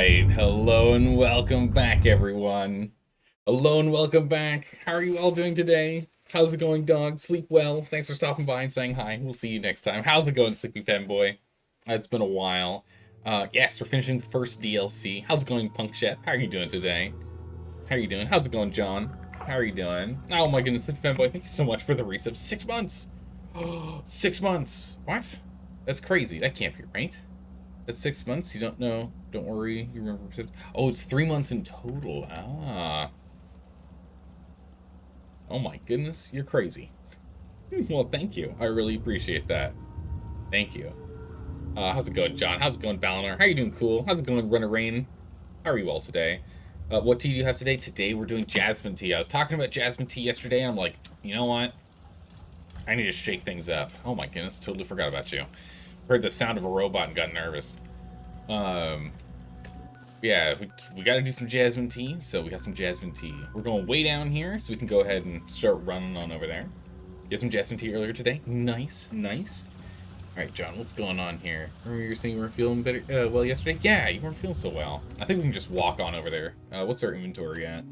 Alright, hello and welcome back, everyone. Hello and welcome back. How are you all doing today? How's it going, dog? Sleep well. Thanks for stopping by and saying hi. We'll see you next time. How's it going, Sleepy Fanboy? It's been a while. Yes, we're finishing the first DLC. How's it going, Punk Chef? How are you doing today? How are you doing? How's it going, John? How are you doing? Oh my goodness, Sleepy Fanboy, thank you so much for the resub. 6 months! 6 months! What? That's crazy. That can't be right. That's 6 months. You don't know. Don't worry. You remember. Oh, it's 3 months in total. Ah. Oh my goodness. You're crazy. Well, thank you. I really appreciate that. Thank you. How's it going, John? How's it going, Balnor? How you doing, Cool? How's it going, Runner Rain? How are you all today? What tea do you have today? Today we're doing jasmine tea. I was talking about jasmine tea yesterday, and I'm like, you know what? I need to shake things up. Oh my goodness. Totally forgot about you. Heard the sound of a robot and got nervous. Yeah, we gotta do some jasmine tea, so we got some jasmine tea. We're going way down here, so we can go ahead and start running on over there. Get some jasmine tea earlier today. Nice, nice. Alright, John, what's going on here? Remember you were saying you weren't feeling better, well yesterday? Yeah, you weren't feeling so well. I think we can just walk on over there. What's our inventory at?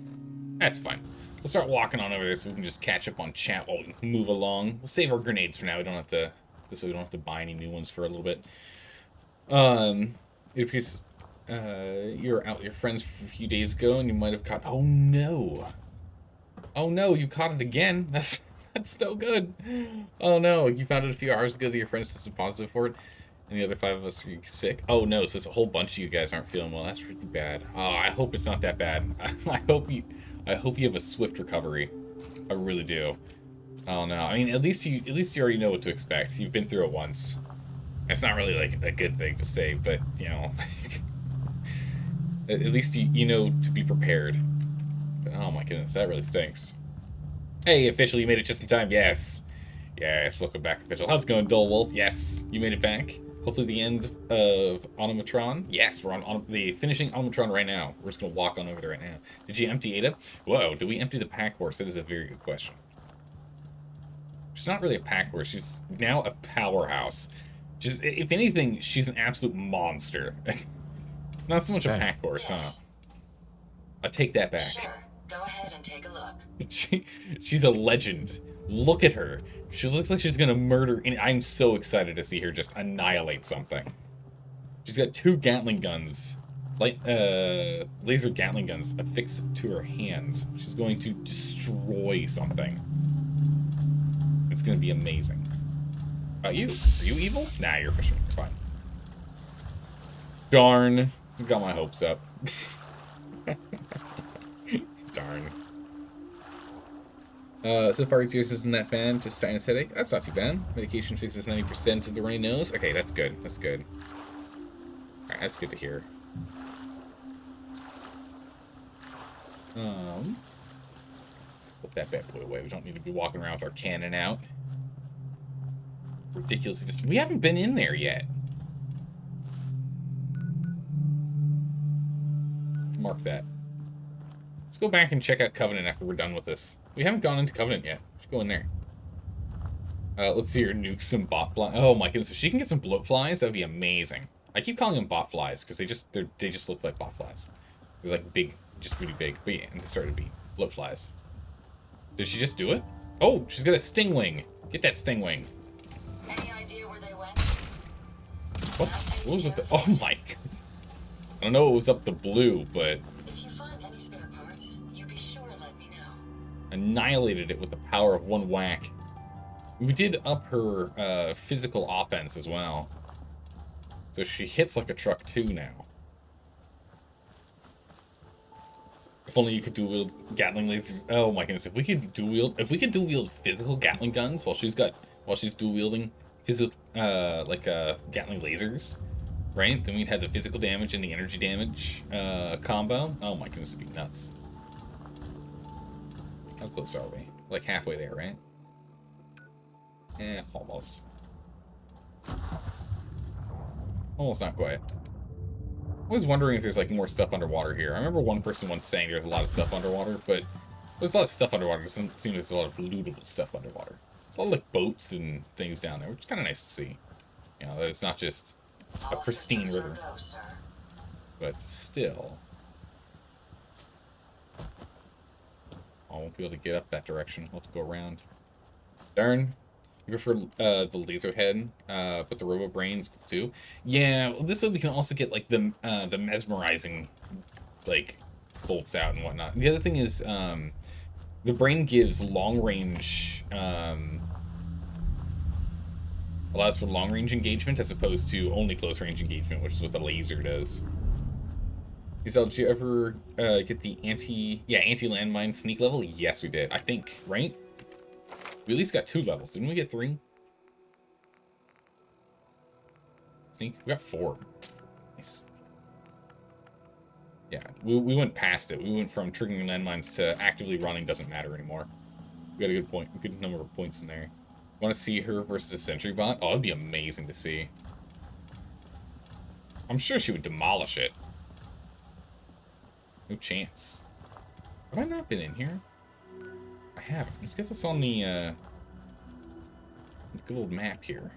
That's fine. We'll start walking on over there so we can just catch up on chat while we move along. We'll save our grenades for now. We don't have to... This way we don't have to buy any new ones for a little bit. It appears you were out with your friends for a few days ago and you might have caught... Oh no! Oh no, you caught it again? That's no good. Oh no, you found it a few hours ago that your friends tested positive for it and the other 5 of us are sick. Oh no, so it's a whole bunch of you guys aren't feeling well. That's really bad. Oh, I hope it's not that bad. I hope you have a swift recovery. I really do. Oh no, I mean, at least you already know what to expect. You've been through it once. It's not really like a good thing to say, but you know, at least you know to be prepared. But, oh my goodness, that really stinks. Hey, official, you made it just in time. Yes, yes, welcome back, official. How's it going, Dull Wolf? Yes, you made it back. Hopefully the end of Onomatron. Yes, we're on the finishing Onomatron right now. We're just gonna walk on over there right now. Did you empty Ada? Whoa, did we empty the pack horse? That is a very good question. She's not really a pack horse. She's now a powerhouse. Just, if anything, she's an absolute monster. Not so much a pack horse, huh? I take that back. Sure. Go ahead and take a look. She's a legend. Look at her. She looks like she's gonna murder, and I'm so excited to see her just annihilate something. She's got 2 Gatling guns, like laser Gatling guns affixed to her hands. She's going to destroy something. It's gonna be amazing. Are you evil? Nah, you're a fisherman. You're fine. Darn. Got my hopes up. Darn. So far, yours isn't that bad. Just sinus headache. That's not too bad. Medication fixes 90% of the runny nose. Okay, that's good. That's good. Alright, that's good to hear. Put that bad boy away. We don't need to be walking around with our cannon out. Ridiculously just... We haven't been in there yet. Mark that. Let's go back and check out Covenant after we're done with this. We haven't gone into Covenant yet. Let's go in there. Let's see her nuke some bot flies. Oh my goodness, if she can get some bloat flies, that'd be amazing. I keep calling them bot flies because they just look like bot flies. They're like big, just really big. But yeah, and they started to be bloat flies. Did she just do it? Oh, she's got a stingwing. Get that stingwing. Any idea where they went? What was with the... Oh my god. I don't know what was up the blue, but... If you find any spare parts, you be sure to let me know. Annihilated it with the power of one whack. We did up her physical offense as well. So she hits like a truck too now. If only you could dual wield Gatling lasers. Oh my goodness! If we could dual wield physical Gatling guns while she's dual wielding physical Gatling lasers, right? Then we'd have the physical damage and the energy damage combo. Oh my goodness, it'd be nuts. How close are we? Like halfway there, right? Almost. Almost not quite. I was wondering if there's like more stuff underwater here. I remember one person once saying there's a lot of stuff underwater, but there's a lot of stuff underwater. It doesn't seem there's a lot of lootable stuff underwater. It's a lot of like boats and things down there, which is kind of nice to see. You know, that it's not just a pristine river. But still. I won't be able to get up that direction. We'll have to go around. Darn. I prefer the laser head, but the robo brain's cool too. Yeah, well, this way we can also get like the mesmerizing like bolts out and whatnot. And the other thing is the brain gives long range allows for long range engagement as opposed to only close range engagement, which is what the laser does. Giselle, did you ever get the anti landmine sneak level? Yes, we did. I think, right? We at least got 2 levels. Didn't we get 3? Sneak? We got 4. Nice. Yeah, we went past it. We went from triggering landmines to actively running doesn't matter anymore. We got a good point, a good number of points in there. Want to see her versus a sentry bot? Oh, it'd be amazing to see. I'm sure she would demolish it. No chance. Have I not been in here? I haven't. Let's get this on the good old map here.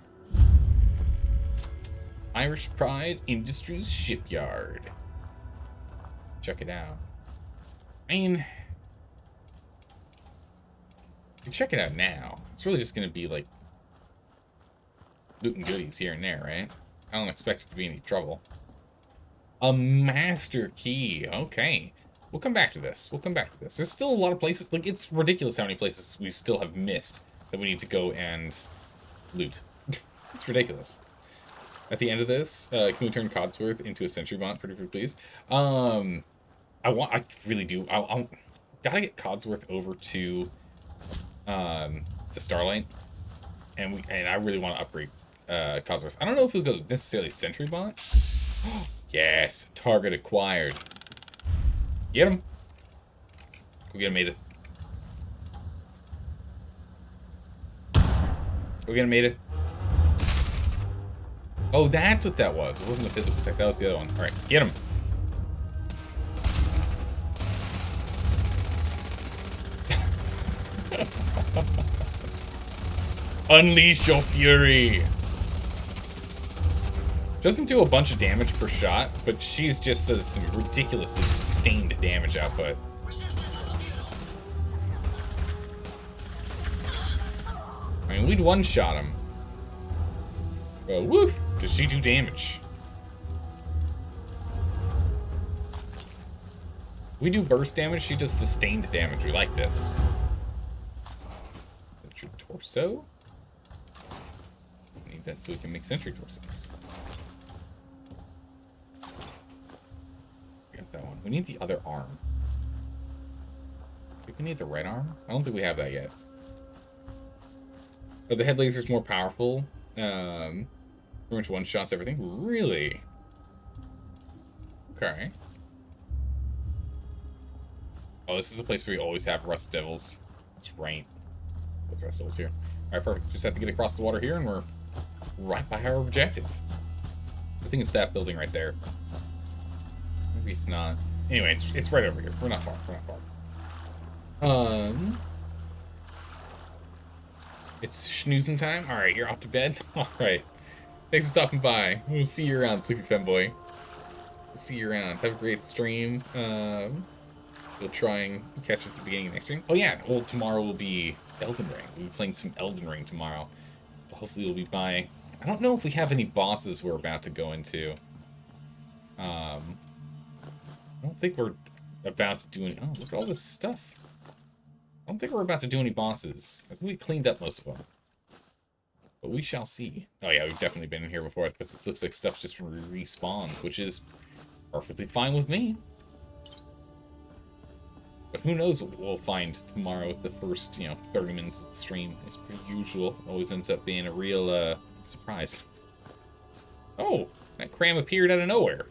Irish Pride Industries Shipyard. Check it out. I mean, you can check it out now. It's really just gonna be like loot and goodies here and there, right? I don't expect it to be any trouble. A master key. Okay. We'll come back to this. We'll come back to this. There's still a lot of places. Like, it's ridiculous how many places we still have missed that we need to go and loot. It's ridiculous. At the end of this, can we turn Codsworth into a sentry bot, pretty please? I really do. I'll gotta get Codsworth over to Starlight, and I really want to upgrade Codsworth. I don't know if we'll go necessarily sentry bot. Yes, target acquired. Get him. Go get him, Maida. Go get him, Maida. Oh, that's what that was. It wasn't a physical attack. That was the other one. All right, get him. Unleash your fury. Doesn't do a bunch of damage per shot, but she's just does some ridiculously sustained damage output. I mean, we'd one-shot him. But woof, does she do damage? We do burst damage, she does sustained damage. We like this. That's your torso. I need that so we can make sentry torsos. That one. We need the other arm. Do we need the right arm? I don't think we have that yet. But the head laser's more powerful. Pretty much one-shots everything. Really? Okay. Oh, this is a place where we always have Rust Devils. That's right. With Rust Devils here. Alright, perfect. Just have to get across the water here and we're right by our objective. I think it's that building right there. Maybe it's not. Anyway, it's right over here. We're not far. We're not far. It's schnoozing time. All right, you're off to bed. All right. Thanks for stopping by. We'll see you around, Sleepy Femboy. We'll see you around. Have a great stream. We'll try and catch it at the beginning of next stream. Oh yeah. Well, tomorrow will be Elden Ring. We'll be playing some Elden Ring tomorrow. So hopefully we'll be by. I don't know if we have any bosses we're about to go into. I don't think we're about to do any... Oh, look at all this stuff. I don't think we're about to do any bosses. I think we cleaned up most of them. But we shall see. Oh yeah, we've definitely been in here before, but it looks like stuff's just respawned, which is perfectly fine with me. But who knows what we'll find tomorrow at the first, 30 minutes of the stream. As per usual, it always ends up being a real, surprise. Oh, that cram appeared out of nowhere.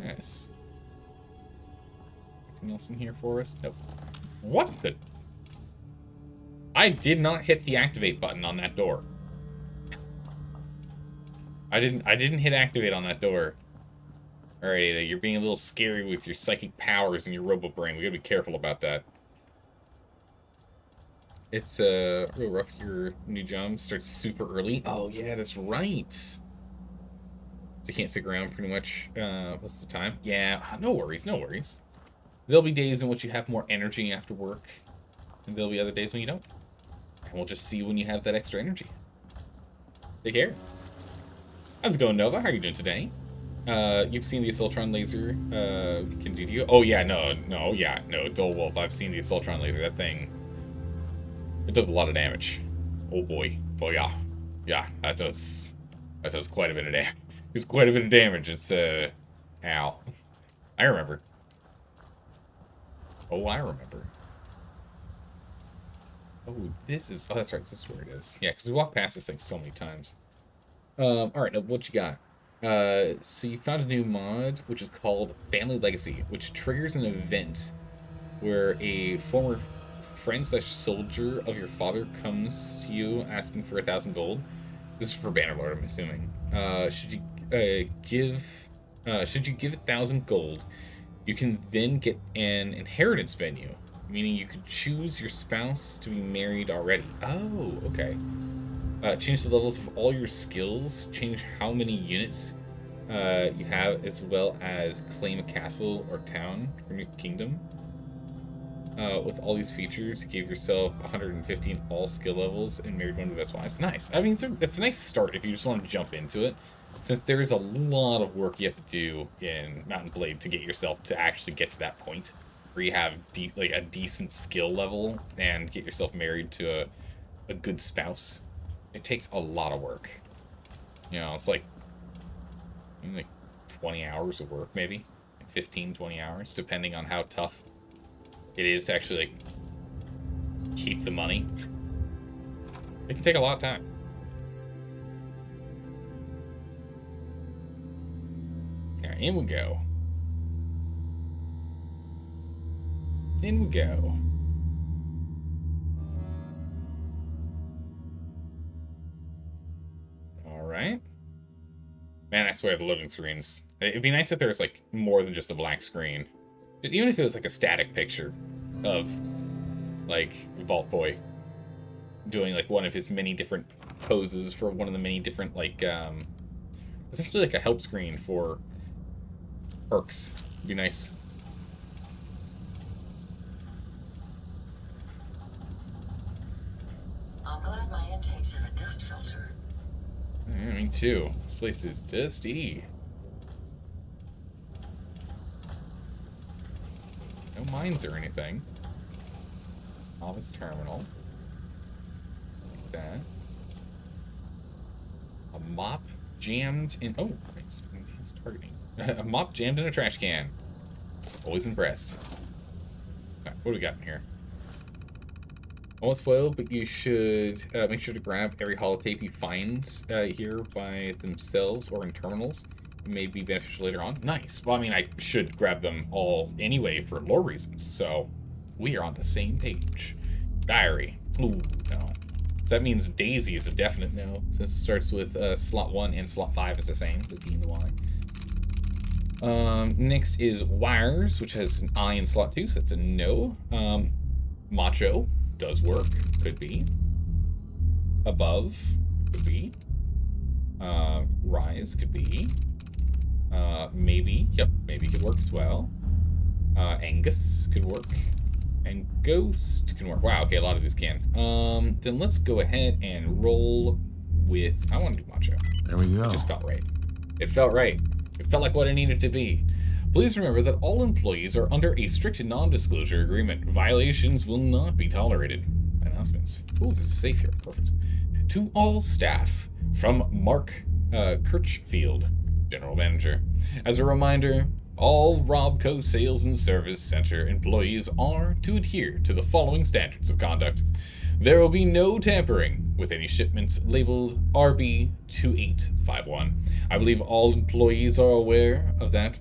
Nice. Anything else in here for us? Nope. What the? I did not hit the activate button on that door. I didn't hit activate on that door. Alright, Ada, you're being a little scary with your psychic powers and your robo brain. We gotta be careful about that. It's real rough. Your new job starts super early. Oh yeah, that's right. So you can't stick around pretty much most of the time. Yeah, no worries, no worries. There'll be days in which you have more energy after work, and there'll be other days when you don't. And we'll just see when you have that extra energy. Take care. How's it going, Nova? How are you doing today? You've seen the Assaultron laser can do to you? Oh yeah, no, Dole Wolf. I've seen the Assaultron laser. That thing, it does a lot of damage. Oh boy. Oh yeah. Yeah, that does quite a bit of damage. It's quite a bit of damage. It's ow. I remember. Oh, I remember. Oh, this is, oh, that's right, this is where it is. Yeah, because we walked past this thing so many times. Alright, what you got? So you found a new mod, which is called Family Legacy, which triggers an event where a former friend slash soldier of your father comes to you asking for 1,000 gold. This is for Bannerlord, I'm assuming. Should you give 1,000 gold, you can then get an inheritance menu, meaning you could choose your spouse to be married already. Oh, okay. Change the levels of all your skills, change how many units you have, as well as claim a castle or town from your kingdom. With all these features, you gave yourself 115 all skill levels and married one of the best wives. Nice. I mean, it's a nice start if you just want to jump into it, since there is a lot of work you have to do in Mountain Blade to get yourself to actually get to that point where you have like a decent skill level and get yourself married to a good spouse. It takes a lot of work. You know, it's like 20 hours of work, maybe 15, 20 hours, depending on how tough it is to actually like keep the money. It can take a lot of time. Alright, in we go. In we go. Alright. Man, I swear the loading screens. It'd be nice if there was like more than just a black screen. Even if it was like a static picture of like Vault Boy doing like one of his many different poses for one of the many different like essentially like a help screen for perks. It'd be nice. I'm glad my intakes have a dust filter. Yeah, me too. This place is dusty. No mines or anything. Office terminal. That. A mop jammed in. Oh, nice. Enhanced targeting. A mop jammed in a trash can. Always impressed. Right, what do we got in here? Won't spoil, but you should make sure to grab every holotape you find here by themselves or in terminals. It may be beneficial later on. Nice. Well, I mean, I should grab them all anyway for lore reasons, so we are on the same page. Diary. Ooh, no. So that means Daisy is a definite no, since it starts with slot 1 and slot 5 is the same, the D and the Y. Next is Wires, which has an I in slot 2, so that's a no. Macho does work, could be. Above, could be. Rise could be. Maybe, yep, maybe could work as well. Angus could work. And Ghost can work. Wow, okay, a lot of these can. Then let's go ahead and roll with, I want to do Macho. There we go. It just felt right. It felt right. It felt like what it needed to be. Please remember that all employees are under a strict non-disclosure agreement. Violations will not be tolerated. Announcements. Ooh, this is safe here. Perfect. To all staff, from Mark Kirchfield, General Manager. As a reminder, all Robco Sales and Service Center employees are to adhere to the following standards of conduct. There will be no tampering with any shipments labeled RB2851. I believe all employees are aware of that,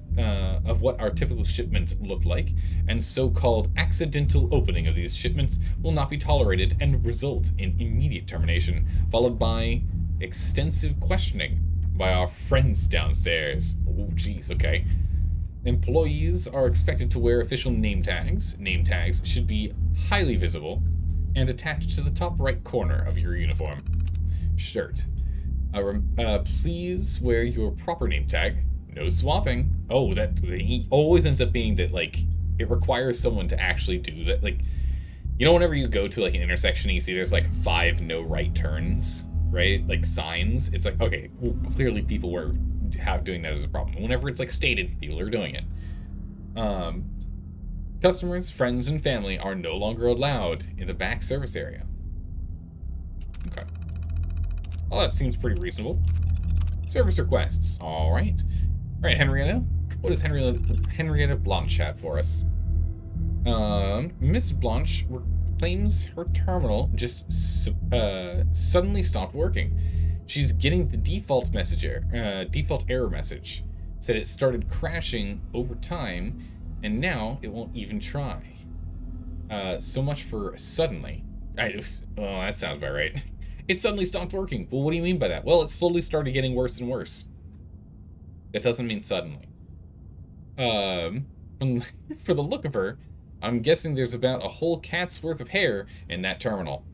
of what our typical shipments look like, and so-called accidental opening of these shipments will not be tolerated and result in immediate termination, followed by extensive questioning by our friends downstairs. Oh, geez, okay. Employees are expected to wear official name tags. Name tags should be highly visible and attached to the top right corner of your uniform. Shirt. Please wear your proper name tag. No swapping. Oh, that he always ends up being that, like, it requires someone to actually do that. Like, you know, whenever you go to, like, an intersection and you see there's, like, 5 no right turns, right? Like, signs. It's like, okay, well, clearly people were doing that as a problem. Whenever it's, like, stated, people are doing it. Customers, friends, and family are no longer allowed in the back service area. Okay. Well, that seems pretty reasonable. Service requests. All right. All right, Henrietta. What does Henrietta Blanche have for us? Miss Blanche claims her terminal just suddenly stopped working. She's getting the default error message. Said it started crashing over time, and now it won't even try. So much for suddenly. Well, that sounds about right. It suddenly stopped working. Well, what do you mean by that? Well, it slowly started getting worse and worse. That doesn't mean suddenly. For the look of her, I'm guessing there's about a whole cat's worth of hair in that terminal.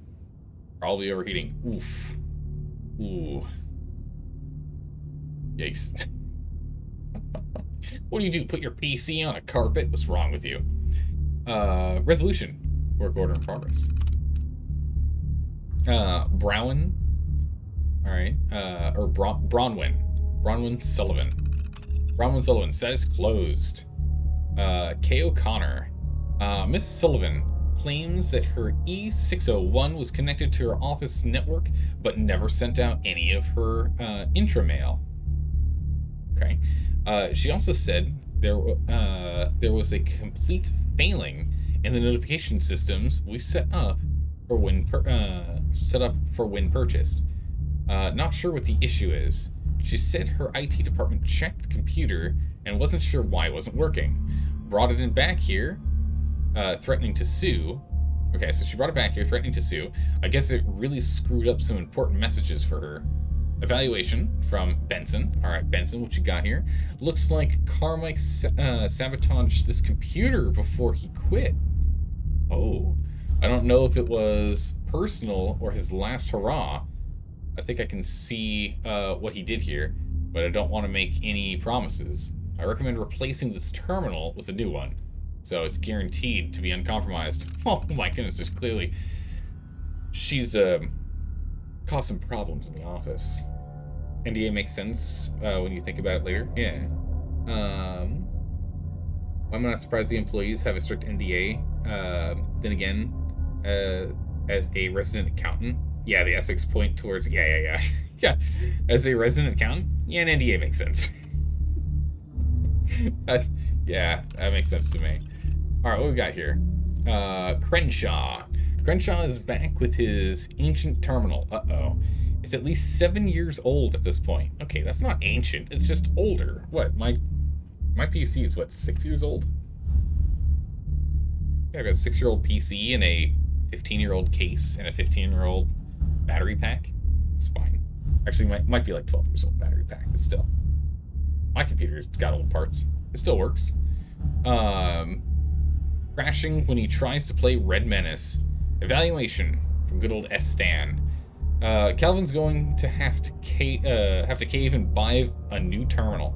Probably overheating. Oof. Ooh. Yikes. What do? Put your PC on a carpet? What's wrong with you? Resolution. Work order in progress. Browen. Alright. Or Bronwyn. Bronwyn Sullivan. Bronwyn Sullivan. Status closed. Kay O'Connor. Miss Sullivan claims that her E601 was connected to her office network, but never sent out any of her intramail. Okay. She also said there was a complete failing in the notification systems we set up for when purchased. Not sure what the issue is. She said her IT department checked the computer and wasn't sure why it wasn't working. Brought it in back here, threatening to sue. Okay, so she brought it back here, threatening to sue. I guess it really screwed up some important messages for her. Evaluation from Benson. All right, Benson, what you got here? Looks like Carmike sabotaged this computer before he quit. Oh, I don't know if it was personal or his last hurrah. I think I can see what he did here, but I don't want to make any promises. I recommend replacing this terminal with a new one, so it's guaranteed to be uncompromised. Oh my goodness, there's clearly... She's caused some problems in the office. NDA makes sense when you think about it later. Yeah. I'm not surprised the employees have a strict NDA. Then again, as a resident accountant, yeah, the ethics point towards yeah. As a resident accountant, yeah, an NDA makes sense. Yeah, that makes sense to me. All right, what we got here? Crenshaw. Crenshaw is back with his ancient terminal. Uh-oh. It's at least 7 years old at this point. Okay, that's not ancient. It's just older. What? My PC is, what, 6 years old? Yeah, I've got a 6-year-old PC and a 15-year-old case and a 15-year-old battery pack. It's fine. Actually, might be like 12 years old battery pack, but still. My computer's got old parts. It still works. Crashing when he tries to play Red Menace. Evaluation from good old S. Stan. Calvin's going to have to cave and buy a new terminal.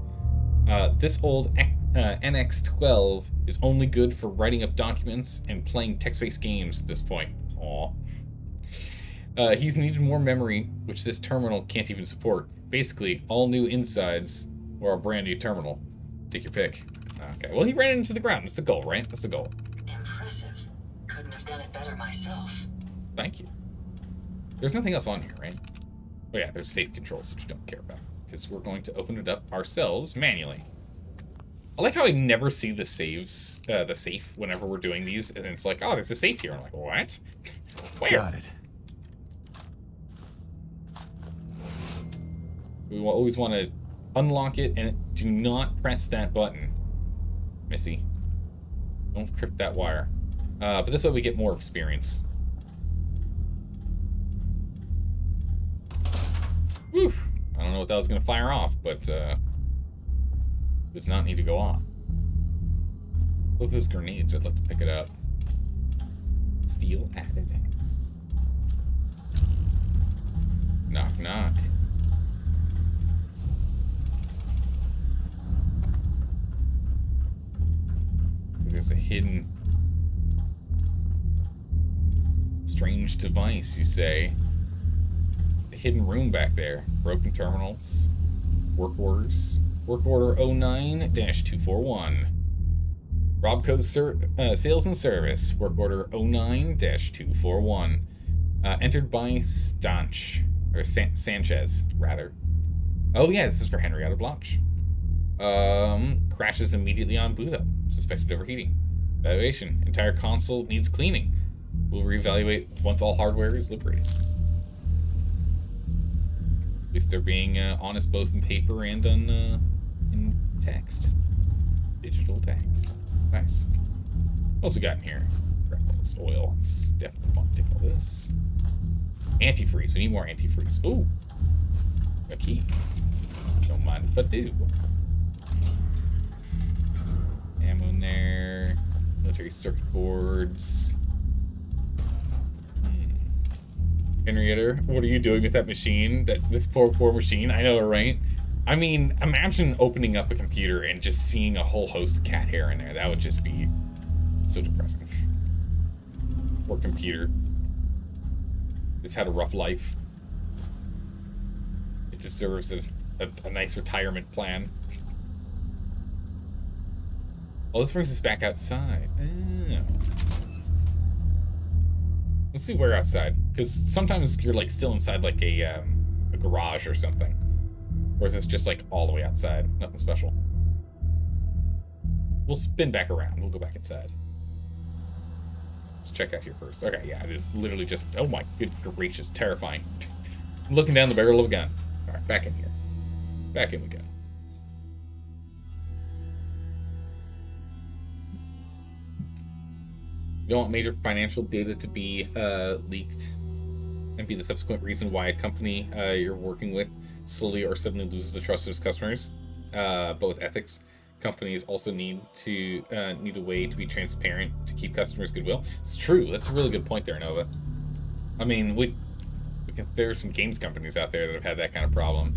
This old NX12 is only good for writing up documents and playing text-based games at this point. Aw. He's needed more memory, which this terminal can't even support. Basically, all new insides or a brand new terminal. Take your pick. Okay, well, he ran it into the ground. That's the goal, right? That's the goal. Impressive. Couldn't have done it better myself. Thank you. There's nothing else on here, right? Oh yeah, there's safe controls that you don't care about, because we're going to open it up ourselves manually. I like how I never see the safe whenever we're doing these, and it's like, oh, there's a safe here. I'm like, what? Where? Got it. We always want to unlock it, and do not press that button, Missy. Don't trip that wire. But this way we get more experience. Whew. I don't know what that was going to fire off, but does not need to go off. Both those grenades, I'd like to pick it up. Steel added. Knock, knock. there's a hidden... strange device, you say? A hidden room back there. Broken terminals. Work orders. Work order 09-241. Robco Sales and Service. Work order 09-241. Entered by Stanch. Or Sanchez, rather. Oh yeah, this is for Henrietta Blanche. Crashes immediately on boot up. Suspected overheating. Evaluation. Entire console needs cleaning. We'll reevaluate once all hardware is liberated. At least they're being honest both in paper and on in text. Digital text. Nice. What else we got in here? Grab all this oil. It's definitely want to take all this. Antifreeze. We need more antifreeze. Ooh. A key. Don't mind if I do. Ammo in there. Military circuit boards. Henrietta, what are you doing with that machine? This poor machine? I know, right? I mean, imagine opening up a computer and just seeing a whole host of cat hair in there. That would just be so depressing. Poor computer. It's had a rough life. It deserves a nice retirement plan. Well, this brings us back outside. Oh. Let's see where outside, because sometimes you're like still inside like a garage or something. Or is this just like all the way outside? Nothing special. We'll spin back around. We'll go back inside. Let's check out here first. Okay, yeah, it is literally just, oh my good gracious, terrifying. Looking down the barrel of a gun. All right, back in here. Back in we go. You don't want major financial data to be leaked and be the subsequent reason why a company you're working with slowly or suddenly loses the trust of its customers. But with ethics, companies also need a way to be transparent to keep customers' goodwill. It's true. That's a really good point there, Nova. I mean, there are some games companies out there that have had that kind of problem.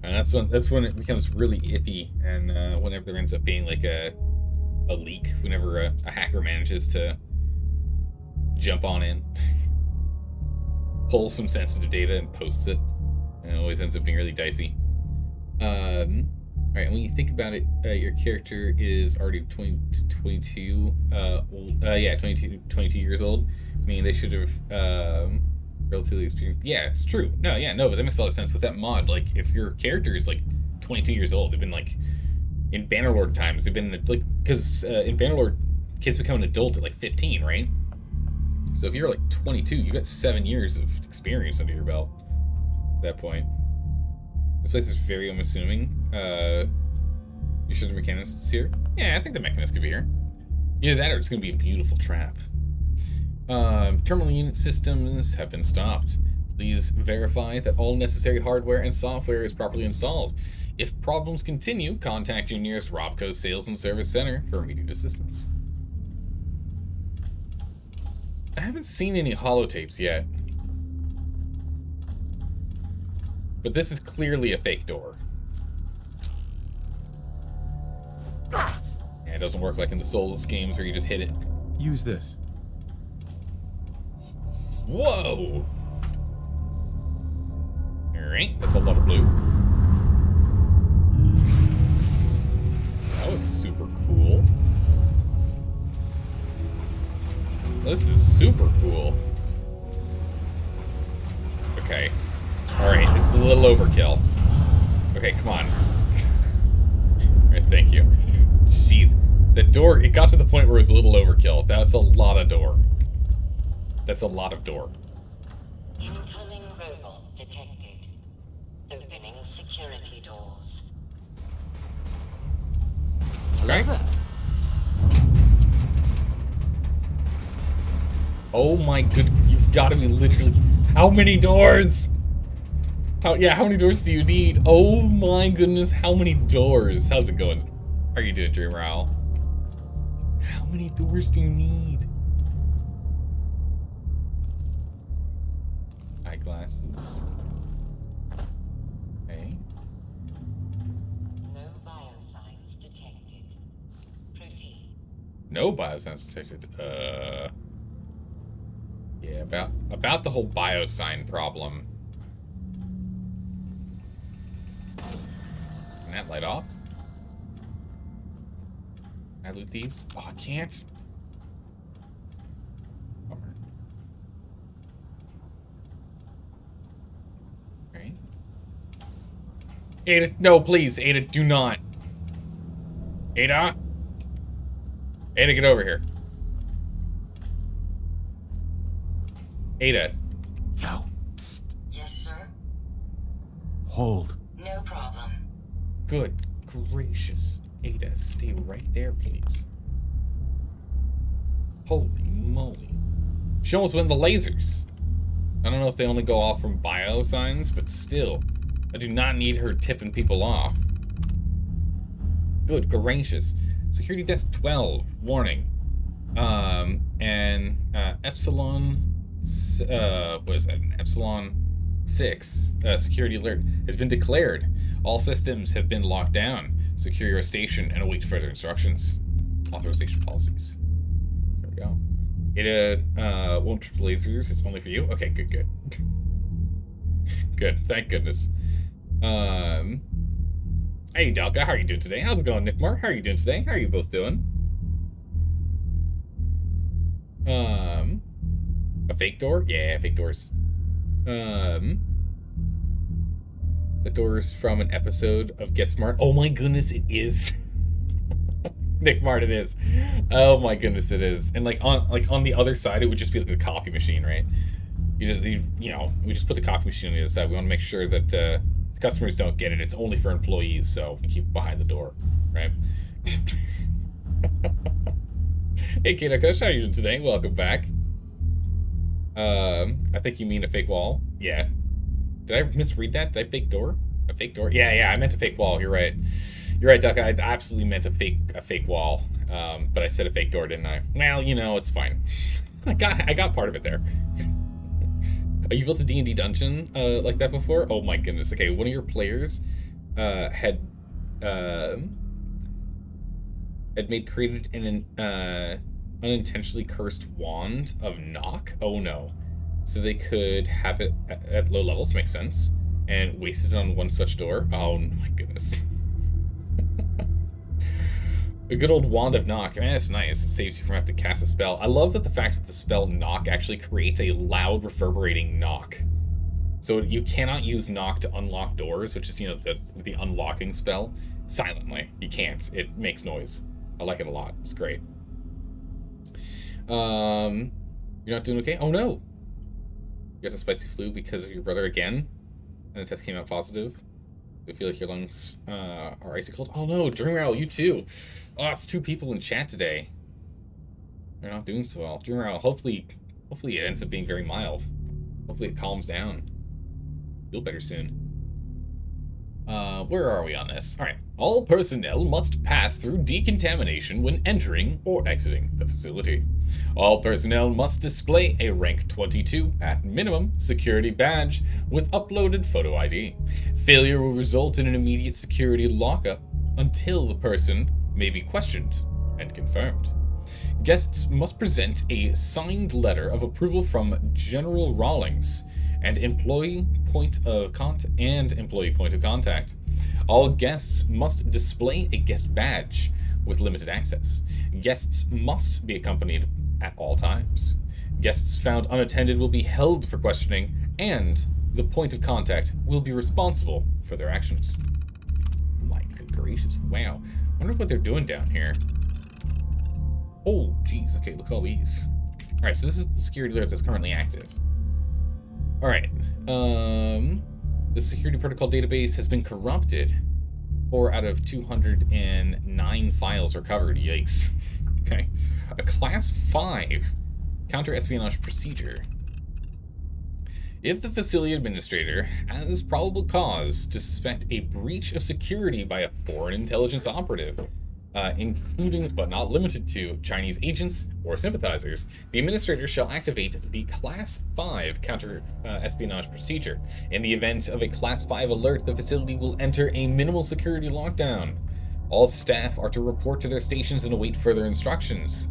And that's when it becomes really iffy, and whenever there ends up being like a leak, whenever a hacker manages to jump on in, pull some sensitive data and posts it, and it always ends up being really dicey. All right, when you think about it, your character is already 22 years old. I mean, they should have relatively experienced. Yeah, it's true. No, but that makes a lot of sense with that mod. Like, if your character is like 22 years old, they've been like in Bannerlord times. They've been like, because in Bannerlord, kids become an adult at like 15, right? So if you're like 22, you've got 7 years of experience under your belt at that point. This place is very unassuming. You sure the mechanist is here? Yeah, I think the mechanist could be here. Either that or it's going to be a beautiful trap. Terminal unit systems have been stopped. Please verify that all necessary hardware and software is properly installed. If problems continue, contact your nearest Robco Sales and Service Center for immediate assistance. I haven't seen any holotapes yet. But this is clearly a fake door. Yeah, it doesn't work like in the Souls games where you just hit it. Use this. Whoa! Alright, that's a lot of blue. That was super cool. This is super cool. Okay. Alright, this is a little overkill. Okay, come on. Alright, thank you. Jeez. The door, it got to the point where it was a little overkill. That's a lot of door. That's a lot of door. Incoming robot detected. Opening security doors. Okay. Oh my good, you've got to be literally, how many doors? How many doors do you need? Oh my goodness, how many doors? How's it going? How are you doing, Dreamer Owl? How many doors do you need? Eyeglasses. Okay. No biosigns detected. Yeah, about the whole biosign problem. Can that light off? Can I loot these? Oh, I can't. Bummer. Okay. Ada, no, please, Ada, do not. Ada? Ada, get over here. Ada. Yo, psst, Yes, sir? hold. No problem. Good gracious. Ada, stay right there, please. Holy moly. She almost went the lasers. I don't know if they only go off from bio signs, but still. I do not need her tipping people off. Good gracious. Security desk 12. Warning. Epsilon... what is that? An Epsilon 6 security alert has been declared. All systems have been locked down. Secure your station and await further instructions. Authorization policies. There we go. It won't trip lasers. It's only for you. Okay, good, good. Good. Thank goodness. Hey, Delka, how are you doing today? How's it going, Nick Mark? How are you doing today? How are you both doing? A fake door? Yeah, fake doors. The door's from an episode of Get Smart. Oh my goodness, it is. Nick Mart, it is. Oh my goodness, it is. And like on the other side, it would just be like the coffee machine, right? You know, we just put the coffee machine on the other side. We want to make sure that the customers don't get it. It's only for employees, so we keep it behind the door, right? Hey, Kato Kush, how are you doing today? Welcome back. I think you mean a fake wall. Yeah. Did I misread that? Did I fake door? A fake door? Yeah, I meant a fake wall. You're right. You're right, Duck. I absolutely meant a fake wall. But I said a fake door, didn't I? Well, you know, it's fine. I got part of it there. Oh, you built a D&D dungeon like that before? Oh my goodness. Okay, one of your players had created an unintentionally cursed wand of knock. Oh no. So they could have it at low levels, makes sense, and wasted it on one such door. Oh my goodness. A good old wand of knock. Man, that's nice. It saves you from having to cast a spell. I love that the fact that the spell knock actually creates a loud reverberating knock. So you cannot use knock to unlock doors, which is, you know, the unlocking spell, silently. You can't. It makes noise. I like it a lot. It's great. You're not doing okay? Oh no! You got the spicy flu because of your brother again? And the test came out positive? I feel like your lungs are icy cold. Oh no, Dream Rattle, you too. Oh, it's 2 people in chat today. They're not doing so well. Dream Rattle, hopefully it ends up being very mild. Hopefully it calms down. Feel better soon. Where are we on this? Alright. All personnel must pass through decontamination when entering or exiting the facility. All personnel must display a rank 22 at minimum security badge with uploaded photo ID. Failure will result in an immediate security lockup until the person may be questioned and confirmed. Guests must present a signed letter of approval from General Rawlings and employee point of contact. All guests must display a guest badge with limited access. Guests must be accompanied at all times. Guests found unattended will be held for questioning, and the point of contact will be responsible for their actions. My good gracious, wow. I wonder what they're doing down here. Oh, geez, okay, look at all these. Alright, so this is the security alert that's currently active. Alright, the security protocol database has been corrupted. 4 out of 209 files recovered. Yikes. Okay. A Class 5 counter-espionage procedure. If the facility administrator has probable cause to suspect a breach of security by a foreign intelligence operative, including but not limited to Chinese agents or sympathizers, the administrator shall activate the Class 5 counter-espionage procedure. In the event of a Class 5 alert, the facility will enter a minimal security lockdown. All staff are to report to their stations and await further instructions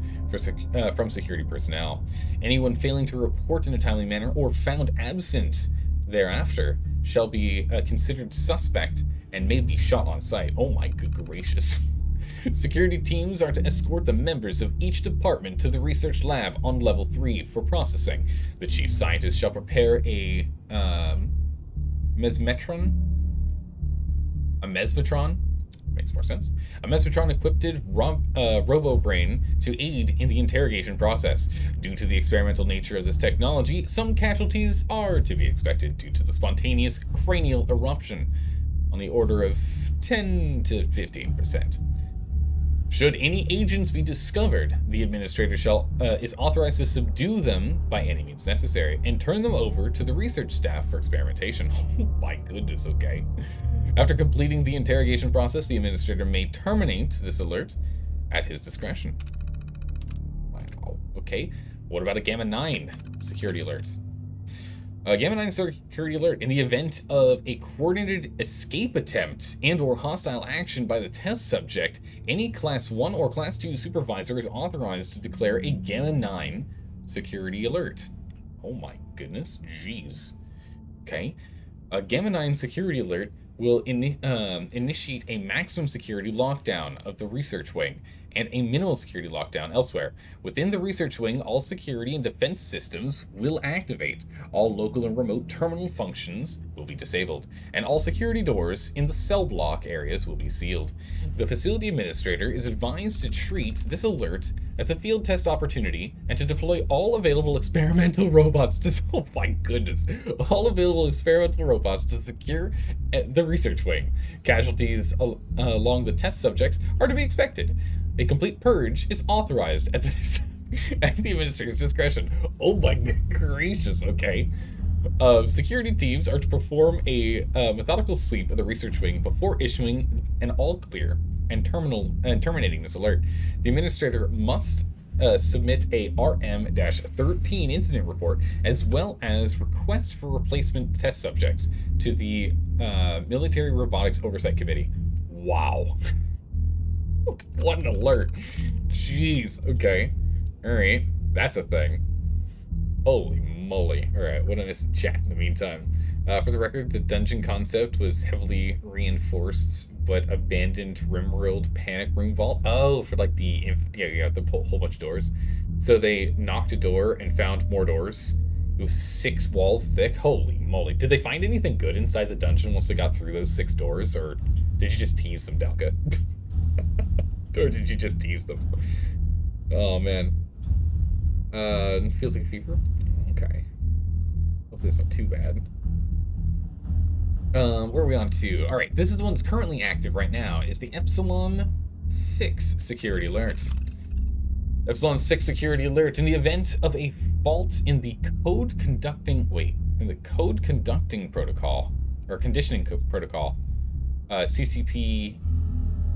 from security personnel. Anyone failing to report in a timely manner or found absent thereafter shall be considered suspect and may be shot on sight. Oh my good gracious. Security teams are to escort the members of each department to the research lab on level 3 for processing. The chief scientist shall prepare a mesmetron? A mesmetron? Makes more sense. A mesmetron-equipped robo-brain to aid in the interrogation process. Due to the experimental nature of this technology, some casualties are to be expected due to the spontaneous cranial eruption, on the order of 10 to 15%. Should any agents be discovered, the administrator is authorized to subdue them by any means necessary and turn them over to the research staff for experimentation. Oh my goodness, okay. After completing the interrogation process, the administrator may terminate this alert at his discretion. Wow, okay. What about a Gamma 9 security alert? Gamma 9 security alert. In the event of a coordinated escape attempt and or hostile action by the test subject, any Class 1 or Class 2 supervisor is authorized to declare a Gamma 9 security alert. Oh my goodness, jeez. Okay. A Gamma 9 security alert will initiate a maximum security lockdown of the research wing and a minimal security lockdown elsewhere. Within the research wing, all security and defense systems will activate. All local and remote terminal functions will be disabled, and all security doors in the cell block areas will be sealed. The facility administrator is advised to treat this alert as a field test opportunity and to deploy all available experimental robots to oh my goodness, all available experimental robots to secure the research wing. Casualties along the test subjects are to be expected. A complete purge is authorized at the administrator's discretion. Oh my gracious, okay. Security teams are to perform a methodical sweep of the research wing before issuing an all clear and terminating this alert. The administrator must submit a RM-13 incident report as well as request for replacement test subjects to the Military Robotics Oversight Committee. Wow. What an alert. Jeez, okay. Alright, that's a thing. Holy moly. Alright, what a nice chat in the meantime. For the record, the dungeon concept was heavily reinforced, but abandoned Rimworld Panic Room Vault. Oh, for like the whole bunch of doors. So they knocked a door and found more doors. It was 6 walls thick. Holy moly. Did they find anything good inside the dungeon once they got through those 6 doors, or did you just tease them, Delka? Or did you just tease them? Oh, man. Feels like a fever? Okay. Hopefully it's not too bad. Where are we on to? Alright, this is the one that's currently active right now, is the Epsilon 6 security alert. Epsilon 6 security alert. In the event of a fault in the code conducting protocol, or conditioning protocol, CCP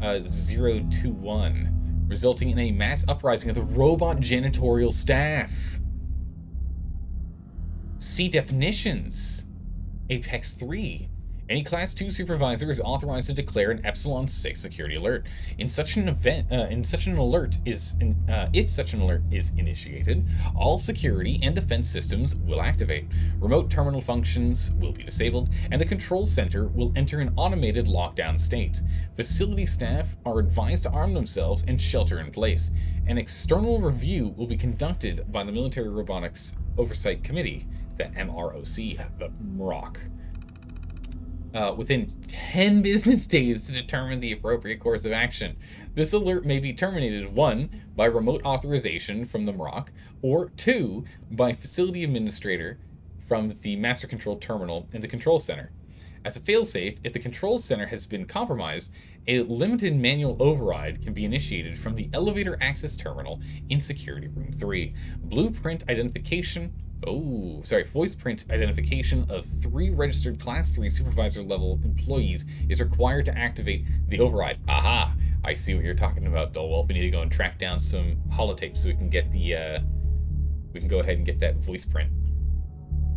021, resulting in a mass uprising of the robot janitorial staff. See definitions. Apex 3. Any Class 2 supervisor is authorized to declare an Epsilon 6 security alert. If such an alert is initiated, all security and defense systems will activate. Remote terminal functions will be disabled, and the control center will enter an automated lockdown state. Facility staff are advised to arm themselves and shelter in place. An external review will be conducted by the Military Robotics Oversight Committee, the MROC, the MROC. Within 10 business days to determine the appropriate course of action. This alert may be terminated, 1, by remote authorization from the MROC, or 2, by facility administrator from the master control terminal in the control center. As a failsafe, if the control center has been compromised, a limited manual override can be initiated from the elevator access terminal in Security Room 3. Voice print identification of 3 registered Class 3 supervisor level employees is required to activate the override. Aha! I see what you're talking about, Dolwolf. We need to go and track down some holotape so we can get the we can go ahead and get that voice print.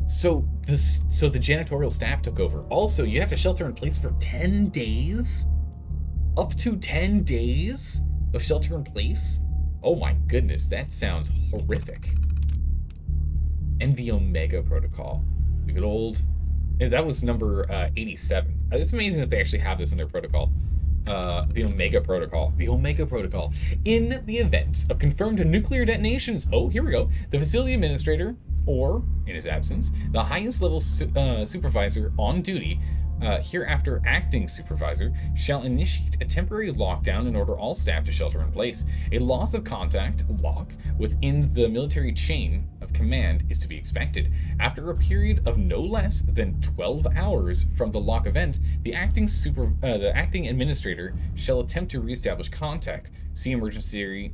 So the janitorial staff took over. Also, you have to shelter in place for 10 days? Up to 10 days of shelter in place? Oh my goodness, that sounds horrific. And the Omega Protocol. The good old... That was number 87. It's amazing that they actually have this in their protocol. The Omega Protocol. The Omega Protocol. In the event of confirmed nuclear detonations, oh, here we go. The facility administrator, or, in his absence, the highest level supervisor on duty, hereafter acting supervisor, shall initiate a temporary lockdown and order all staff to shelter in place. A loss of contact, lock, within the military chain of command is to be expected. After a period of no less than 12 hours from the lock event, the acting administrator shall attempt to reestablish contact. See emergency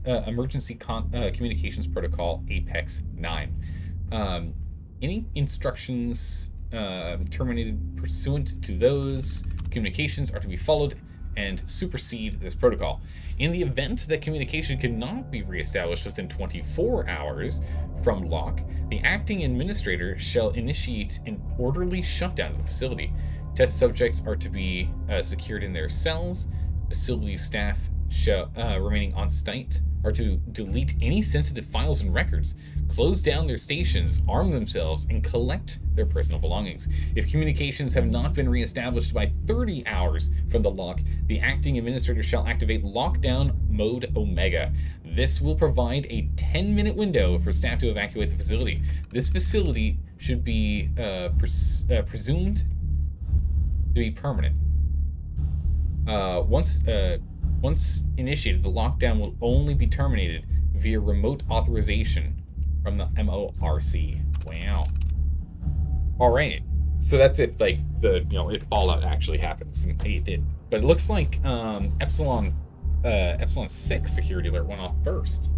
communications protocol Apex 9. Any instructions terminated pursuant to those communications are to be followed and supersede this protocol. In the event that communication cannot be reestablished within 24 hours from lock, the acting administrator shall initiate an orderly shutdown of the facility. Test subjects are to be secured in their cells. Facility staff shall remaining on site are to delete any sensitive files and records, close down their stations, arm themselves, and collect their personal belongings. If communications have not been reestablished by 30 hours from the lock, the acting administrator shall activate lockdown mode Omega. This will provide a 10-minute window for staff to evacuate the facility. This facility should be presumed to be permanent. Once initiated, the lockdown will only be terminated via remote authorization from the MORC. Wow. All right. So that's if, like, if Fallout actually happens, and it did. But it looks like Epsilon 6 security alert went off first.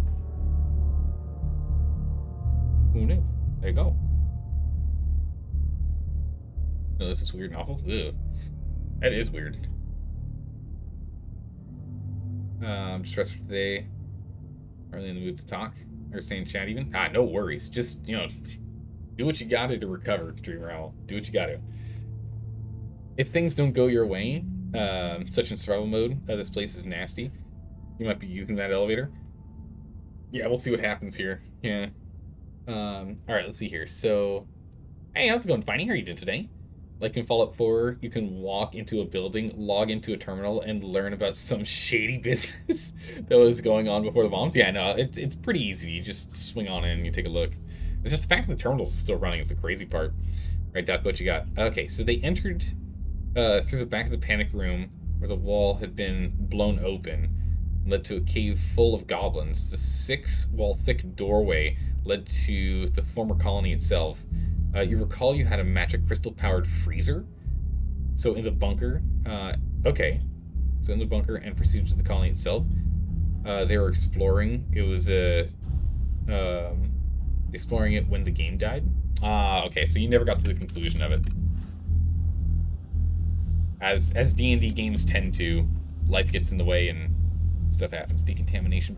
Who knew? There you go. No, this is weird and awful. Ugh. That is weird. Stressed for today. Really in the mood to talk. Or stay in chat even. No worries. Just, do what you gotta to recover, Dreamer Owl. Do what you gotta. If things don't go your way, such in survival mode, this place is nasty. You might be using that elevator. Yeah, we'll see what happens here. Yeah. Alright, let's see here. So, hey, how's it going, Finey? How are you doing today? Like in Fallout 4, you can walk into a building, log into a terminal, and learn about some shady business that was going on before the bombs. Yeah, no, it's pretty easy. You just swing on in and you take a look. It's just the fact that the terminal's still running is the crazy part. Right, Duck, what you got? Okay, so they entered through the back of the panic room where the wall had been blown open and led to a cave full of goblins. The 6-wall thick doorway led to the former colony itself. You recall you had a magic crystal-powered freezer? So in the bunker, okay. So in the bunker and proceeded to the colony itself. They were exploring. It was exploring it when the game died. Okay, so you never got to the conclusion of it. As D&D games tend to, life gets in the way and stuff happens. Decontamination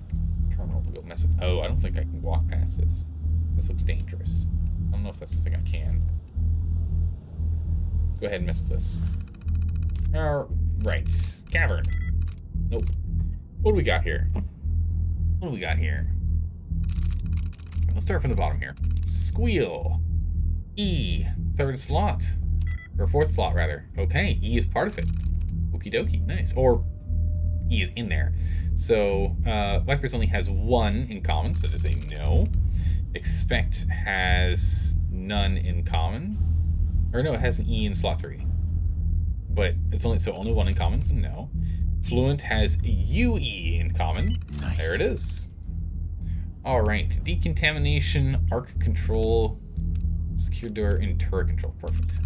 terminal will mess with. Oh, I don't think I can walk past this. This looks dangerous. I don't know if that's something I can. Let's go ahead and mess with this. Right. Cavern. Nope. What do we got here? What do we got here? Let's start from the bottom here. Squeal. E. Third slot. Or fourth slot, rather. Okay, E is part of it. Okie dokie. Nice. Or E is in there. So, Vipers only has 1 in common, so does a no. Expect has none in common. Or no, it has an E in slot 3. But it's only 1 in common, so no. Fluent has UE in common. Nice. There it is. Alright. Decontamination, arc control, secure door, and turret control. Perfect.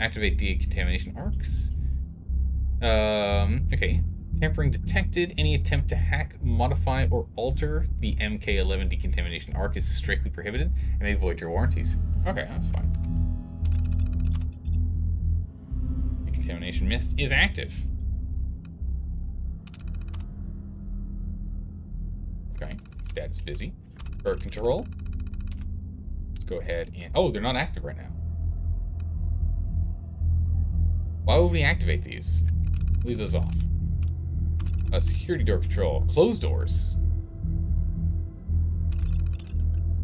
Activate decontamination arcs. Okay. Tampering detected. Any attempt to hack, modify, or alter the MK11 decontamination arc is strictly prohibited and may void your warranties. Okay, that's fine. Decontamination mist is active. Okay, status busy. Bird control. Let's go ahead and... Oh, they're not active right now. Why would we activate these? Leave those off. Security door control. Close doors.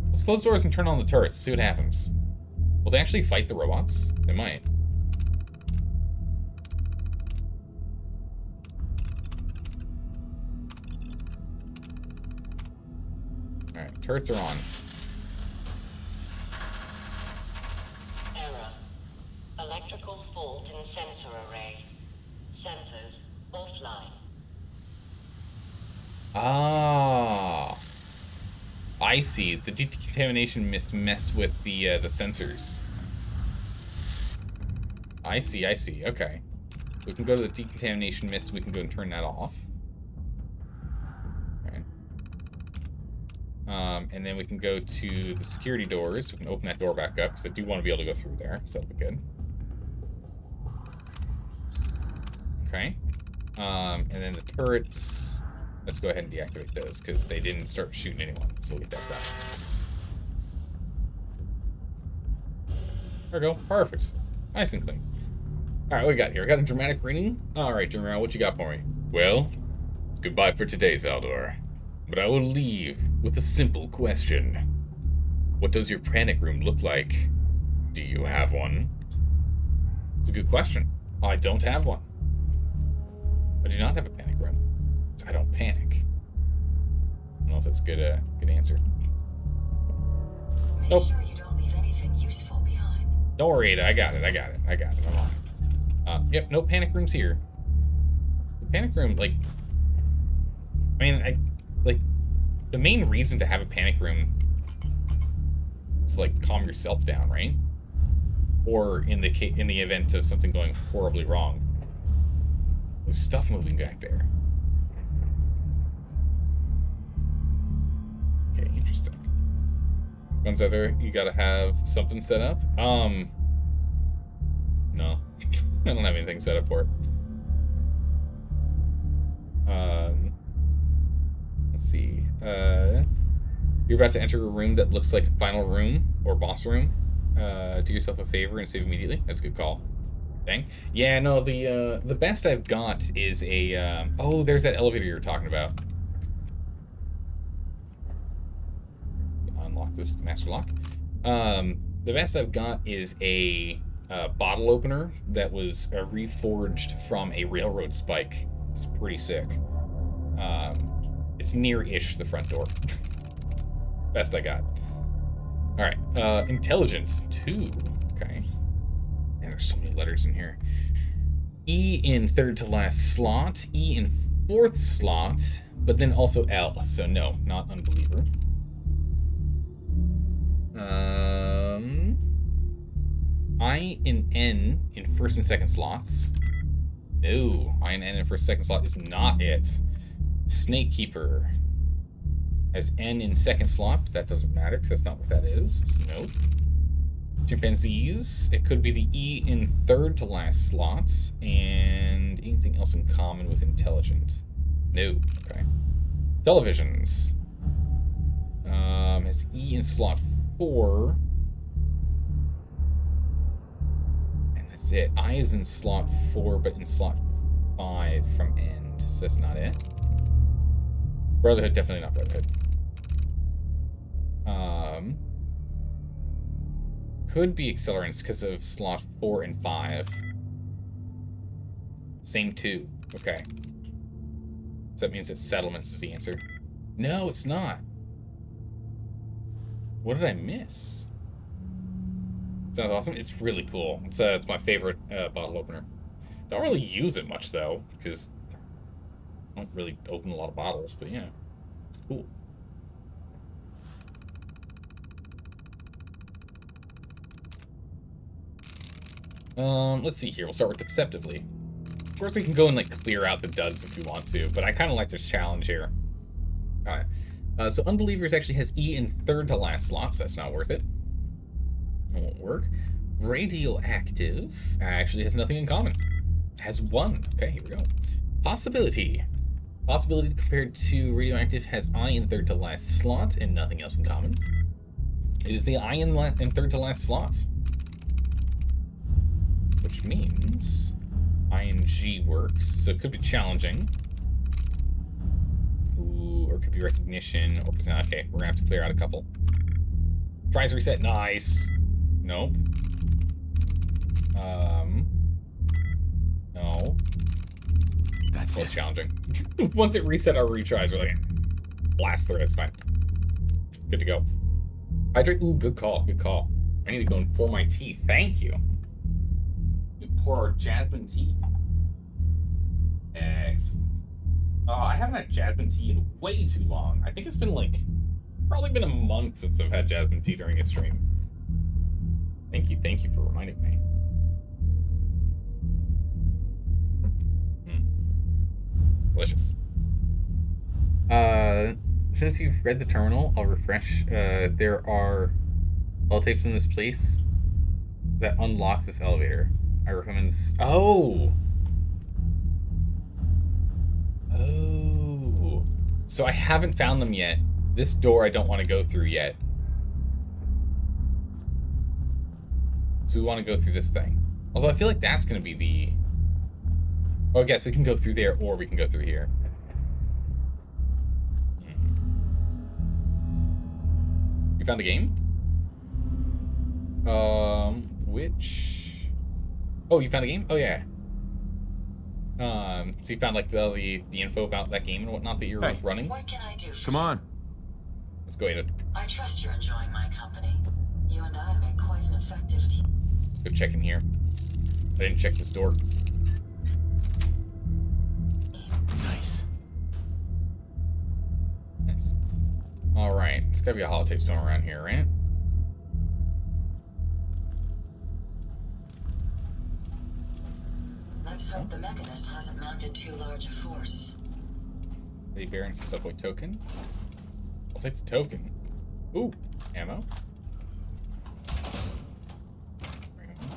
Let's close doors and turn on the turrets. See what happens. Will they actually fight the robots? They might. Alright, turrets are on. Error. Electrical fault in sensor array. Sensors offline. Ah, I see. The decontamination mist messed with the sensors. I see. Okay. So we can go to the decontamination mist. We can go and turn that off. Okay. And then we can go to the security doors. We can open that door back up because I do want to be able to go through there. So that'll be good. Okay. And then the turrets. Let's go ahead and deactivate those, because they didn't start shooting anyone, so we'll get that done. There we go. Perfect. Nice and clean. Alright, what we got here? We got a dramatic reading. Alright, General, what you got for me? Well, goodbye for today, Zaldor. But I will leave with a simple question. What does your panic room look like? Do you have one? It's a good question. I don't have one. I do not have a panic room. I don't panic. I don't know if that's a good answer. Make Nope. sure you don't leave anything useful behind. Don't worry, Ada. I got it. I'm on. Yep, no panic rooms here. The panic room, like... I mean, the main reason to have a panic room is, like, calm yourself down, right? Or in the event of something going horribly wrong. There's stuff moving back there. Okay, interesting. Gunzetter, you gotta have something set up? No. I don't have anything set up for it. Let's see. You're about to enter a room that looks like a final room or boss room. Do yourself a favor and save immediately. That's a good call. Dang. Yeah, no, the best I've got is a, oh, there's that elevator you were talking about. Unlock this master lock. The best I've got is a bottle opener that was reforged from a railroad spike. It's pretty sick. It's near-ish the front door. Best I got. Alright, intelligence 2. Okay. Man, there's so many letters in here. E in third to last slot, E in fourth slot, but then also L. So no, not unbeliever. I in N in first and second slots. No, I in N in first and second slot is not it. Snake Keeper has N in second slot, but that doesn't matter because that's not what that is. So no. Chimpanzees, it could be the E in third to last slot, and anything else in common with intelligent? No. Okay. Televisions. Has E in slot 4. And that's it. I is in slot 4, but in slot 5 from end. So that's not it. Brotherhood, definitely not Brotherhood. Could be accelerants because of slot 4 and 5. Same 2. Okay. So that means that settlements is the answer. No, it's not. What did I miss? Sounds awesome. It's really cool. It's my favorite bottle opener. Don't really use it much though, because I don't really open a lot of bottles. But yeah, it's cool. Let's see here. We'll start with deceptively. Of course, we can go and like clear out the duds if we want to, but I kind of like this challenge here. All right. So Unbelievers actually has E in third to last slots. So that's not worth it. It won't work. Radioactive actually has nothing in common. Has 1. Okay, here we go. Possibility. Possibility compared to radioactive has I in third to last slot and nothing else in common. It is the I in third to last slots. Which means ING works, so it could be challenging. Ooh, or it could be recognition, or percent. Okay, we're gonna have to clear out a couple. Tries reset, nice. Nope. No. That's Was it. challenging. Once it reset our retries, we're like, blast through it, it's fine. Good to go. Hydrate, ooh, good call, good call. I need to go and pour my tea, thank you. We pour our jasmine tea. Excellent. I haven't had jasmine tea in way too long. I think it's been like, probably been a month since I've had jasmine tea during a stream. Thank you for reminding me. Delicious. Since you've read the terminal, I'll refresh. There are all tapes in this place that unlock this elevator. I recommend. Oh! Oh. So I haven't found them yet. This door I don't want to go through yet. So we want to go through this thing. Although I feel like that's going to be the... Oh, I guess we can go through there or we can go through here. You found a game? Which... Oh, you found a game? Oh, yeah. So you found, like, the info about that game and whatnot that you're running? What can I do for Come you? on. Let's go, Ada. I trust you're enjoying my company. You and I make quite an effective team. Go check in here. I didn't check this door. Nice. Nice. Alright, it's gotta be a holotape somewhere around here, right? Let's hope the mechanist hasn't mounted too large a force. The Baron subway token. I'll take the token. Ooh, ammo.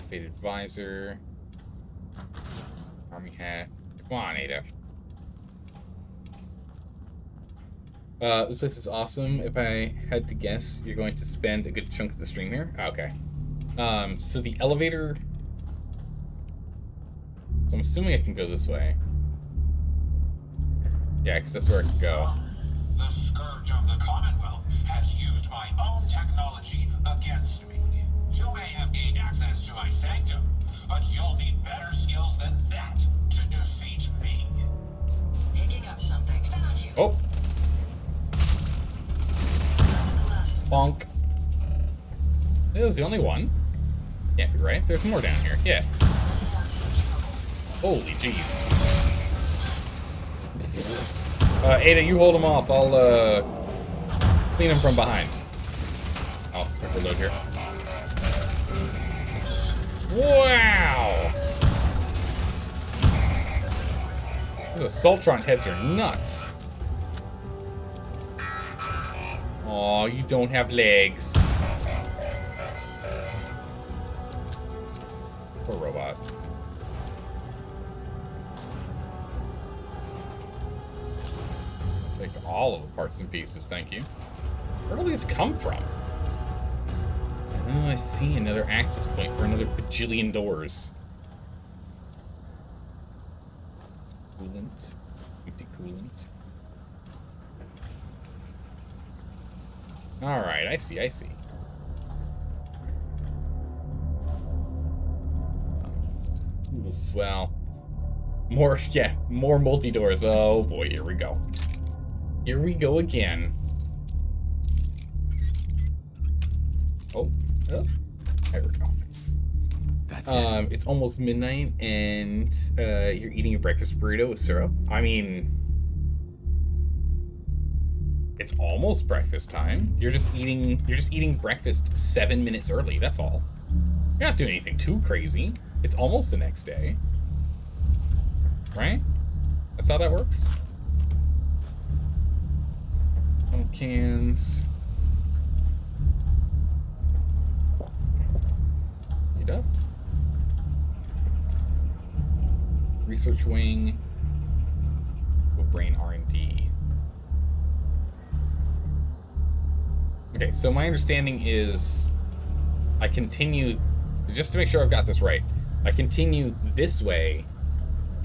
Faded visor. Army hat. Come on, Ada. This place is awesome. If I had to guess, you're going to spend a good chunk of the stream here. Okay. So the elevator... So I'm assuming I can go this way. Yeah, because that's where I can go. The scourge of the Commonwealth has used my own technology against me. You may have gained access to my sanctum, but you'll need better skills than that to defeat me. Picking up something. Found you. Oh, The last bonk. It was the only one. Can't be right. There's more down here. Yeah. Holy jeez. Ada, you hold him off. I'll, clean him from behind. Oh, quick reload here. Wow! These Assaultron heads are nuts. Aw, you don't have legs. Poor robot. Take all of the parts and pieces, thank you. Where do these come from? Oh, I see another access point for another bajillion doors. Coolant. Empty coolant. Alright, I see. This as well. More multi-doors. Oh boy, here we go. Here we go again. Oh, there we go. That's it. It's almost midnight, and you're eating a breakfast burrito with syrup. I mean, it's almost breakfast time. You're just eating breakfast 7 minutes early. That's all. You're not doing anything too crazy. It's almost the next day, right? That's how that works. Cans. Heat up. Research wing. Brain R&D. Okay, so my understanding is I continue, just to make sure I've got this right, I continue this way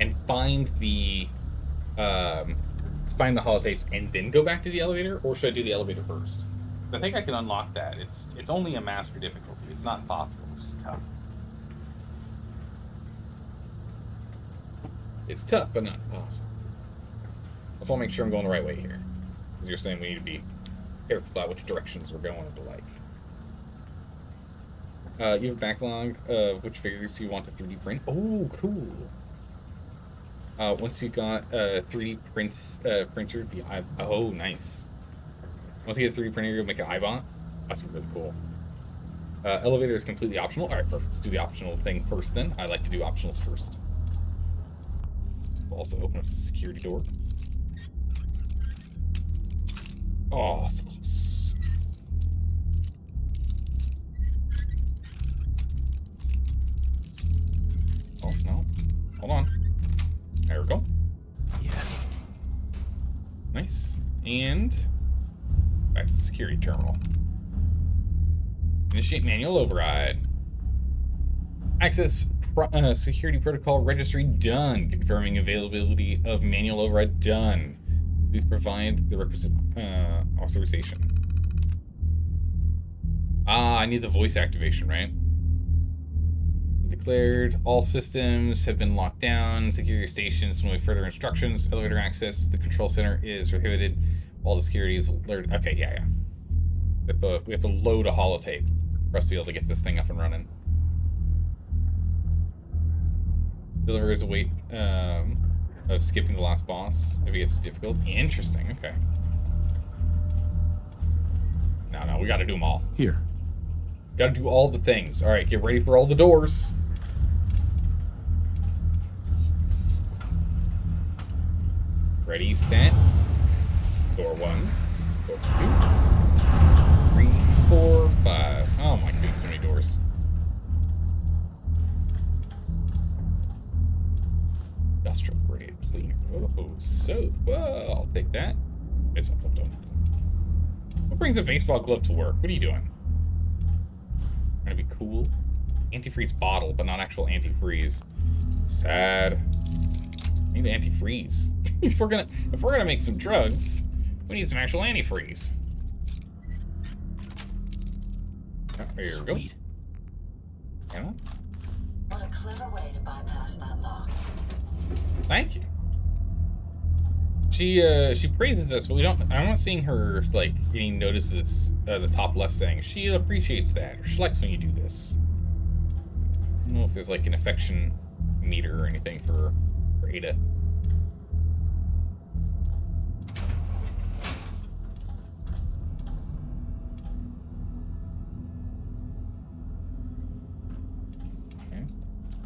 and find the holotapes and then go back to the elevator, or should I do the elevator first? I think I can unlock that. It's only a master difficulty. It's not impossible. It's just tough. It's tough, but not impossible. I just want to make sure I'm going the right way here, because you're saying we need to be careful about which directions we're going to like. You have a backlog of which figures you want to 3D print. Oh, cool. Once you got a 3D printer, oh, nice. Once you get a 3D printer, you'll make an iBot. That's really cool. Elevator is completely optional. All right, perfect. Let's do the optional thing first then. I like to do optionals first. We'll also open up the security door. Oh, so close. Oh, no. Hold on. There we go. Yes. Nice. And back to the security terminal. Initiate manual override. Access security protocol registry done. Confirming availability of manual override done. Please provide the requisite authorization. I need the voice activation, right? Declared. All systems have been locked down. Security stations. No further instructions. Elevator access to the control center is prohibited. All the security is alerted. Okay, yeah. We have to load a holotape for us to be able to get this thing up and running. Deliverers await of skipping the last boss if it gets difficult. Interesting. Okay. No, we got to do them all. Here. Got to do all the things. All right, get ready for all the doors. Ready, set. Door 1. Door 2. 3, 4, 5. Oh my goodness, so many doors. Industrial grade cleaner. Oh, soap. Well, I'll take that. Baseball glove, don't. What brings a baseball glove to work? What are you doing? Trying to be cool? Antifreeze bottle, but not actual antifreeze. Sad. Need antifreeze. if we're gonna make some drugs, we need some actual antifreeze. Oh, here we go. Sweet. Yeah. What a clever way to bypass that lock. Thank you. She praises us, but I'm not seeing her like getting notices at the top left saying she appreciates that or she likes when you do this. I don't know if there's like an affection meter or anything for Ada. Okay.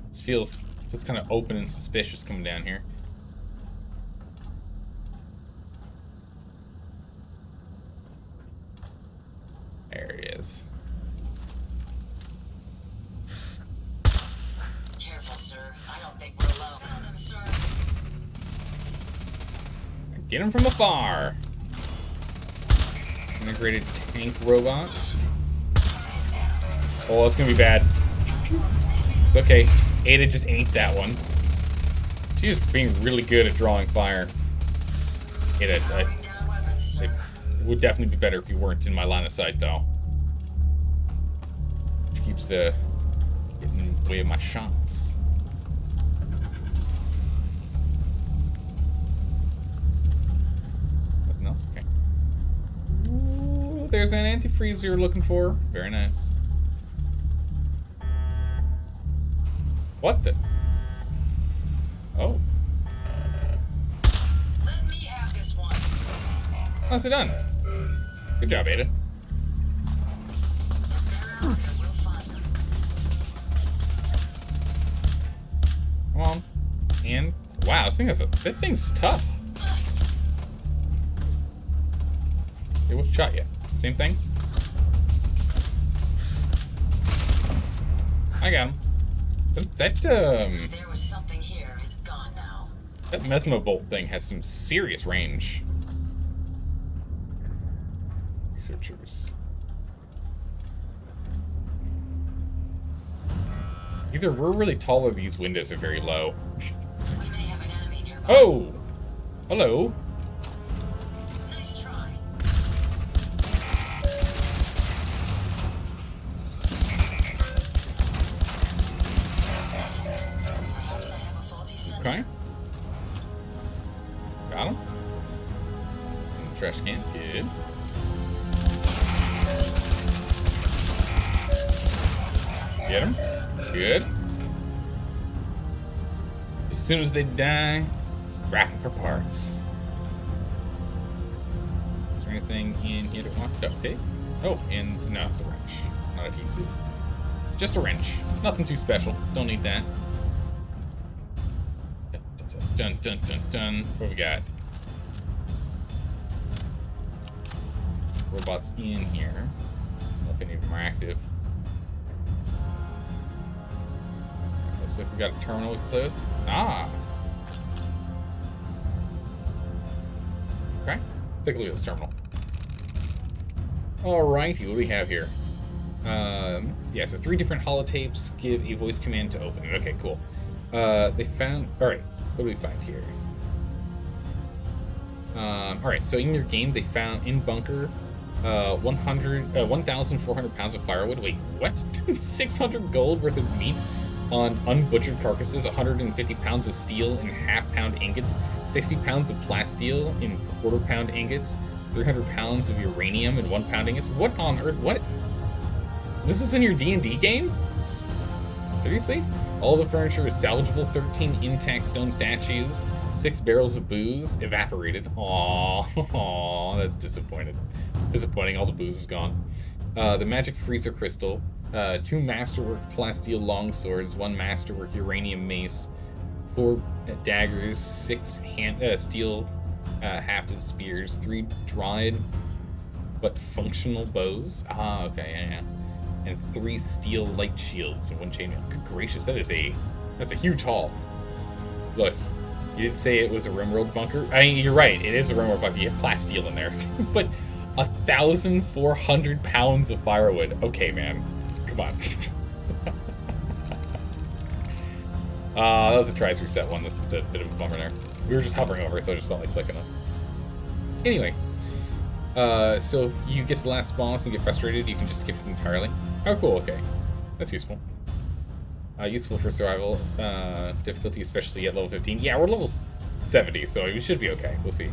This feels kind of open and suspicious coming down here. There he is. Careful, sir. I don't think we're alone. Found him, sir. Get him from afar. Integrated tank robot. Oh, it's gonna be bad. It's okay. Ada just ain't that one. She was being really good at drawing fire. Ada, it would definitely be better if you weren't in my line of sight, though. She keeps getting in the way of my shots. Nothing else? Okay. Ooh, there's an antifreeze you're looking for. Very nice. What the? Oh. Let me have this one. Nicely done. Good job, Ada. We'll find them. Come on. And wow, this thing's tough. Hey, what shot you? Same thing? I got him. There was something here. It's gone now. That Mesmo bolt thing has some serious range. Researchers. Either we're really tall or these windows are very low. We may Oh! Hello. Nice try. Perhaps I have a faulty sensor. Okay. Got him. In the trash can. Good. Get him. Good. As soon as they die, scrap them for parts. Is there anything in here to want? Duct tape? Oh, and no, it's a wrench. Not adhesive. Just a wrench. Nothing too special. Don't need that. Dun dun dun dun dun dun. What we got? Robots in here. I don't know if any of them are active. Looks like we got a terminal we can play with. Ah! Okay. Take a look at this terminal. Alrighty, what do we have here? Yeah, so 3 different holotapes give a voice command to open it. Okay, cool. They found... Alright, what do we find here? Alright, so in your game, they found in bunker 1,400 pounds of firewood. Wait, what? 600 gold worth of meat on unbutchered carcasses, 150 pounds of steel in half-pound ingots, 60 pounds of plasteel in quarter-pound ingots, 300 pounds of uranium in 1-pound ingots. What on earth? What? This was in your D&D game? Seriously? All the furniture is salvageable, 13 intact stone statues, 6 barrels of booze, evaporated. Aww, that's disappointing. All the booze is gone. The magic freezer crystal, 2 masterwork plasteel longswords, 1 masterwork uranium mace, 4 daggers, 6 steel hafted spears, 3 dried but functional bows. Ah, okay, yeah. And 3 steel light shields and 1 chainmail. Good gracious, that's a huge haul. Look, you did say it was a rimworld bunker. I mean, you're right, it is a rimworld bunker. You have plasteel in there, but 1,400 pounds of firewood. Okay, man, come on. That was a tries reset one. That's a bit of a bummer there. We were just hovering over, so I just felt like clicking it. Anyway, so if you get to the last boss and get frustrated, you can just skip it entirely. Oh, cool, okay. That's useful. Useful for survival. Difficulty, especially at level 15. Yeah, we're level 70, so we should be okay. We'll see.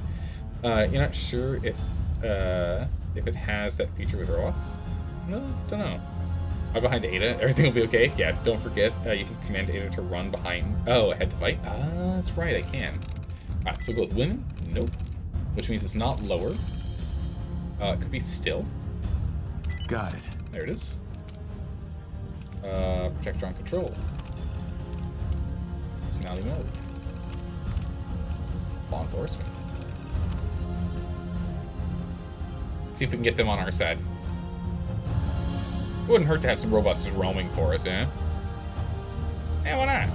You're not sure if it has that feature with robots? No, don't know. I'll go behind Ada. Everything will be okay. Yeah, don't forget, you can command Ada to run behind... Oh, ahead to fight? Ah, that's right, I can. Alright, so we'll go with women. Nope. Which means it's not lower. It could be still. Got it. There it is. Projector on control. Personality mode. Law enforcement. See if we can get them on our side. It wouldn't hurt to have some robots just roaming for us, eh? Yeah, why not?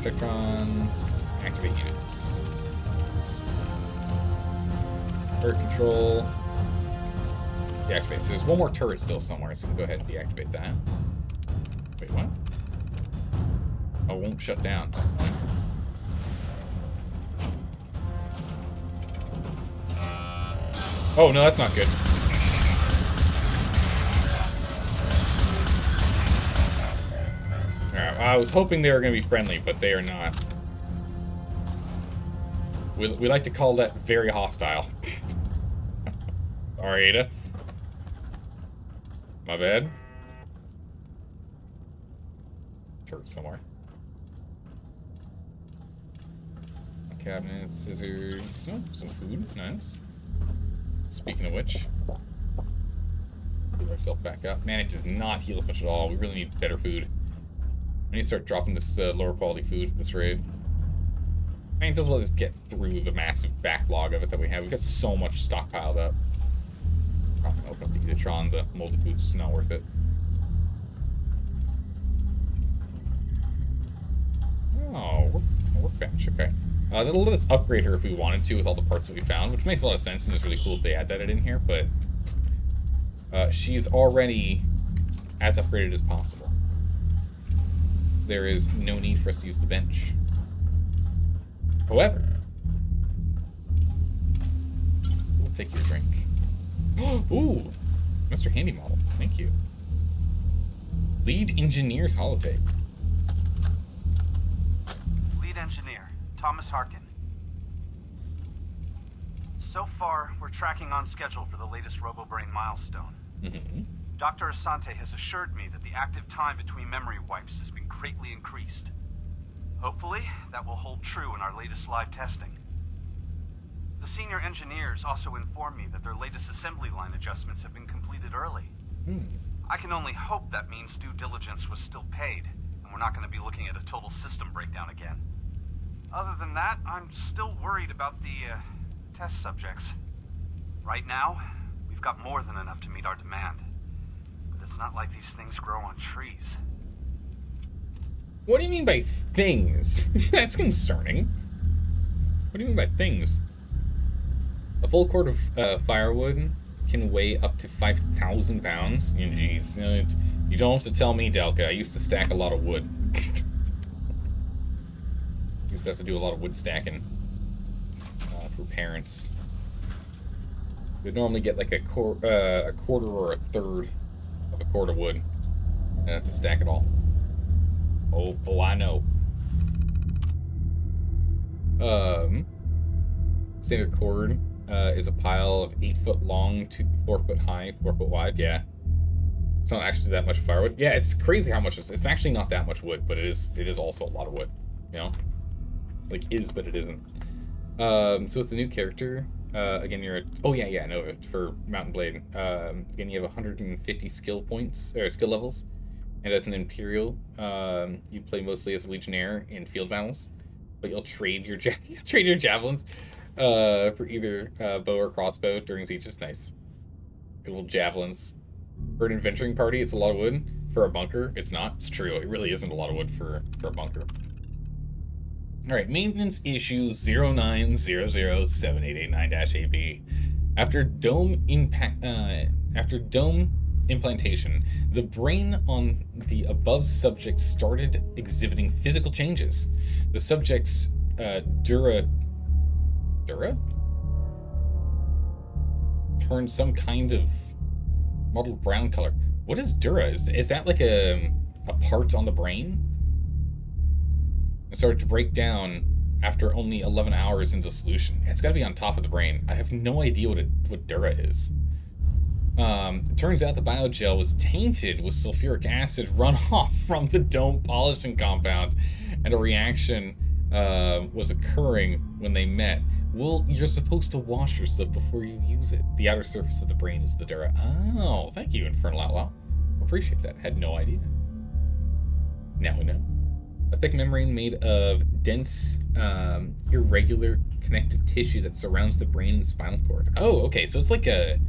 Projectrons, activate units. Turret control. Deactivate. So there's one more turret still somewhere, so we can go ahead and deactivate that. Wait, what? Oh, it won't shut down. That's fine. Oh, no, that's not good. Alright, I was hoping they were going to be friendly, but they are not. We like to call that very hostile. Sorry, Ada. My bad. Turret somewhere. Cabinets, scissors, oh, some food, nice. Speaking of which, heal ourselves back up. Man, it does not heal us much at all. We really need better food. We need to start dropping this lower quality food at this rate. I mean, it doesn't let us get through the massive backlog of it that we have. We've got so much stockpiled up. Probably gonna open up the Edatron, the moldy food's just not worth it. Oh, workbench, okay. That'll let us upgrade her if we wanted to with all the parts that we found, which makes a lot of sense, and it's really cool that they add that in here, but she's already as upgraded as possible. there is no need for us to use the bench. However, we'll take your drink. Ooh, Mr. Handy Model, thank you. Lead Engineer's holotape. Lead Engineer, Thomas Harkin. So far, we're tracking on schedule for the latest RoboBrain milestone. Dr. Asante has assured me that the active time between memory wipes has been greatly increased. Hopefully, that will hold true in our latest live testing. The senior engineers also informed me that their latest assembly line adjustments have been completed early. I can only hope that means due diligence was still paid, and we're not going to be looking at a total system breakdown again. Other than that, I'm still worried about the test subjects. Right now, we've got more than enough to meet our demand. But it's not like these things grow on trees. What do you mean by things? That's concerning. What do you mean by things? A full cord of firewood can weigh up to 5,000 pounds. Jeez, you don't have to tell me, Delka. I used to stack a lot of wood. Used to have to do a lot of wood stacking for parents. We'd normally get like a quarter or a third of a cord of wood, and have to stack it all. Oh, I know. Standard cord is a pile of 8 foot long, 4 foot high, 4 foot wide. Yeah, it's not actually that much firewood. Yeah, it's crazy how much it's actually not that much wood, but it is also a lot of wood. You know, like but it isn't. So it's a new character. Again, you're for Mountain Blade. Again, you have 150 skill points or skill levels. And as an Imperial, you play mostly as a Legionnaire in field battles, but you'll trade your javelins for either bow or crossbow during sieges. Nice, good little javelins. For an adventuring party, it's a lot of wood. For a bunker, it's not. It's true. It really isn't a lot of wood for a bunker. All right, maintenance issue 09007889-AB. After dome implantation, the brain on the above subject started exhibiting physical changes. The subject's dura turned some kind of mottled brown color. What is dura? Is that like a part on the brain? It started to break down after only 11 hours into solution. It's got to be on top of the brain. I have no idea what dura is. It turns out the biogel was tainted with sulfuric acid runoff from the dome polishing compound, and a reaction was occurring when they met. Well, you're supposed to wash your stuff before you use it. The outer surface of the brain is the dura. Oh, thank you, Infernal Outlaw. Appreciate that. Had no idea. Now we know. A thick membrane made of dense, irregular connective tissue that surrounds the brain and spinal cord. Oh, okay. So it's like a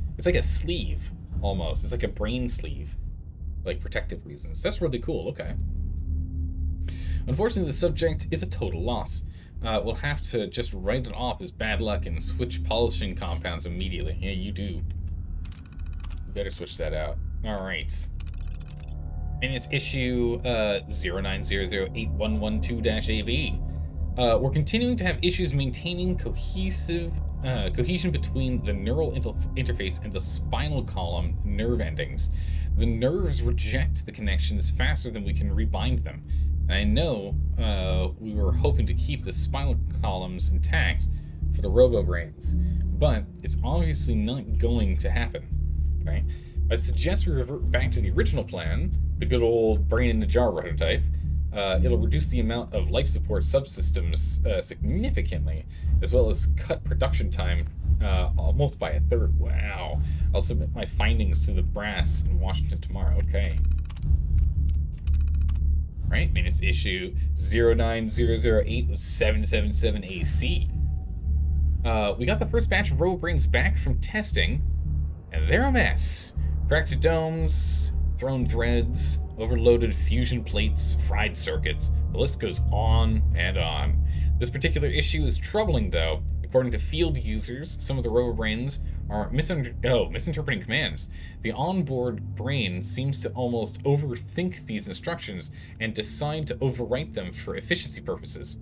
sleeve almost. It's like a brain sleeve, like protective reasons. That's really cool. Okay. Unfortunately, the subject is a total loss. We'll have to just write it off as bad luck and switch polishing compounds immediately. Yeah, you do. You better switch that out. All right. And it's issue 09008112-AB. We're continuing to have issues maintaining cohesion between the neural interface and the spinal column nerve endings. The nerves reject the connections faster than we can rebind them. And I know we were hoping to keep the spinal columns intact for the robo-brains, but it's obviously not going to happen. Okay? I suggest we revert back to the original plan, the good old brain in a jar prototype. It'll reduce the amount of life support subsystems significantly, as well as cut production time almost by a third. Wow. I'll submit my findings to the brass in Washington tomorrow. Okay. Right, maintenance issue 09008-777AC. We got the first batch of RoboBrains back from testing, and they're a mess. Cracked domes, thrown threads, overloaded fusion plates, fried circuits. The list goes on and on. This particular issue is troubling, though. According to field users, some of the RoboBrains are misinterpreting commands. The onboard brain seems to almost overthink these instructions and decide to overwrite them for efficiency purposes.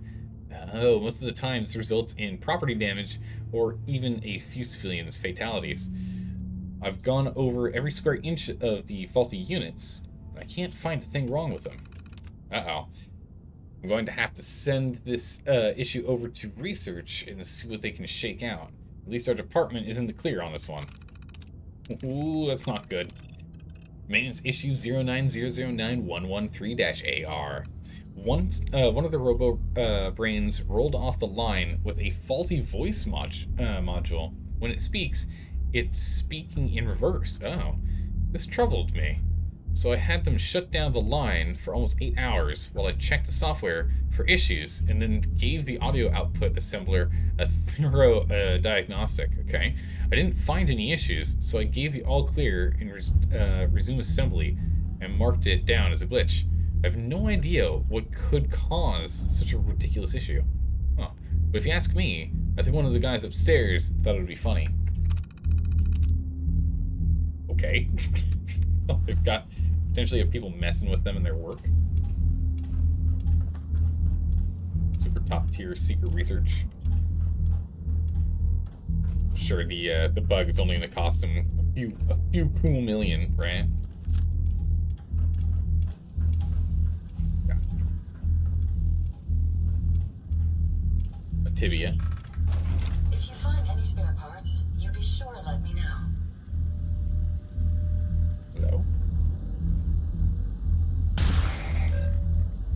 Oh, most of the time this results in property damage or even a few civilians' fatalities. I've gone over every square inch of the faulty units. I can't find a thing wrong with them. Uh-oh. I'm going to have to send this issue over to research and see what they can shake out. At least our department is in the clear on this one. Ooh, that's not good. Maintenance issue 09009113-AR. One of the robo brains rolled off the line with a faulty voice module. When it speaks, it's speaking in reverse. Oh, this troubled me. So I had them shut down the line for almost 8 hours while I checked the software for issues and then gave the audio output assembler a thorough diagnostic, okay? I didn't find any issues, so I gave the all clear and resume assembly and marked it down as a glitch. I have no idea what could cause such a ridiculous issue. Huh. But if you ask me, I think one of the guys upstairs thought it would be funny. Okay. So they've got potentially have people messing with them in their work. Super top tier secret research. Sure, the bug is only going to cost them a few cool million, right? Yeah. A tibia. If you find any spare parts, you be sure to let me know. Hello.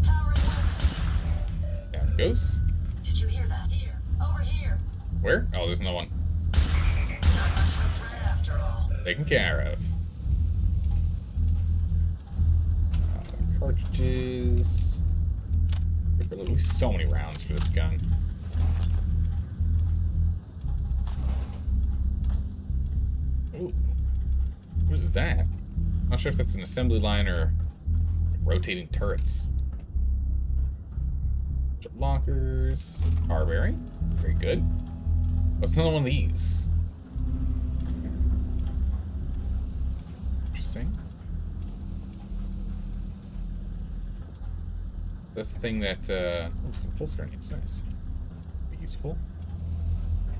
Power equipment. Down it goes. Did you hear that? Here. Over here. Where? Oh, there's another one. Not much of a threat after all. Taken care of. Cartridges. There's so many rounds for this gun. Ooh. What is that? Not sure if that's an assembly line or rotating turrets. Lockers. Car bearing. Very good. What's another one of these? Interesting. That's the thing that, oh, some pulse grenades, nice. Be useful.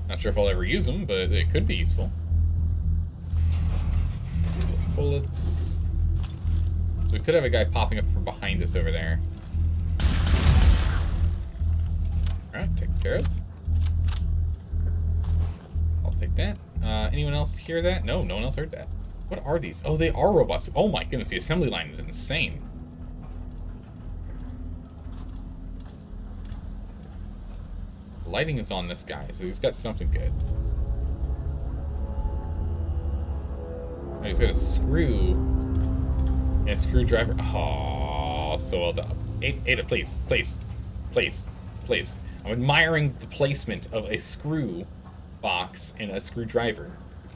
Not sure if I'll ever use them, but it could be useful. Bullets. So we could have a guy popping up from behind us over there. Alright, taken care of. I'll take that. Anyone else hear that? No, no one else heard that. What are these? Oh, they are robots. Oh my goodness, the assembly line is insane. The lighting is on this guy, so he's got something good. Oh, he's got a screw and a screwdriver. Oh, so well done. Ada, please, please, please, please. I'm admiring the placement of a screw box and a screwdriver.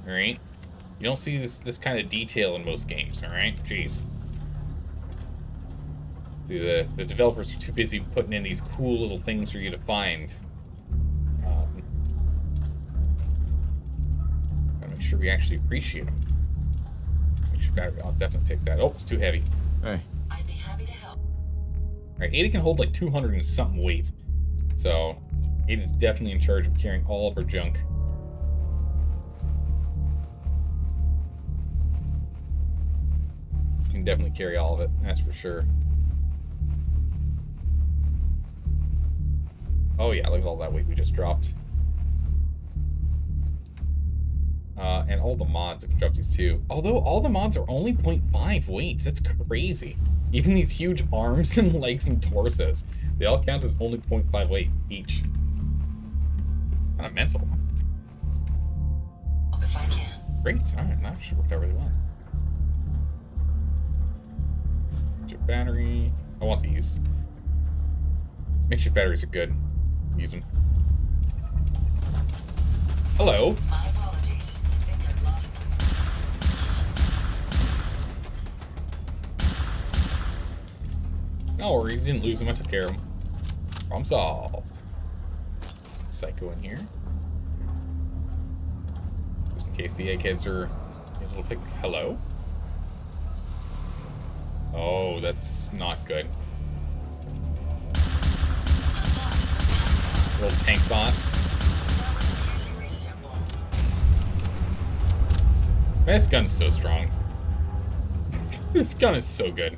All right, you don't see this kind of detail in most games. All right, jeez. See, the developers are too busy putting in these cool little things for you to find. Gotta make sure we actually appreciate them. Make sure battery. I'll definitely take that. Oh, it's too heavy. Hey. I'd be happy to help. All right, Ada can hold like 200 and something weight. So, Ada's definitely in charge of carrying all of her junk. Can definitely carry all of it, that's for sure. Oh yeah, look at all that weight we just dropped. And all the mods, if we drop these too. Although all the mods are only 0.5 weight, that's crazy. Even these huge arms and legs and torsos, they all count as only 0.5 weight each. Kind of mental. If I can. Great, alright, that should work out really well. Makeshift battery. I want these. Makeshift batteries are good. Use them. Hello. My apologies. I think I've lost them. No worries, didn't lose them. I took care of them. Problem solved. Psycho in here. There's an In case the eggheads are a little pick. Hello? Oh, that's not good. Little tank bot. This gun's so strong. This gun is so good.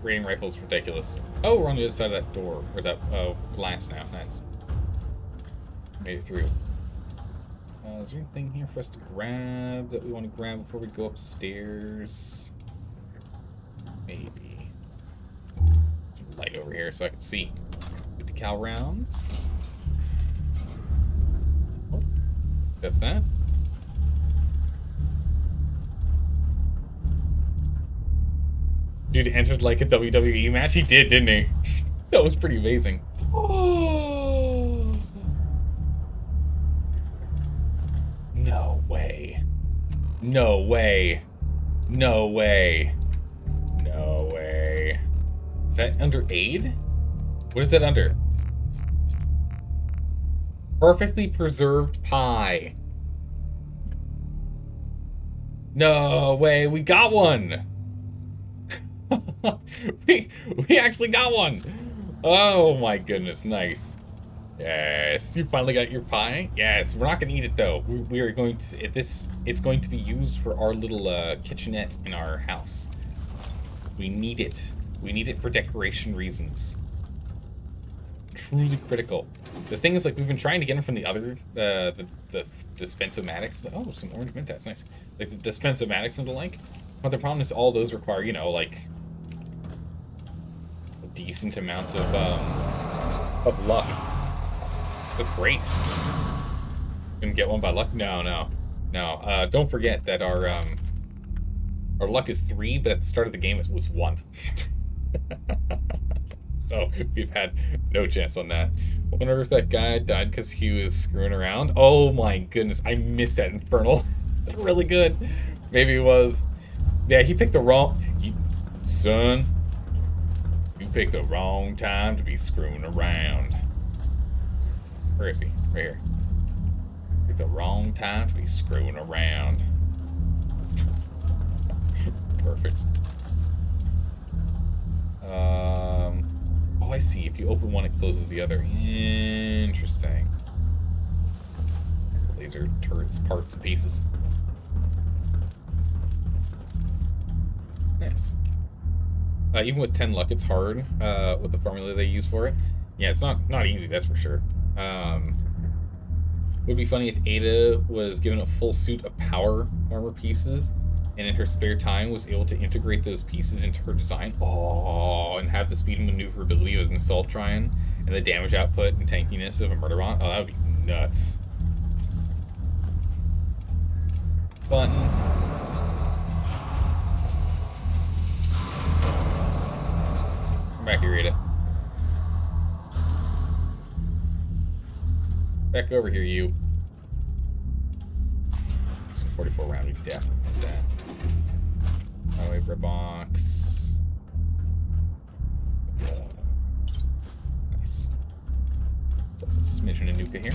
Raiding rifle is ridiculous. Oh, we're on the other side of that door. Or that glass now. Nice. Made it through. Is there anything here for us to grab that we want to grab before we go upstairs? Maybe. Some light over here so I can see. 50 cal rounds. Oh, that's that. Dude entered like a WWE match. He did, didn't he? That was pretty amazing. Oh. No way. No way. No way. No way. Is that under aid? What is that under? Perfectly preserved pie. No way. We got one. we actually got one. Oh my goodness, nice. Yes, you finally got your pie. Yes, we're not gonna eat it though. We are going to it's going to be used for our little kitchenette in our house. We need it. We need it for decoration reasons. Truly critical. The thing is, like, we've been trying to get them from the other the dispensomatics. Oh, some orange mint. That's nice. Like the dispensomatics and the like. But the problem is all those require, you know, like a decent amount of luck. That's great. Gonna get one by luck? No. Don't forget that our luck is 3, but at the start of the game it was 1. So we've had no chance on that. I wonder if that guy died because he was screwing around. Oh my goodness, I missed that infernal. It's really good. Maybe it was. Yeah, he picked the wrong... Son, you picked the wrong time to be screwing around. Where is he? Right here. Picked the wrong time to be screwing around. Perfect. Oh, I see. If you open one, it closes the other. Interesting. Laser turrets, parts, pieces. Nice. Even with 10 luck, it's hard with the formula they use for it. Yeah, it's not easy, that's for sure. Would be funny if Ada was given a full suit of power armor pieces, and in her spare time was able to integrate those pieces into her design. Oh, and have the speed and maneuverability of an assault Tryon, and the damage output and tankiness of a murder bot. Oh, that would be nuts. Button. Come back here, Ada. Back over here, you. Some 44 round, we definitely need that. Highway bread box. Nice. That's a smidgen of Nuka here.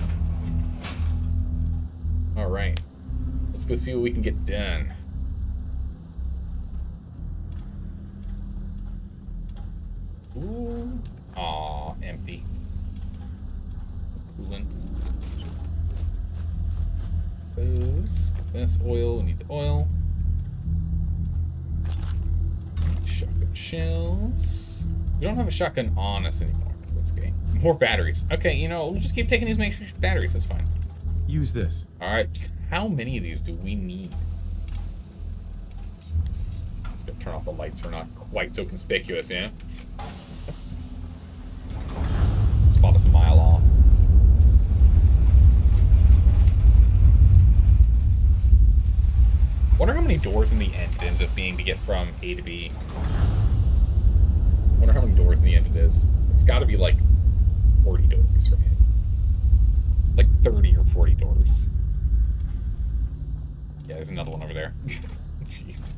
Alright. Let's go see what we can get done. Ooh. Aw, empty. Coolant. Those. Get this oil. We need the oil. Shotgun shells. We don't have a shotgun on us anymore. That's okay. More batteries. Okay, you know, we'll just keep taking these makeshift batteries. That's fine. Use this. Alright. How many of these do we need? Just gonna turn off the lights. We're not quite so conspicuous, yeah? Spot us a mile off. Wonder how many doors in the end it ends up being to get from A to B. Wonder how many doors in the end it is. It's got to be like 40 doors, right? Like 30 or 40 doors. Yeah, there's another one over there. Jeez.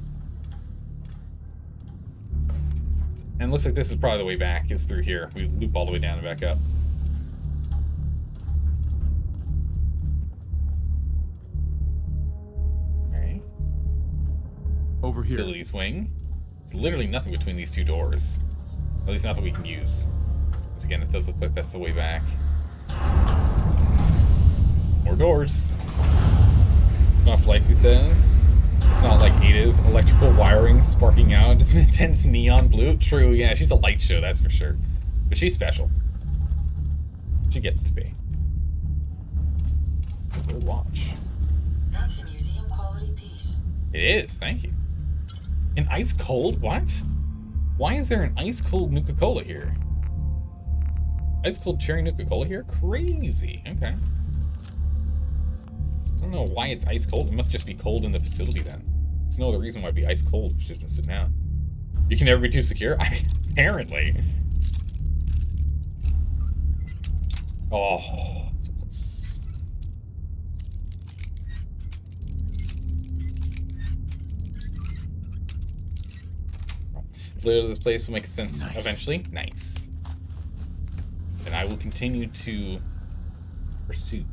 And it looks like this is probably the way back. It's through here. We loop all the way down and back up. Over here. Facilities wing. There's literally nothing between these two doors. At least not that we can use. Because again, it does look like that's the way back. More doors. Off lights, he says. It's not like Ada's electrical wiring sparking out. It's an intense neon blue. True, yeah, she's a light show, that's for sure. But she's special. She gets to be. Good watch. That's a museum quality piece. It is, thank you. An ice cold? What? Why is there an ice cold Nuka-Cola here? Ice cold cherry Nuka-Cola here? Crazy. Okay. I don't know why it's ice cold. It must just be cold in the facility then. There's no other reason why it'd be ice cold. It's just been sitting out. You can never be too secure? I mean, apparently. Oh, so close. Later, this place will make sense eventually. Nice. And I will continue to pursue.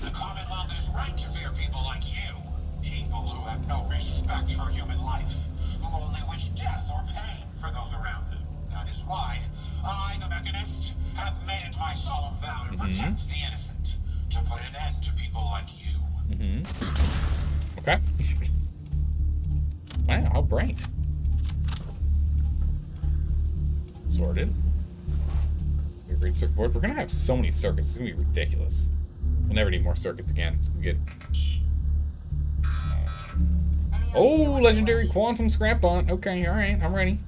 The Commonwealth is right to fear people like you. People who have no respect for human life. Who only wish death or pain for those around them. That is why I, the Mechanist, have made it my solemn vow to protect the innocent. To put an end to people like you. Okay. Wow, how bright. Sorted. A great circuit board. We're gonna have so many circuits. It's gonna be ridiculous. We'll never need more circuits again. It's gonna be good. Oh, legendary quantum scrap bot. Okay, alright, I'm ready.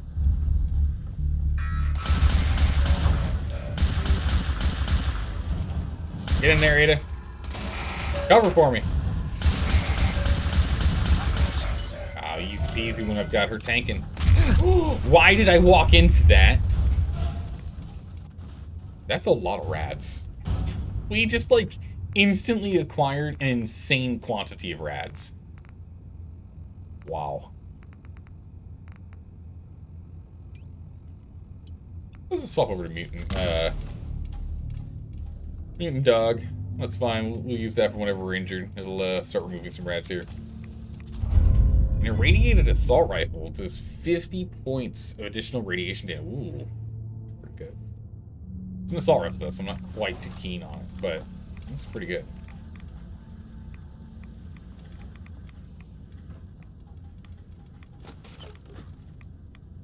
Get in there, Ada. Cover for me. Oh, easy peasy when I've got her tanking. Why did I walk into that? That's a lot of rads. We just, like, instantly acquired an insane quantity of rads. Wow. Let's just swap over to mutant. Mutant dog. That's fine. We'll use that for whenever we're injured. It'll start removing some rats here. An irradiated assault rifle does 50 points of additional radiation damage. Ooh, pretty good. It's an assault rifle though, so I'm not quite too keen on it, but it's pretty good.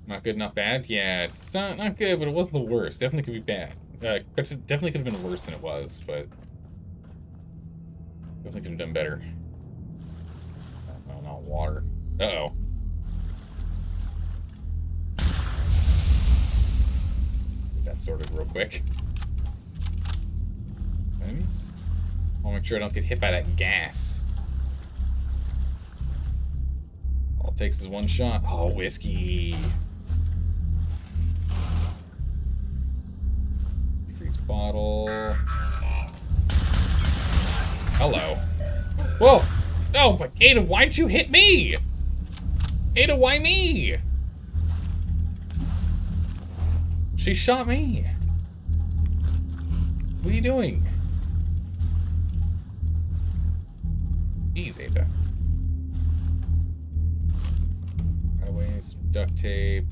Not good, not bad. Yeah, it's not good, but it wasn't the worst. Definitely could be bad. Definitely could have been worse than it was, but definitely could have done better. Oh, not water. Uh-oh. Get that sorted real quick. Enemies? I'll make sure I don't get hit by that gas. All it takes is one shot. Oh, whiskey. Nice. Freeze bottle. Hello. Whoa! Oh, but Ada, why'd you hit me? Ada, why me? She shot me. What are you doing? Jeez, Ada. Right away, some duct tape.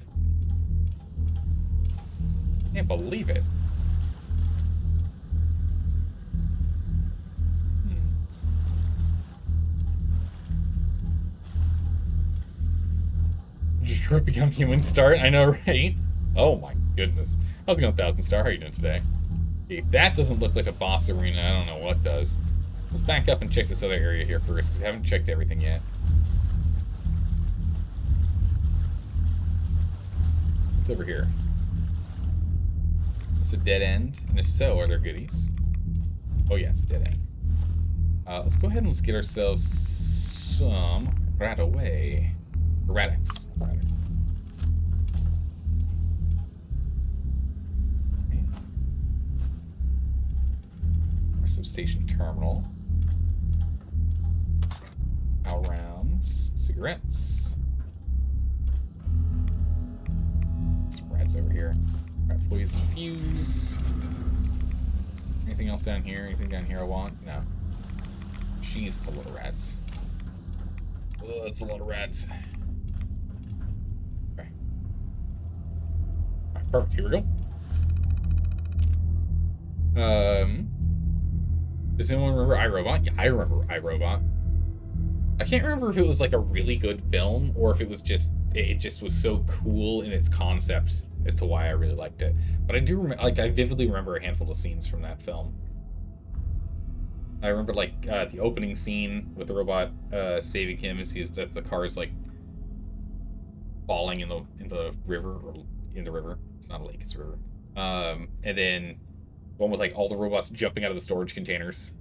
Can't believe it. Detroit Become Human start? I know, right? Oh my goodness. How's it going, 1000 Star? How are you doing today? Okay, that doesn't look like a boss arena. I don't know what does. Let's back up and check this other area here first, because I haven't checked everything yet. What's over here? Is it a dead end? And if so, are there goodies? Oh yeah, it's a dead end. Let's go ahead and let's get ourselves some Radaway. Radix, rather. Okay. Our substation terminal. Power rounds, cigarettes. Some rats over here. Rat poison fuse. Anything else down here? Anything down here I want? No. Jeez, it's a lot of rats. Oh, that's a lot of rats. Perfect. Here we go. Does anyone remember iRobot? Yeah, I remember iRobot. I can't remember if it was like a really good film or if it was just was so cool in its concept as to why I really liked it. But I do remember, like, I vividly remember a handful of scenes from that film. I remember like the opening scene with the robot saving him as the car is like falling in the river or in the river. It's not a lake, it's a river. And then one with like all the robots jumping out of the storage containers.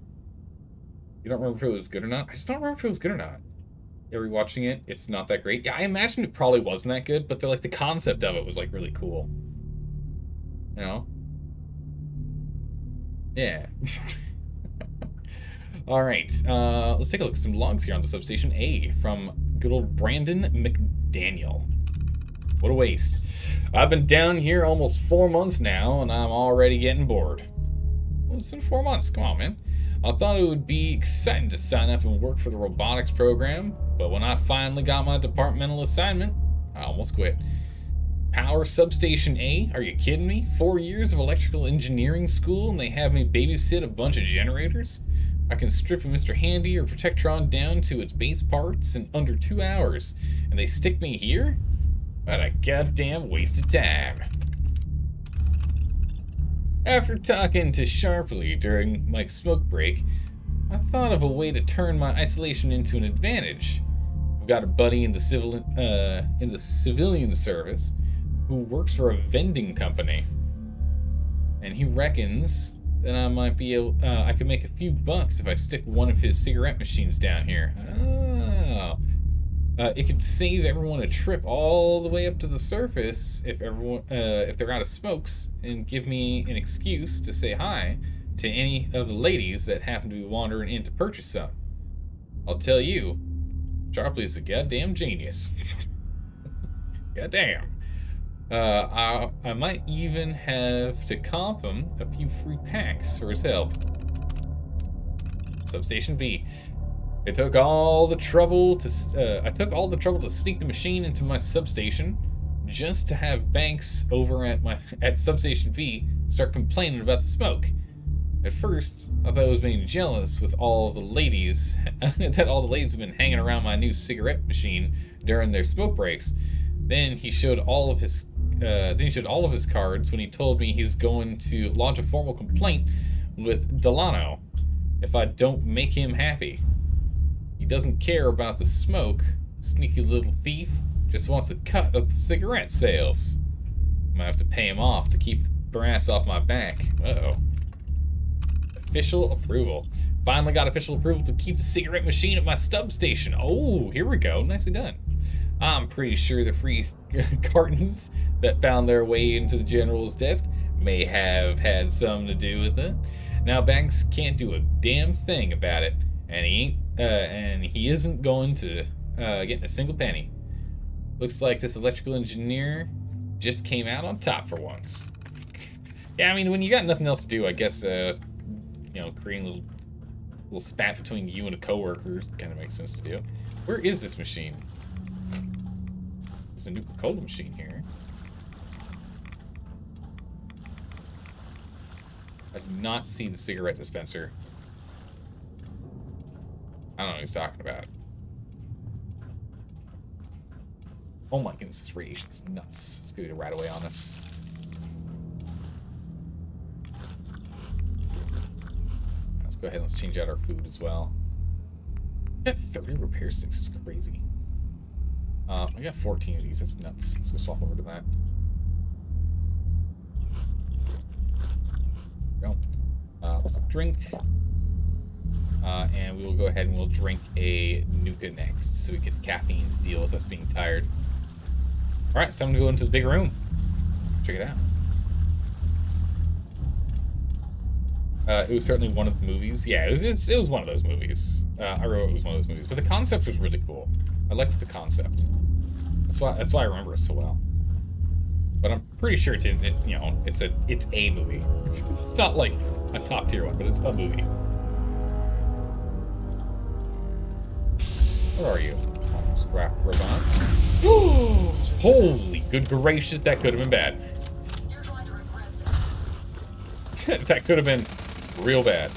You don't remember if it was good or not? I just don't remember if it was good or not. Yeah, rewatching it, it's not that great. Yeah, I imagine it probably wasn't that good, but the concept of it was like really cool. You know? Yeah. All right, let's take a look at some logs here on the substation A from good old Brandon McDaniel. What a waste. I've been down here almost 4 months now, and I'm already getting bored. Well, it's been 4 months. Come on, man. I thought it would be exciting to sign up and work for the robotics program, but when I finally got my departmental assignment, I almost quit. Power Substation A? Are you kidding me? 4 years of electrical engineering school, and they have me babysit a bunch of generators? I can strip a Mr. Handy or Protectron down to its base parts in under 2 hours, and they stick me here? What a goddamn waste of time. After talking to Sharpley during my smoke break, I thought of a way to turn my isolation into an advantage. I've got a buddy in the civilian service who works for a vending company, and he reckons that I might be able, I could make a few bucks if I stick one of his cigarette machines down here. Oh. It could save everyone a trip all the way up to the surface if they're out of smokes, and give me an excuse to say hi to any of the ladies that happen to be wandering in to purchase some. I'll tell you, Sharpley is a goddamn genius. Goddamn. I might even have to comp him a few free packs for his help. Substation B. I took all the trouble to sneak the machine into my substation, just to have Banks over at Substation V start complaining about the smoke. At first, I thought I was being jealous with all the ladies that all the ladies have been hanging around my new cigarette machine during their smoke breaks. Then he showed all of his cards when he told me he's going to launch a formal complaint with Delano if I don't make him happy. He doesn't care about the smoke. Sneaky little thief. Just wants a cut of the cigarette sales. I'm gonna have to pay him off to keep the brass off my back. Uh-oh. Official approval. Finally got official approval to keep the cigarette machine at my substation. Oh, here we go. Nicely done. I'm pretty sure the free cartons that found their way into the general's desk may have had something to do with it. Now Banks can't do a damn thing about it, and he isn't going to get a single penny. Looks like this electrical engineer just came out on top for once. Yeah, I mean, when you got nothing else to do, I guess creating a little spat between you and a coworker kind of makes sense to do. Where is this machine? There's a Nuka-Cola machine here. I do not see the cigarette dispenser. I don't know what he's talking about. Oh my goodness, this radiation is nuts. It's going to right away on us. Let's go ahead and let's change out our food as well. I got 30 repair sticks. It's crazy. I got 14 of these. That's nuts. Let's go swap over to that. There we go. Let's drink. And we will go ahead and we'll drink a Nuka next, so we get caffeine to deal with us being tired. All right, it's time to go into the big room. Check it out. It was certainly one of the movies. Yeah, it was one of those movies. I wrote it was one of those movies, but the concept was really cool. I liked the concept. That's why I remember it so well. But I'm pretty sure it's a movie. It's not like a top tier one, but it's a movie. Where are you? Oh, scrap robot. Ooh, holy good gracious, that could have been bad. That could have been real bad.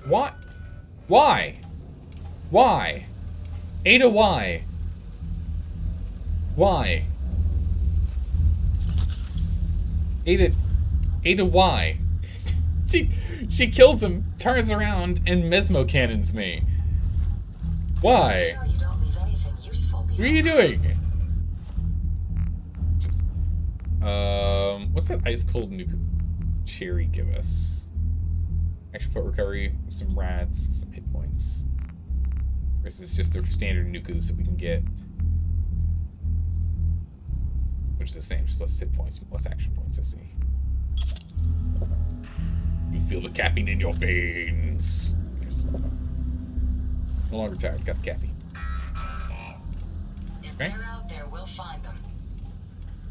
What? Why? Why? Ada, why? Why? Ada, why? She kills him, turns around, and mesmo cannons me. Why? Sure you don't leave anything useful What are behind. you doing? Just, what's that ice cold nuke cherry give us? Action point recovery, some rats, some hit points. Versus just the standard nukas that we can get. Which is the same, just less hit points, less action points, I see. You feel the caffeine in your veins. Yes. No longer tired, got the caffeine. If Okay. they're out there, we'll find them.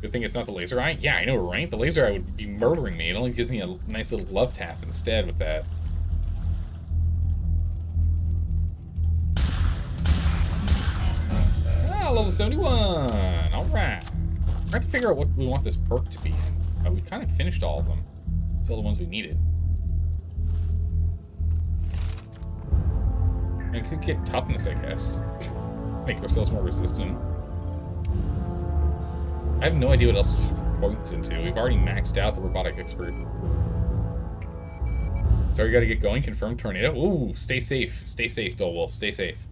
Good thing it's not the laser eye. Yeah, I know, right? The laser eye would be murdering me. It only gives me a nice little love tap instead with that. Ah, level 71. Alright. We have to figure out what we want this perk to be in. We kind of finished all of them. It's all the ones we needed. And we could get toughness, I guess. Make ourselves more resistant. I have no idea what else to put points into. We've already maxed out the robotic expert. So we gotta get going. Confirm tornado. Ooh, stay safe. Stay safe, Dolwolf. Stay safe.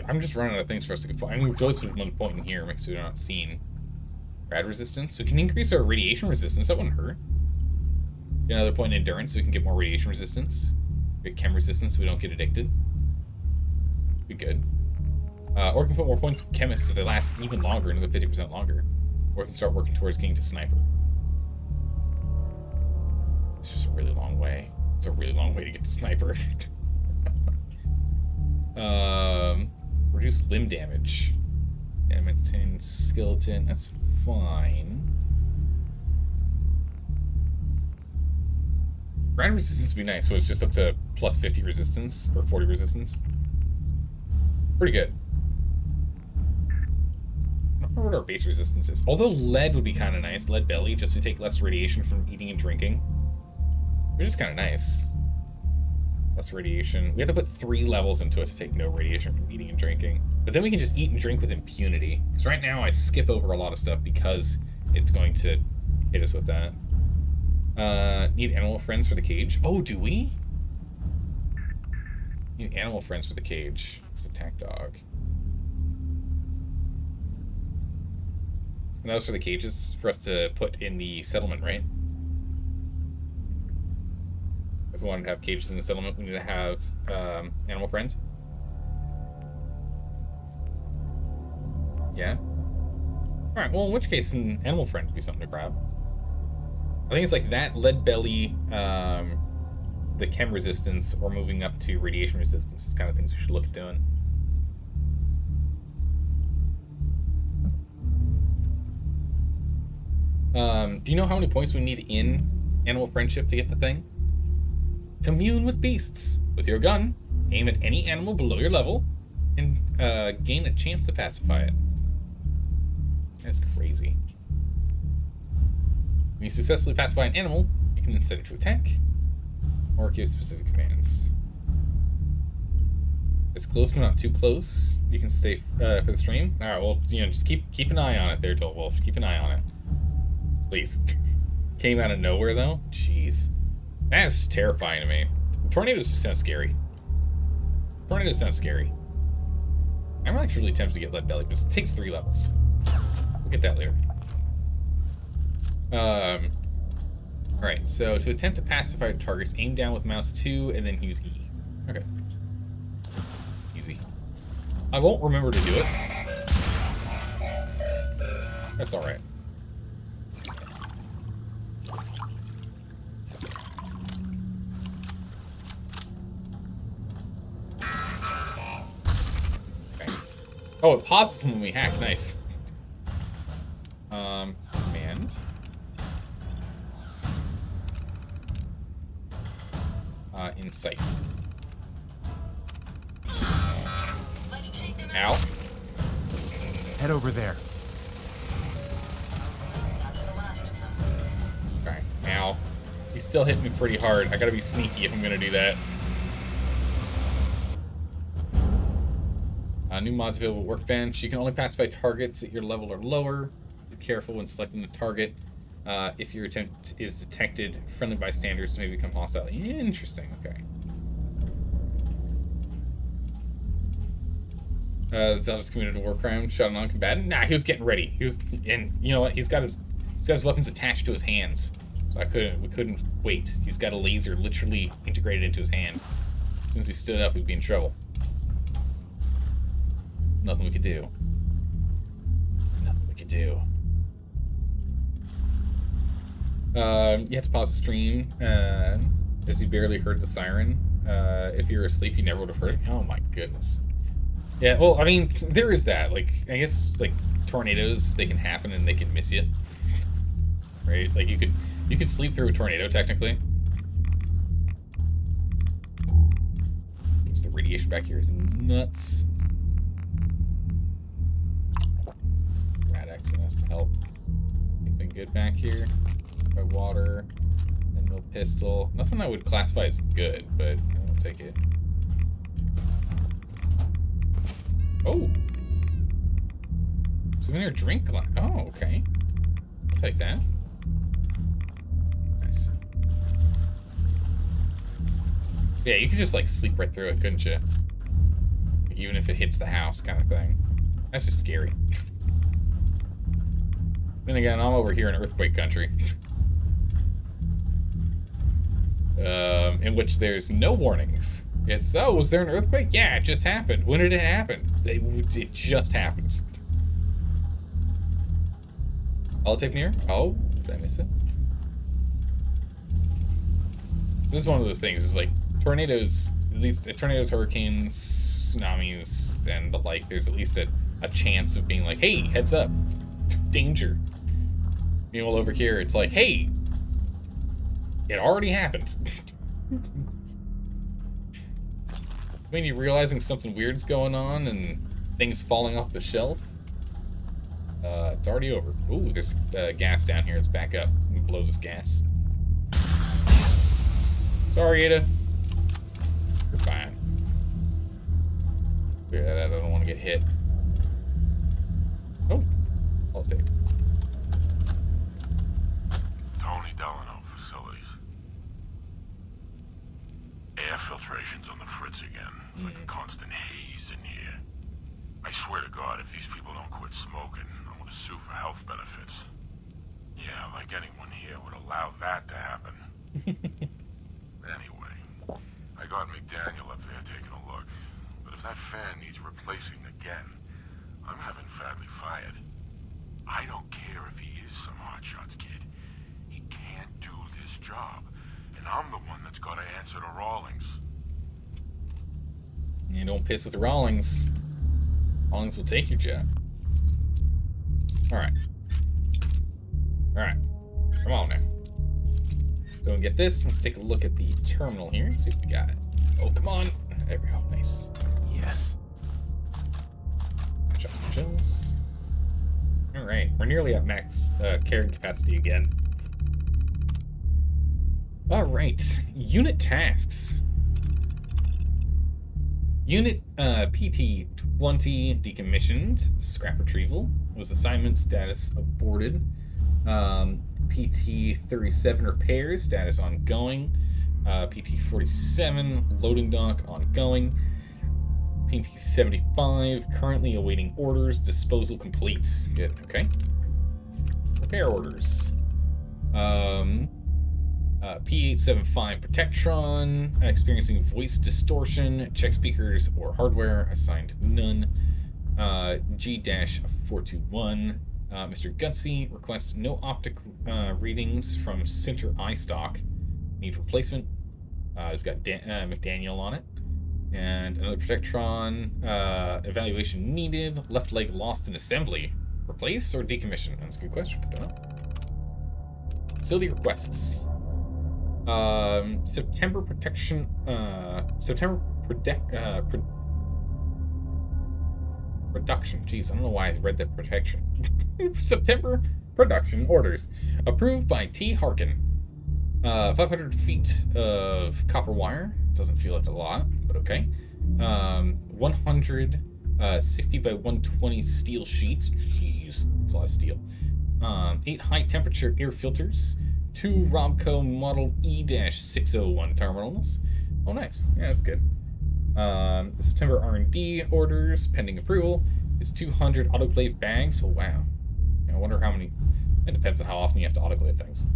I'm just running out of things for us to go. I mean, we could always put one point in here, makes sure we're not seen. Rad resistance. We can increase our radiation resistance. That wouldn't hurt. Get another point in endurance so we can get more radiation resistance. Get chem resistance so we don't get addicted. Be good. Or we can put more points in chemists so they last even longer, another 50% longer. Or we can start working towards getting to sniper. It's just a really long way. It's a really long way to get to sniper. Reduce limb damage. And maintain skeleton. That's fine. Ground resistance would be nice, so it's just up to plus 50 resistance, or 40 resistance. Pretty good. I don't remember what our base resistance is. Although lead would be kind of nice. Lead belly, just to take less radiation from eating and drinking. Which is kind of nice. Less radiation. We have to put 3 levels into it to take no radiation from eating and drinking. But then we can just eat and drink with impunity. Because right now I skip over a lot of stuff because it's going to hit us with that. Need animal friends for the cage. Oh, do we? Need animal friends for the cage. It's attack dog. And that was for the cages for us to put in the settlement, right? If we wanted to have cages in the settlement, we need to have animal friend. Yeah. All right. Well, in which case, an animal friend would be something to grab. I think it's like that, lead belly, the chem resistance, or moving up to radiation resistance is kind of things we should look at doing. Do you know how many points we need in animal friendship to get the thing? Commune with beasts. With your gun, aim at any animal below your level, and gain a chance to pacify it. That's crazy. When you successfully pacify an animal, you can set it to attack, or give specific commands. It's close but not too close. You can stay for the stream. All right, well, just keep an eye on it there, Joel Wolf. Keep an eye on it. Please. Came out of nowhere, though? Jeez. That's just terrifying to me. Tornadoes just sound scary. Tornadoes sound scary. I'm actually really tempted to get lead belly, but it takes 3 levels. We'll get that later. Alright, so to attempt to pacify targets, aim down with mouse 2 and then use E. Okay. Easy. I won't remember to do it. That's alright. Oh, it pauses when we hack. Nice. Command. in sight. Let's take them Ow. Head over there. That's the last of them. Okay. Ow. He's still hitting me pretty hard. I gotta be sneaky if I'm gonna do that. New mods available workbench. You can only pacify targets at your level or lower. Be careful when selecting the target. If your attempt is detected, friendly bystanders may become hostile. Interesting. Okay. Zelda's committed a war crime, shot a non-combatant. Nah, he was getting ready. He was, and you know what? He's got his weapons attached to his hands, so we couldn't wait. He's got a laser literally integrated into his hand. As soon as he stood up, we'd be in trouble. Nothing we could do. Nothing we could do. You have to pause the stream, as you barely heard the siren. If you're asleep, you never would have heard it. Oh my goodness. Yeah, well, I mean, there is that. Like, I guess, like, tornadoes, they can happen and they can miss you. Right? Like, you could sleep through a tornado, technically. The radiation back here is nuts. Rad-X has to help. Anything good back here? By water. And no pistol. Nothing I would classify as good, but I'll take it. Oh! Souvenir drink glass. Oh, okay. I'll take that. Nice. Yeah, you could just, like, sleep right through it, couldn't you? Like, even if it hits the house kind of thing. That's just scary. Then again, I'm over here in earthquake country. In which there's no warnings. It's, oh, was there an earthquake? Yeah, it just happened. When did it happen? It just happened. I'll take near. Oh, did I miss it? This is one of those things. It's like tornadoes, at least tornadoes, hurricanes, tsunamis, and the like. There's at least a chance of being like, hey, heads up, danger. Meanwhile, over here, it's like, hey, it already happened. When you're realizing something weird's going on and things falling off the shelf, it's already over. Ooh, there's gas down here. Let's back up and blow this gas. Sorry, Ada. You're fine. Figure that out. I don't want to get hit. Oh, I'll take. Tony Delano facilities. Air filtration's on the fritz again. It's like a constant haze in here. I swear to God, if these people don't quit smoking, I'm gonna sue for health benefits. Yeah, like anyone here would allow that to happen. Anyway, I got McDaniel up there taking a look. But if that fan needs replacing again, I'm having Fadley fired. I don't care if he is some hotshots kid. He can't do this job. And I'm the one that's got to answer to Rawlings. You don't piss with Rawlings. Rawlings will take your job. Alright. Alright. Come on now. Let's go and get this. Let's take a look at the terminal here and see what we got. Oh, come on. There we go. Nice. Yes. Jones. Alright. We're nearly at max carrying capacity again. Alright. Unit tasks. Unit PT-20 decommissioned. Scrap retrieval. Was assignment status aborted. PT-37 repairs. Status ongoing. PT-47 loading dock ongoing. PT-75 currently awaiting orders. Disposal complete. Good. Okay. Repair orders. P875 Protectron, experiencing voice distortion, check speakers or hardware, assigned none. G-421, Mr. Gutsy requests no optic readings from center eye stock. Need replacement. It's got McDaniel on it. And another Protectron, evaluation needed, left leg lost in assembly. Replace or decommission? That's a good question. Don't know. Facility requests. September protection. September production. Jeez, I don't know why I read that protection. September production orders approved by T. Harkin. 500 feet of copper wire. Doesn't feel like a lot, but okay. 160 by 120 steel sheets. Jeez, that's a lot of steel. 8 high temperature air filters. 2 Robco Model E-601 terminals. Oh, nice. Yeah, that's good. The September R&D orders pending approval is 200 autoclave bags. Oh, wow. I wonder how many. It depends on how often you have to autoclave things.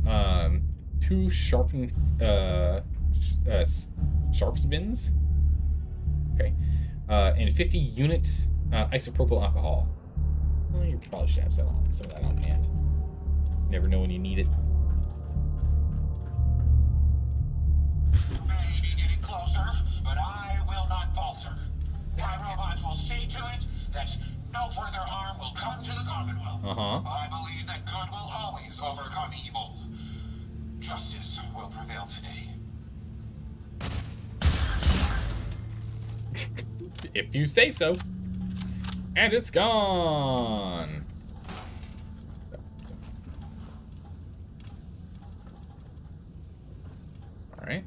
2 sharpen sharps bins. Okay. And 50 unit isopropyl alcohol. Well, you probably should have some of that on hand. You never know when you need it. You may be getting closer, but I will not falter. My robots will see to it that no further harm will come to the Commonwealth. I believe that good will always overcome evil. Justice will prevail today. If you say so. And it's gone. Alright.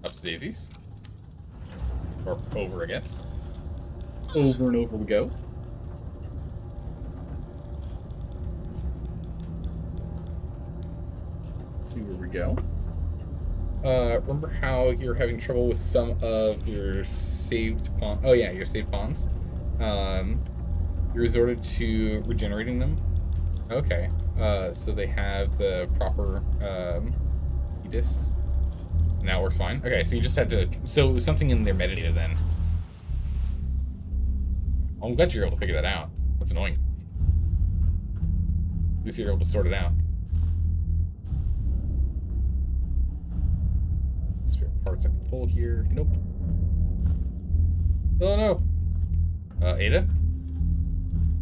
Up to daisies. Or over, I guess. Over and over we go. Let's see where we go. Remember how you're having trouble with some of your saved pawns? Oh yeah, your saved pawns. You resorted to regenerating them. Okay. So they have the proper diffs. Now it works fine. Okay, so you just had to. So something in their metadata then. I'm glad you're able to figure that out. That's annoying. At least you're able to sort it out. Spare parts I can pull here. Nope. Oh no. Ada?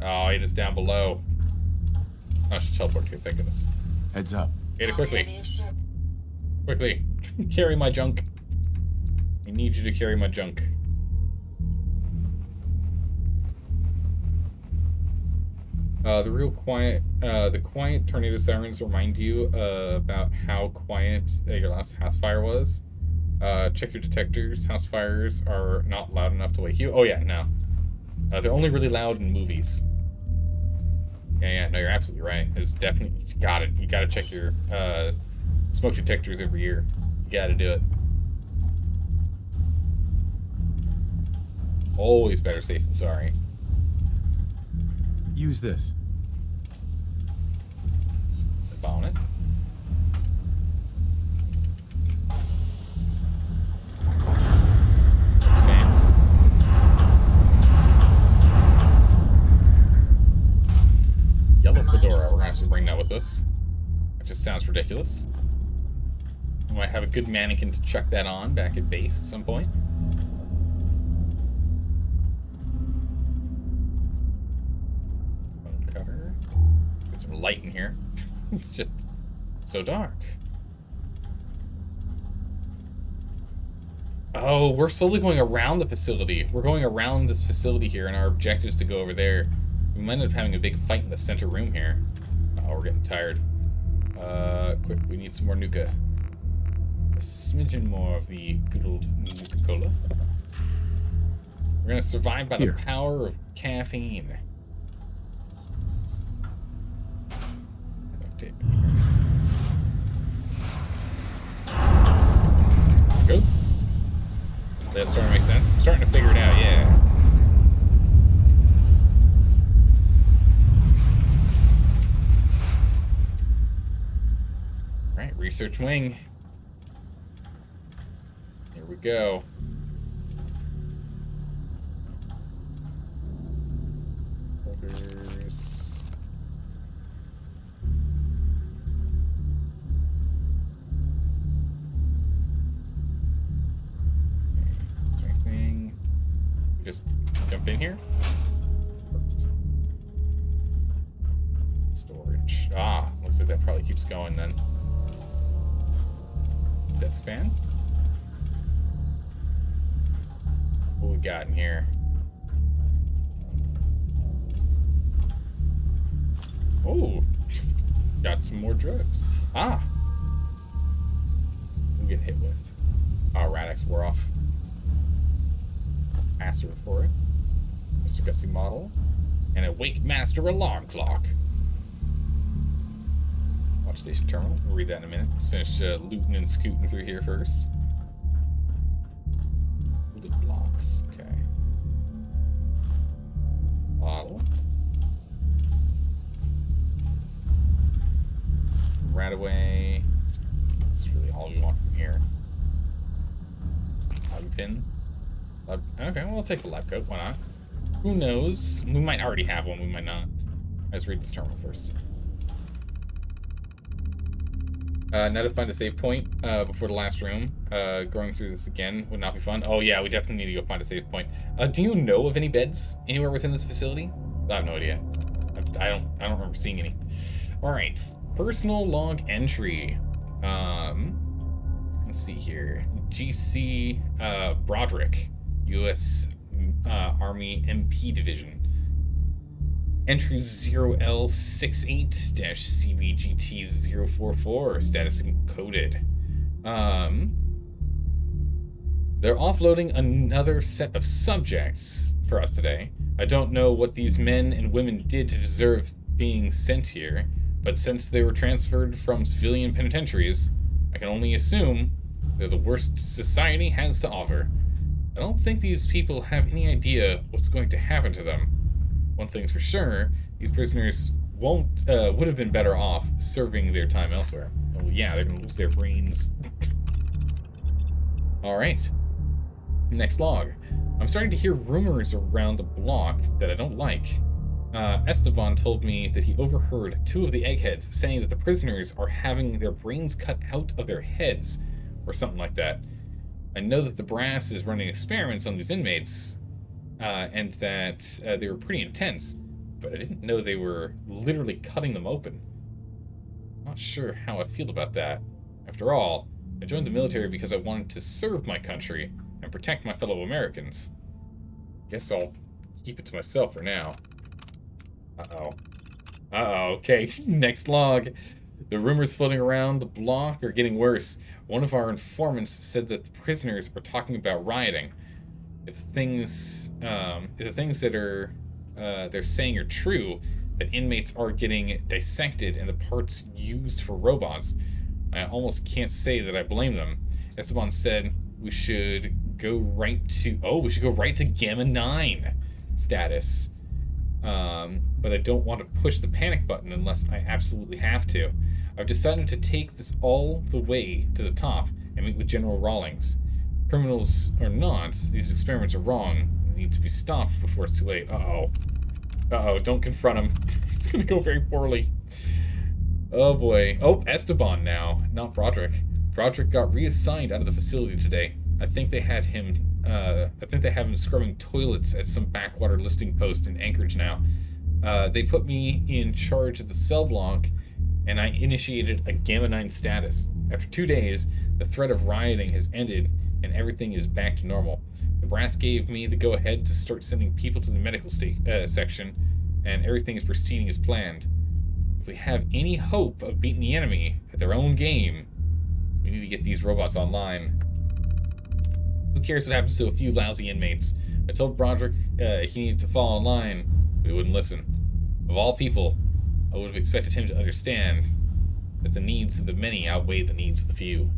Oh, Ada's down below. Oh, she teleported here, thank goodness. Heads up. Ada, quickly. Quickly. Carry my junk. I need you to carry my junk. The quiet tornado sirens remind you about how quiet your last house fire was. Check your detectors. House fires are not loud enough to wake you. Oh yeah, no. They're only really loud in movies. Yeah, no, you're absolutely right. It's definitely, you gotta check your smoke detectors every year. You gotta do it. Always better safe than sorry. Use this. Following it. That's a fan. Yellow fedora. We're gonna have to bring that with us. That just sounds ridiculous. We might have a good mannequin to chuck that on back at base at some point. Cover. Get some light in here. It's just so dark. Oh, we're slowly going around the facility. We're going around this facility here, and our objective is to go over there. We might end up having a big fight in the center room here. Oh, we're getting tired. Quick, we need some more Nuka. A smidgen more of the good old Nuka-Cola. We're gonna survive by the power of caffeine. There it goes. That's starting to make sense. I'm starting to figure it out, yeah. Right, research wing. Here we go. Orders. Is there anything? Just jump in here. Perfect. Storage. Ah, looks like that probably keeps going then. desk fan. What we got in here? Oh, got some more drugs. Ah, we get hit with. Oh, Radix wore off. Password for it. Mr. Gussie model. And a Wake Master alarm clock. Watch station terminal. We'll read that in a minute. Let's finish looting and scooting through here first. Loot blocks. Okay. Bottle. Right away. That's really all we want from here. Lab pin. Okay, well, I'll take the lab coat. Why not? Who knows? We might already have one. We might not. Let's read this terminal first. Now to find a save point before the last room. Going through this again would not be fun. Oh yeah, we definitely need to go find a save point. Do you know of any beds anywhere within this facility? I have no idea. I don't remember seeing any. All right. Personal log entry. Let's see here. GC Broderick, U.S. Army MP Division. Entry 0L68-CBGT044. Status encoded. They're offloading another set of subjects for us today. I don't know what these men and women did to deserve being sent here, but since they were transferred from civilian penitentiaries, I can only assume they're the worst society has to offer. I don't think these people have any idea what's going to happen to them. One thing's for sure, these prisoners would have been better off serving their time elsewhere. Well, yeah, they're gonna lose their brains. Alright. Next log. I'm starting to hear rumors around the block that I don't like. Esteban told me that he overheard 2 of the eggheads saying that the prisoners are having their brains cut out of their heads, or something like that. I know that the brass is running experiments on these inmates, and that they were pretty intense, but I didn't know they were literally cutting them open. Not sure how I feel about that. After all, I joined the military because I wanted to serve my country and protect my fellow Americans. Guess I'll keep it to myself for now. Uh-oh. Uh-oh, okay. Next log. The rumors floating around the block are getting worse. One of our informants said that the prisoners are talking about rioting. If the things that are they're saying are true, that inmates are getting dissected and the parts used for robots, I almost can't say that I blame them. Esteban said we should go right to Gamma 9 status. But I don't want to push the panic button unless I absolutely have to. I've decided to take this all the way to the top and meet with General Rawlings. Criminals or not, these experiments are wrong and need to be stopped before it's too late. Uh-oh. Uh-oh, don't confront him. It's gonna go very poorly. Oh boy. Oh, Esteban now, not Broderick. Broderick got reassigned out of the facility today. I think they have him scrubbing toilets at some backwater listing post in Anchorage now. They put me in charge of the cell block, and I initiated a Gamma 9 status. After 2 days, the threat of rioting has ended, and everything is back to normal. The brass gave me the go-ahead to start sending people to the medical section, and everything is proceeding as planned. If we have any hope of beating the enemy at their own game, we need to get these robots online. Who cares what happens to a few lousy inmates? I told Broderick he needed to fall in line, but he wouldn't listen. Of all people, I would have expected him to understand that the needs of the many outweigh the needs of the few.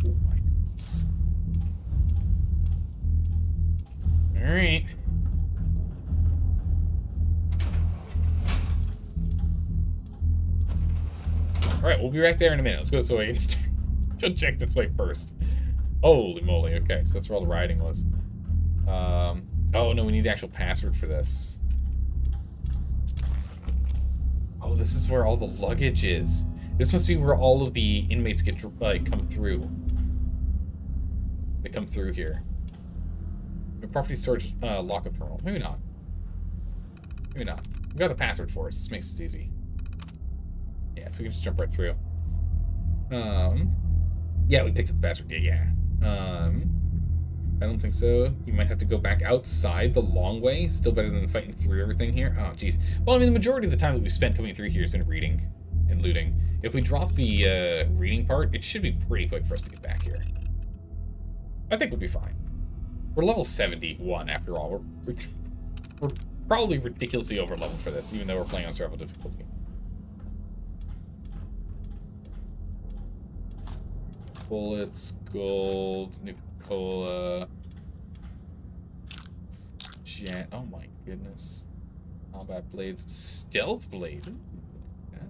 Oh my goodness. Alright. Alright, we'll be right there in a minute. Let's go this way and go check this way first. Holy moly, okay, so that's where all the rioting was. Oh no, we need the actual password for this. Oh, this is where all the luggage is. This must be where all of the inmates get, like, come through. They come through here. The property storage lockup terminal. Maybe not. Maybe not. We got the password for us. This makes it easy. Yeah, so we can just jump right through. Yeah, we picked up the bastard. Yeah. I don't think so. You might have to go back outside the long way. Still better than fighting through everything here. Oh, jeez. Well, I mean, the majority of the time that we spent coming through here has been reading and looting. If we drop the reading part, it should be pretty quick for us to get back here. I think we'll be fine. We're level 71 after all. We're probably ridiculously over leveled for this, even though we're playing on survival difficulty. Bullets, gold, Nuka-Cola, jet. Oh my goodness. Combat blades, stealth blade. Okay.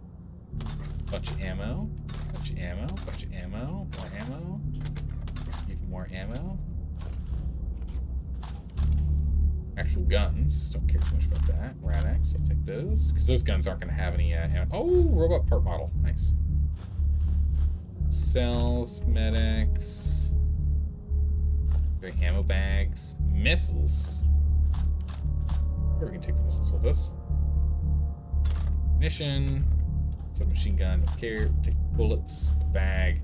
Bunch of ammo, bunch of ammo, bunch of ammo, more ammo, even more ammo. Actual guns, don't care too much about that. Radax, I'll take those, because those guns aren't going to have any ammo. Oh, robot part model, nice. Cells, medics, ammo bags, missiles. Or we can take the missiles with us. Ignition, submachine gun, don't care. Take bullets, a bag,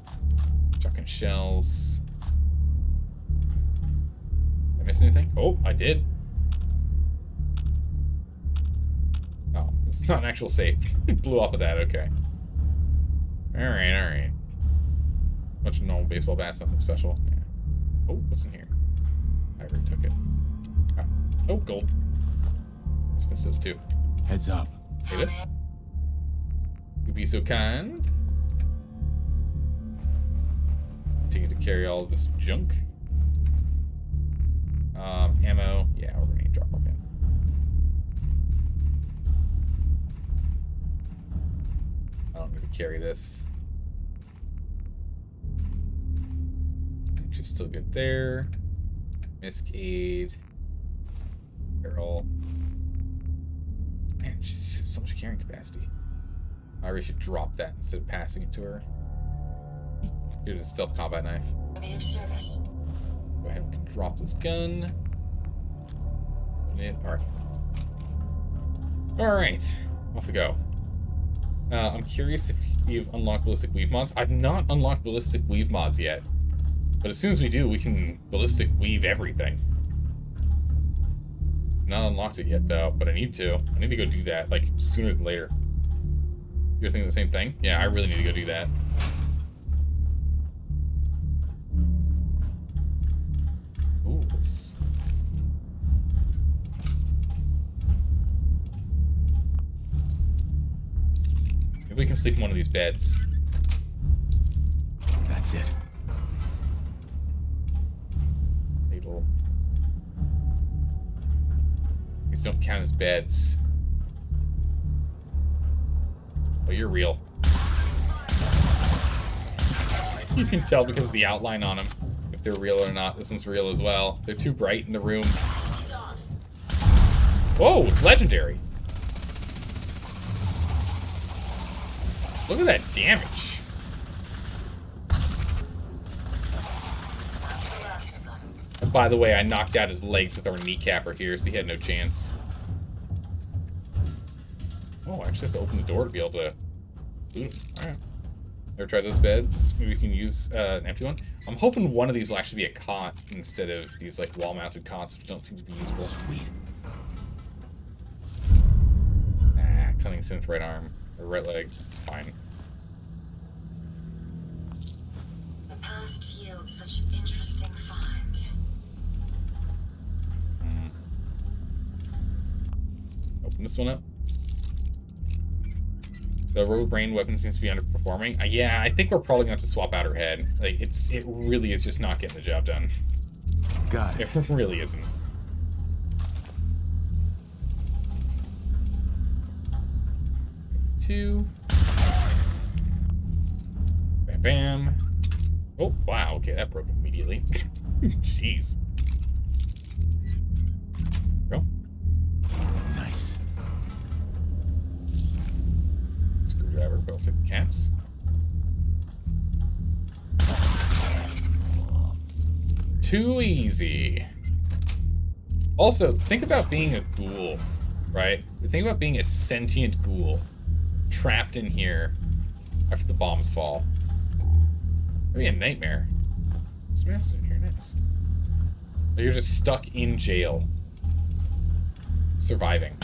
shotgun shells. Did I miss anything? Oh, I did. Oh, it's not an actual safe. It blew off of that, okay. Alright, alright. Bunch of normal baseball bats, nothing special. Yeah. Oh, what's in here? I already took it. Oh, gold. Let's miss those too. Heads up. Hit it. You'd be so kind. Continue to carry all of this junk. Ammo. Yeah, we're gonna need drop off ammo. I don't need to carry this. Actually, still good there. Miscade. Barrel. Man, she's just so much carrying capacity. I really should drop that instead of passing it to her. Here's a stealth combat knife. Of service. Go ahead and drop this gun. Alright. Alright. Off we go. I'm curious if you've unlocked ballistic weave mods. I've not unlocked ballistic weave mods yet. But as soon as we do, we can ballistic weave everything. Not unlocked it yet, though, but I need to. I need to go do that, like, sooner than later. You're thinking the same thing? Yeah, I really need to go do that. Ooh, this... Maybe we can sleep in one of these beds. That's it. Ladle. These don't count as beds. Oh, you're real. You can tell because of the outline on them if they're real or not. This one's real as well. They're too bright in the room. Whoa, it's legendary. Look at that damage. And by the way, I knocked out his legs with our kneecapper here, so he had no chance. Oh, I actually have to open the door to be able to loot him. Alright. Ever tried those beds? Maybe we can use an empty one. I'm hoping one of these will actually be a cot instead of these like wall-mounted cots, which don't seem to be usable. Sweet. Ah, cunning synth right arm. Or right leg. It's fine. The past yields such interesting finds. Open this one up. The robo brain weapon seems to be underperforming. Yeah, I think we're probably gonna have to swap out her head. Like, it really is just not getting the job done. Got it. It really isn't. Two. Bam, bam. Oh, wow. Okay, that broke immediately. Jeez. Go. Nice. Screwdriver, both the caps. Too easy. Also, think about being a ghoul, right? Think about being a sentient ghoul trapped in here after the bombs fall. Maybe a nightmare. It's massive in here, nice. But you're just stuck in jail. Surviving.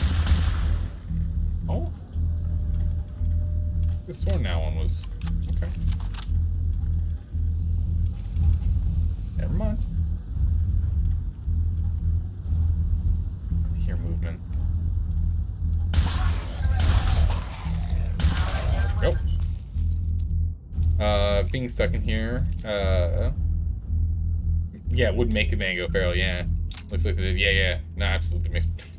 Oh? This one now one was... Okay. Never mind. I hear movement. Nope. Being stuck in here, yeah, it would make a man go feral, yeah. Looks like they did, yeah. No, absolutely,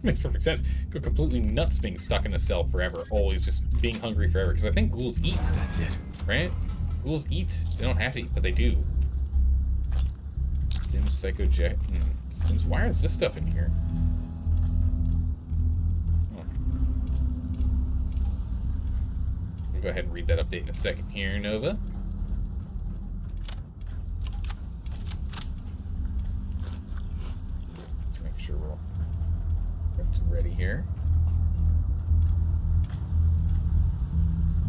makes perfect sense. Go completely nuts being stuck in a cell forever, always just being hungry forever, because I think ghouls eat. That's it. Right? Ghouls eat. They don't have to eat, but they do. Stims, Psychojet, Stims. Why is this stuff in here? Oh. We'll go ahead and read that update in a second here, Nova. Let's make sure we're ready here.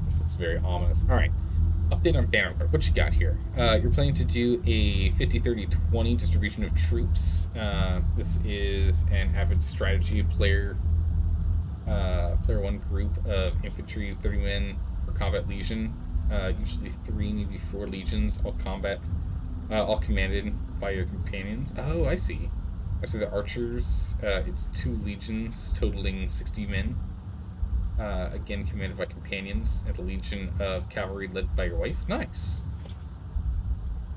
This looks very ominous. Alright. Update on Banner Card. What you got here? You're planning to do a 50-30-20 distribution of troops. This is an avid strategy player one group of infantry, 30 men per combat legion. Usually 3, maybe 4 legions, all commanded by your companions. Oh, I see. I see the archers. It's 2 legions totaling 60 men. Again, commanded by companions, and the legion of cavalry led by your wife. Nice.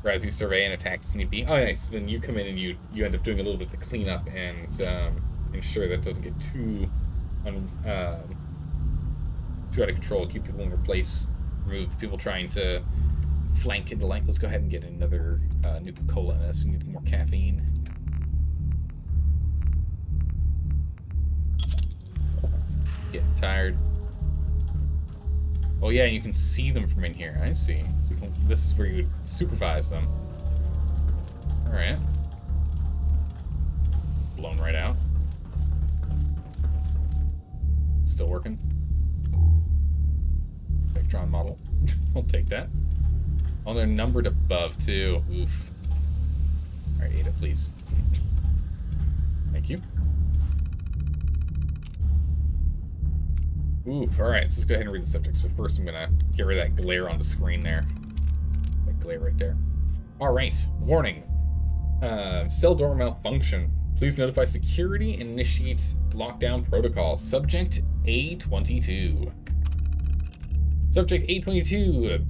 Whereas you survey and attack as need be. Oh, nice. Then you come in and you end up doing a little bit of the cleanup and ensure that it doesn't get too out of control. Keep people in their place. Remove the people trying to flank into length. Let's go ahead and get another Nuka-Cola in this. We need more caffeine. Getting tired. Oh yeah, you can see them from in here. I see. So this is where you would supervise them. Alright. Blown right out. Still working. Vectron model. I'll take that. Oh, they're numbered above too. Oof. Alright, Ada, please. Thank you. Oof, alright, so let's go ahead and read the subjects, but first I'm gonna get rid of that glare on the screen there. That glare right there. Alright, warning. Cell door malfunction. Please notify security and initiate lockdown protocol. Subject A22. Subject A22,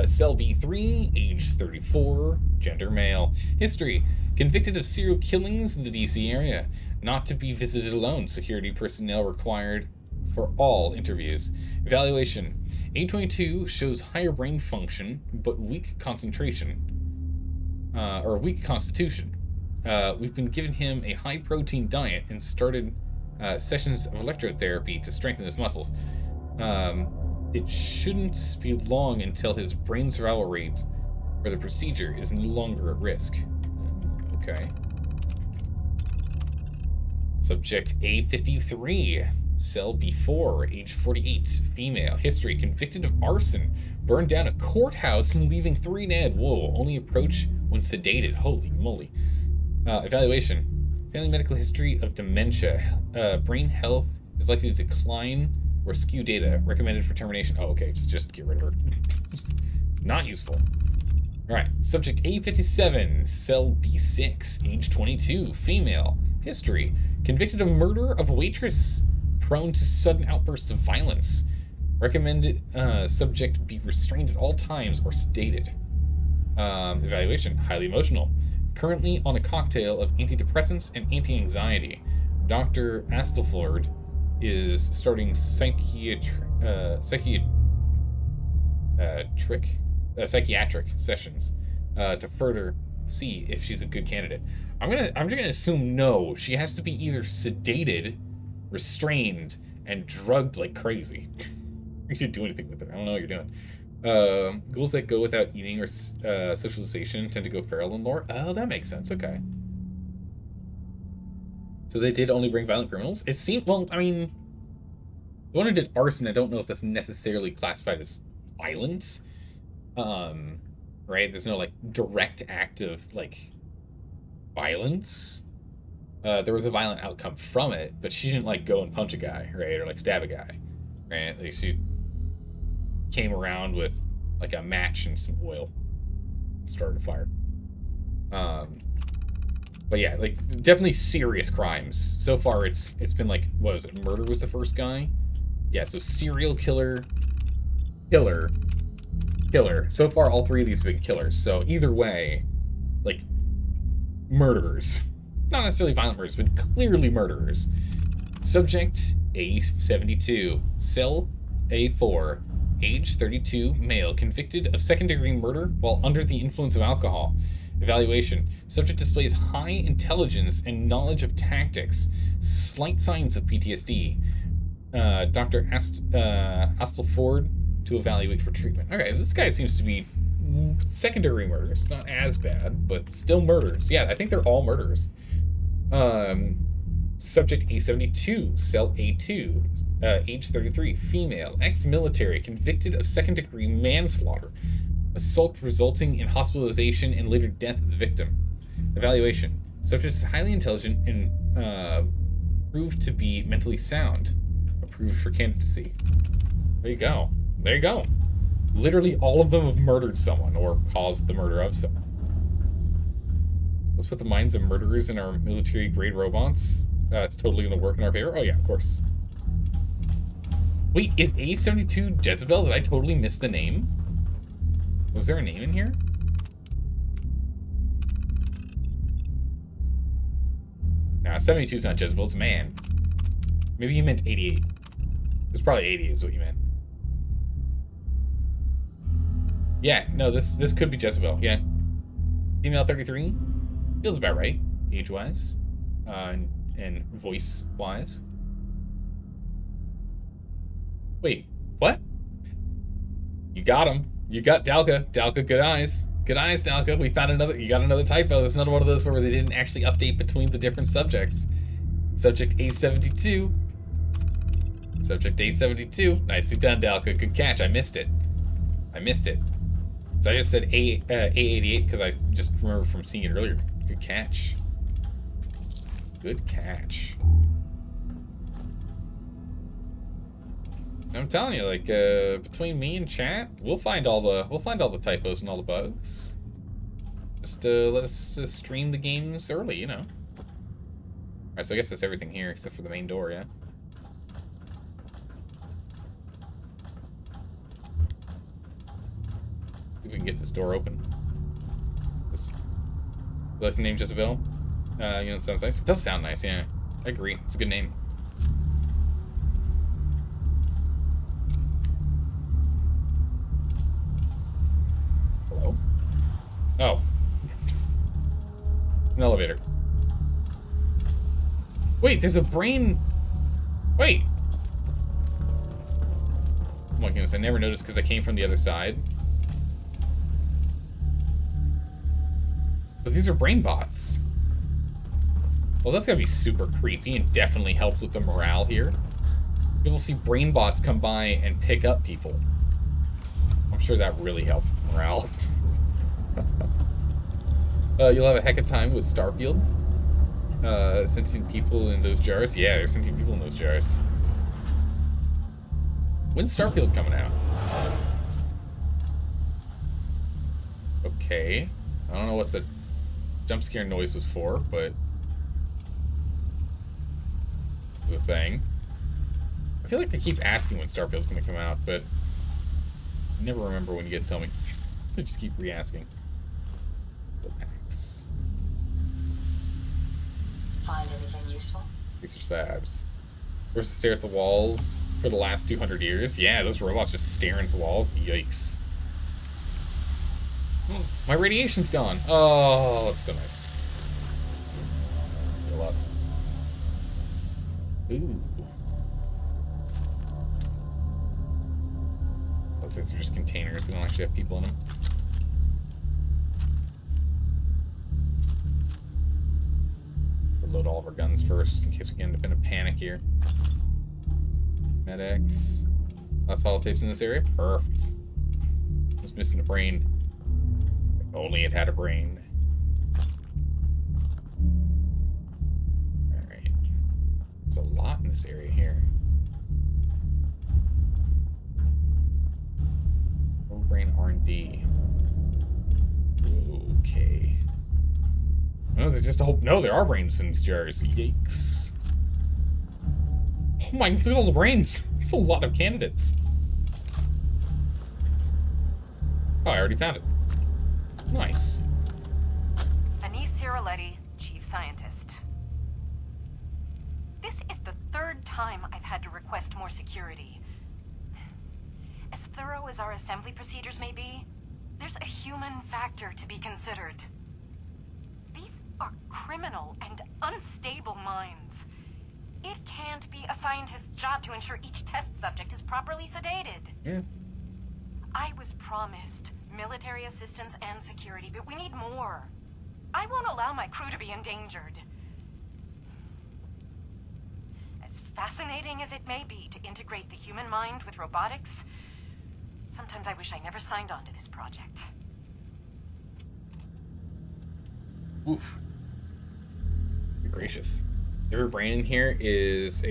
cell B3, age 34, gender male. History, convicted of serial killings in the DC area. Not to be visited alone. Security personnel required for all interviews. Evaluation. A22 shows higher brain function, but weak concentration. Or weak constitution. We've been giving him a high-protein diet and started sessions of electrotherapy to strengthen his muscles. It shouldn't be long until his brain survival rate for the procedure is no longer at risk. Okay. Subject A53. Cell B4, age 48, female. History, convicted of arson. Burned down a courthouse and leaving 3 dead. Whoa, only approach when sedated. Holy moly. Evaluation. Family medical history of dementia. Brain health is likely to decline or skew data. Recommended for termination. Oh, okay, just get rid of her. Not useful. Alright, subject A57, cell B6, age 22, female. History, convicted of murder of a waitress. Prone to sudden outbursts of violence. Recommended subject be restrained at all times or sedated. Evaluation, highly emotional. Currently on a cocktail of antidepressants and anti-anxiety. Dr. Astelford is starting psychiatric sessions to further see if she's a good candidate. I'm just gonna assume no. She has to be either sedated, restrained, and drugged like crazy. You should do anything with it. I don't know what you're doing. Ghouls that go without eating or socialization tend to go feral in lore. Oh, that makes sense. Okay. So they did only bring violent criminals? It seemed, well, I mean, the one who did arson, I don't know if that's necessarily classified as violent. Or right? There's no, like, direct act of, like, violence. There was a violent outcome from it, but she didn't, like, go and punch a guy, right? Or, like, stab a guy, right? Like, she came around with, like, a match and some oil. Started a fire. But yeah, like, definitely serious crimes. So far, it's been, like, what was it? Murder was the first guy? Yeah, so serial killer, killer. So far, all three of these have been killers. So either way, like, murderers. Not necessarily violent murders, but clearly murderers. Subject A72, cell A4, age 32, male, convicted of second-degree murder while under the influence of alcohol. Evaluation. Subject displays high intelligence and knowledge of tactics. Slight signs of PTSD. Dr. Astleford to evaluate for treatment. Okay, this guy seems to be second-degree murders. Not as bad, but still murders. Yeah, I think they're all murders. Subject A72, cell A2, age 33, female, ex-military, convicted of second-degree manslaughter. Assault resulting in hospitalization and later death of the victim. Evaluation. Subject is highly intelligent and proved to be mentally sound. Approved for candidacy. There you go. There you go. Literally all of them have murdered someone or caused the murder of someone. Let's put the minds of murderers in our military-grade robots. It's totally going to work in our favor. Oh, yeah, of course. Wait, is A72 Jezebel? Did I totally miss the name? Was there a name in here? Nah, 72 is not Jezebel, it's man. Maybe you meant 88. It's probably 88 is what you meant. Yeah, no, this could be Jezebel, yeah. Female 33. Feels about right, age-wise. And voice-wise. Wait, what? You got him. You got Dalka. Dalka, good eyes. Good eyes, Dalka. We found another. You got another typo. There's another one of those where they didn't actually update between the different subjects. Subject A72. Subject A72. Nicely done, Dalka. Good catch. I missed it. So I just said A88 because I just remember from seeing it earlier. Good catch. Good catch. I'm telling you, like, between me and chat, we'll find all the typos and all the bugs. Just let us stream the games early, you know. Alright, so I guess that's everything here except for the main door, yeah. See if we can get this door open. This, you like the name Jezebel? You know, it sounds nice. It does sound nice, yeah. I agree. It's a good name. Hello? Oh. An elevator. Wait, there's a brain... Wait. Oh my goodness, I never noticed because I came from the other side. But these are brain bots. Well, that's gotta be super creepy and definitely helped with the morale here. People see brain bots come by and pick up people. I'm sure that really helps with the morale. You'll have a heck of time with Starfield. Sentient people in those jars. Yeah, there's sentient people in those jars. When's Starfield coming out? Okay. I don't know what the jump scare noise was for, but... the thing. I feel like I keep asking when Starfield's gonna come out, but I never remember when you guys tell me. So I just keep re-asking. The packs. Find anything useful? These are stabs. Versus stare at the walls for the last 200 years. Yeah, those robots just staring at the walls. Yikes. My radiation's gone. Oh, that's so nice. Heal up. Ooh. Looks like they're just containers. They don't actually have people in them. We'll load all of our guns first, just in case we get end up in a panic here. Medics. Last holotapes in this area? Perfect. Just missing a brain. Only it had a brain. Alright. There's a lot in this area here. No brain R&D. Okay. No, there's just a whole... No, there are brains in these jars. Yikes. Oh my, look at all the brains. That's a lot of candidates. Oh, I already found it. Nice. Anise Ciroletti, Chief Scientist. This is the third time I've had to request more security. As thorough as our assembly procedures may be, there's a human factor to be considered. These are criminal and unstable minds. It can't be a scientist's job to ensure each test subject is properly sedated. Yeah. I was promised military assistance and security, but we need more. I won't allow my crew to be endangered. As fascinating as it may be to integrate the human mind with robotics, sometimes I wish I never signed on to this project. Oof. Good gracious. Every brain in here is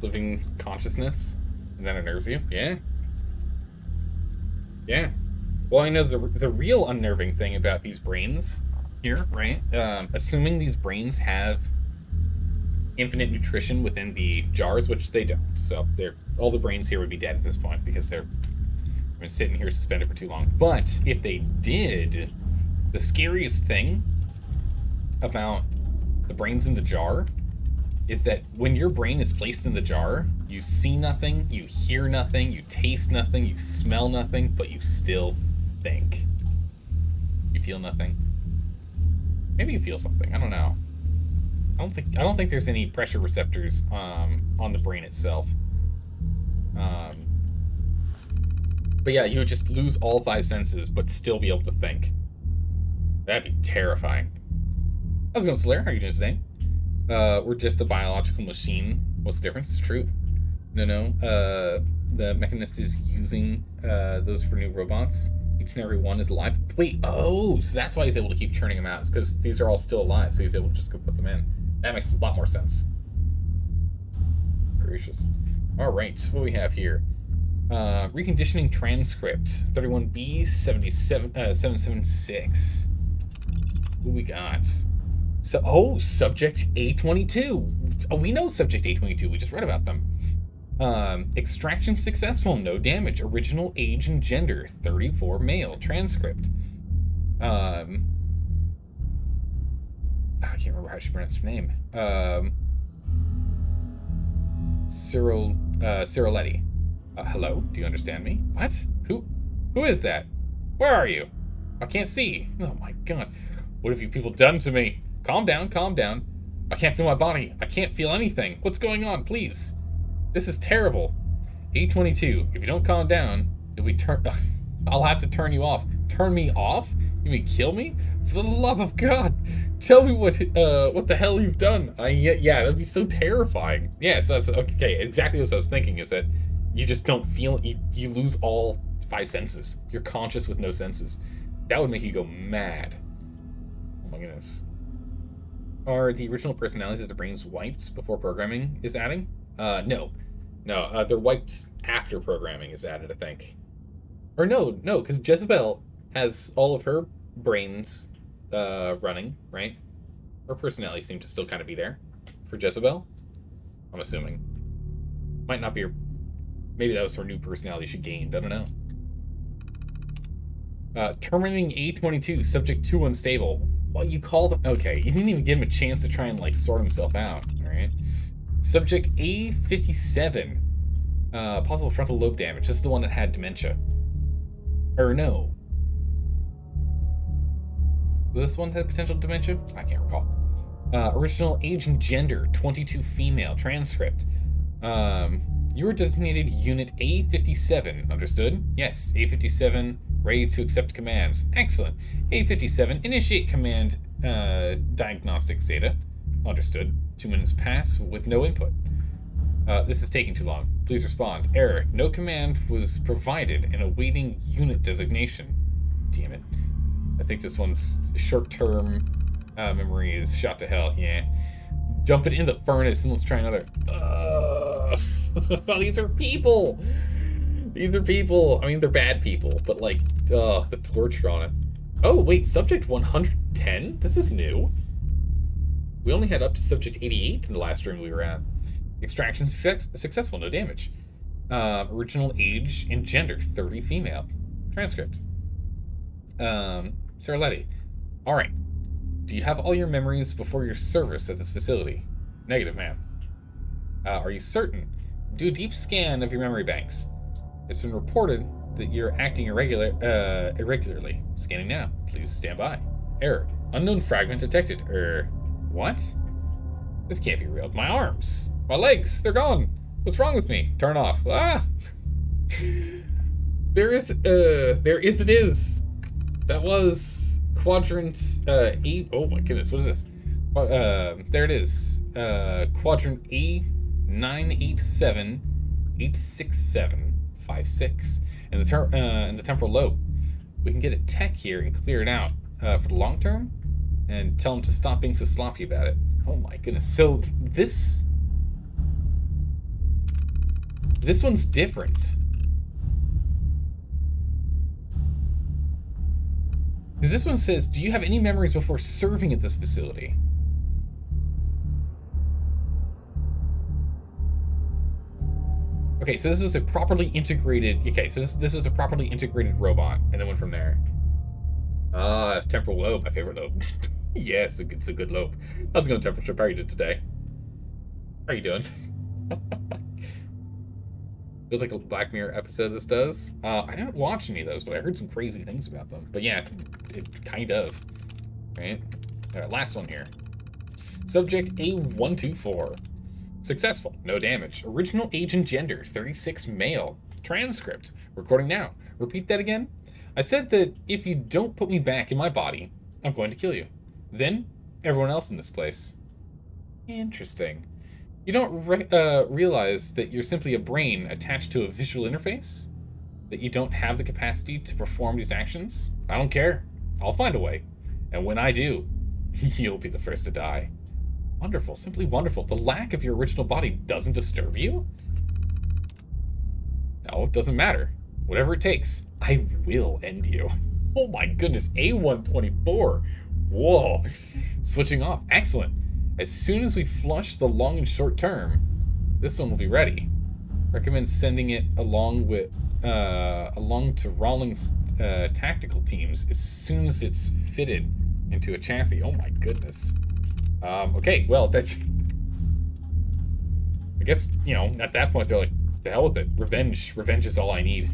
living consciousness, and that unnerves you. Yeah. Yeah. Well, I know the real unnerving thing about these brains here, right? Assuming these brains have infinite nutrition within the jars, which they don't. So all the brains here would be dead at this point because they're been sitting here suspended for too long. But if they did, the scariest thing about the brains in the jar is that when your brain is placed in the jar, you see nothing, you hear nothing, you taste nothing, you smell nothing, but you still think. You feel nothing. Maybe you feel something. I don't know. I don't think there's any pressure receptors on the brain itself. But yeah, you would just lose all 5 senses, but still be able to think. That'd be terrifying. How's it going, Slayer? How are you doing today? We're just a biological machine. What's the difference? It's true. No. The Mechanist is using those for new robots. Each and every one is alive. Wait, oh, so that's why he's able to keep churning them out. It's because these are all still alive, so he's able to just go put them in. That makes a lot more sense. Gracious. All right, what do we have here? Reconditioning transcript 31B 776. What we got? So, subject A22. Oh, we know subject A22. We just read about them. Extraction successful, no damage. Original age and gender 34 male. Transcript. I can't remember how she pronounced her name. Ciroletti. Hello? Do you understand me? What? Who is that? Where are you? I can't see. Oh my god. What have you people done to me? Calm down, calm down. I can't feel my body. I can't feel anything. What's going on? Please. This is terrible. A22, if you don't calm down, you'll be I'll have to turn you off. Turn me off? You mean kill me? For the love of God, tell me what the hell you've done. Yeah, that'd be so terrifying. Yeah, so that's okay. Exactly what I was thinking is that you just don't feel. You lose all 5 senses. You're conscious with no senses. That would make you go mad. Oh my goodness. Are the original personalities of the brains wiped before programming is adding? No, they're wiped after programming is added, I think. Or no, because Jezebel has all of her brains running, right? Her personality seemed to still kind of be there for Jezebel. I'm assuming. Might not be her. Maybe that was her new personality she gained. I don't know. Terminating A22, subject 2 unstable. Well, you called him. Okay, you didn't even give him a chance to try and like sort himself out. All right. Subject A57, possible frontal lobe damage. This is the one that had dementia. Or no. Was this one that had potential dementia? I can't recall. Original age and gender, 22 female. Transcript. You were designated Unit A57. Understood? Yes, A57, ready to accept commands. Excellent. A57, initiate command diagnostic Zeta. Understood. 2 minutes pass with no input. This is taking too long. Please respond. Error. No command was provided and awaiting unit designation. Damn it. I think this one's short-term memory is shot to hell. Yeah. Dump it in the furnace and let's try another. These are people. These are people. I mean, they're bad people, but like, the torture on it. Oh, wait, subject 110? This is new. We only had up to subject 88 in the last room we were at. Extraction successful, no damage. Original age and gender, 30 female. Transcript. Sarah Letty. Alright. Do you have all your memories before your service at this facility? Negative, ma'am. Are you certain? Do a deep scan of your memory banks. It's been reported that you're acting irregularly. Scanning now. Please stand by. Error. Unknown fragment detected. What? This can't be real. My arms. My legs. They're gone. What's wrong with me? Turn off. Ah! There is. It is. That was quadrant 8. Oh my goodness, what is this? There it is. Quadrant A98786756 and the temporal lobe. We can get a tech here and clear it out for the long term, and tell them to stop being so sloppy about it. Oh my goodness. So this one's different. Because this one says, do you have any memories before serving at this facility? Okay, so this was a properly integrated... Okay, so this was a properly integrated robot, and then went from there. Temporal lobe, my favorite lobe. Yes, it's a good lobe. How's it going, temperature? How are you doing today? How are you doing? Feels like a Black Mirror episode, this does. I didn't watch any of those, but I heard some crazy things about them. But yeah, it kind of. Right? Alright, last one here. Subject A124. Successful. No damage. Original age and gender. 36 male. Transcript. Recording now. Repeat that again. I said that if you don't put me back in my body, I'm going to kill you. Then, everyone else in this place. Interesting. You don't realize that you're simply a brain attached to a visual interface? That you don't have the capacity to perform these actions? I don't care. I'll find a way. And when I do, you'll be the first to die. Wonderful, simply wonderful. The lack of your original body doesn't disturb you? No, it doesn't matter. Whatever it takes, I will end you. Oh my goodness, A124. Whoa. Switching off. Excellent. As soon as we flush the long and short term, this one will be ready. Recommend sending it along to Rawlings tactical teams as soon as it's fitted into a chassis. Oh my goodness. Okay, well, that's... I guess, you know, at that point they're like, to hell with it. Revenge is all I need.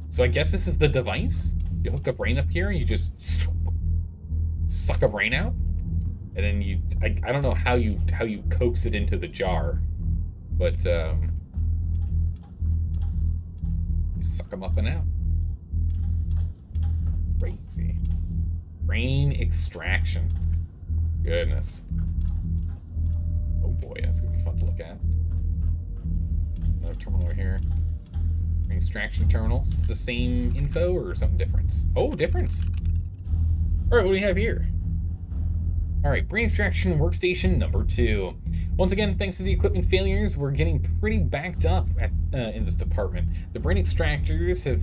So I guess this is the device? You hook a brain up here and you just suck a brain out? And then you, I don't know how you coax it into the jar, but you suck them up and out. Crazy. Brain extraction. Goodness. Oh boy, that's gonna be fun to look at. Another terminal over here. Brain extraction terminal. Is this the same info or something different? Oh, different. All right, what do we have here? All right, brain extraction workstation number 2. Once again, thanks to the equipment failures, we're getting pretty backed up in this department. The brain extractors have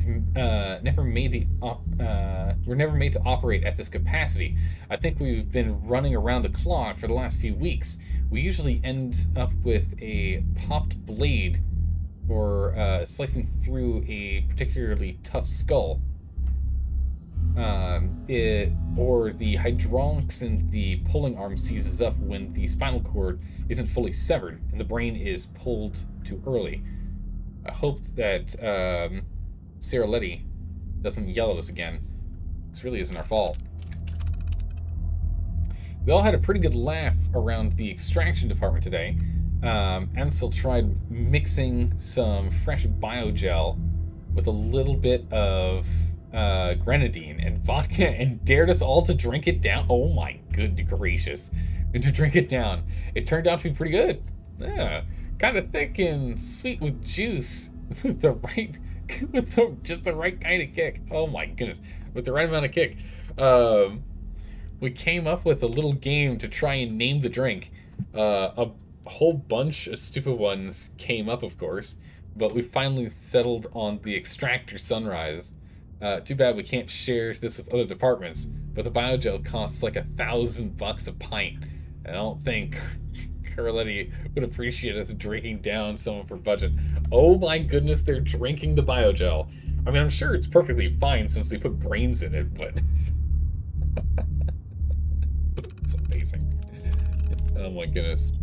never made were never made to operate at this capacity. I think we've been running around the clock for the last few weeks. We usually end up with a popped blade or slicing through a particularly tough skull. Or the hydraulics in the pulling arm seizes up when the spinal cord isn't fully severed and the brain is pulled too early. I hope that Sarah Letty doesn't yell at us again. This really isn't our fault. We all had a pretty good laugh around the extraction department today. Ansel tried mixing some fresh biogel with a little bit of grenadine and vodka and dared us all to drink it down. Oh my good gracious. And to drink it down. It turned out to be pretty good. Yeah. Kind of thick and sweet with juice. Just the right kind of kick. Oh my goodness. with the right amount of kick. We came up with a little game to try and name the drink. A whole bunch of stupid ones came up, of course, but we finally settled on the Extractor Sunrise. Too bad we can't share this with other departments, but the biogel costs like $1,000 a pint, and I don't think Carletti would appreciate us drinking down some of her budget. Oh my goodness, they're drinking the biogel. I mean, I'm sure it's perfectly fine since they put brains in it, but... It's amazing. Oh my goodness.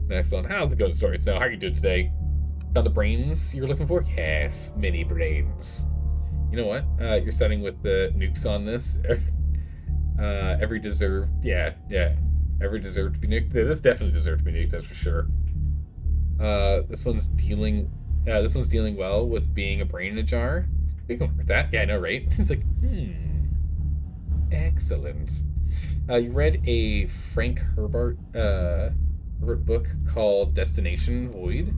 Next one. How's it going, Story Snow? How are you doing today? Found the brains you're looking for? Yes, mini brains. You know what? You're setting with the nukes on this. Every deserved... Yeah. Every deserved to be nuked. This definitely deserved to be nuked, that's for sure. This one's dealing well with being a brain in a jar. We can work with that. Yeah, I know, right? It's like, excellent. You read a Frank Herbert book called Destination Void,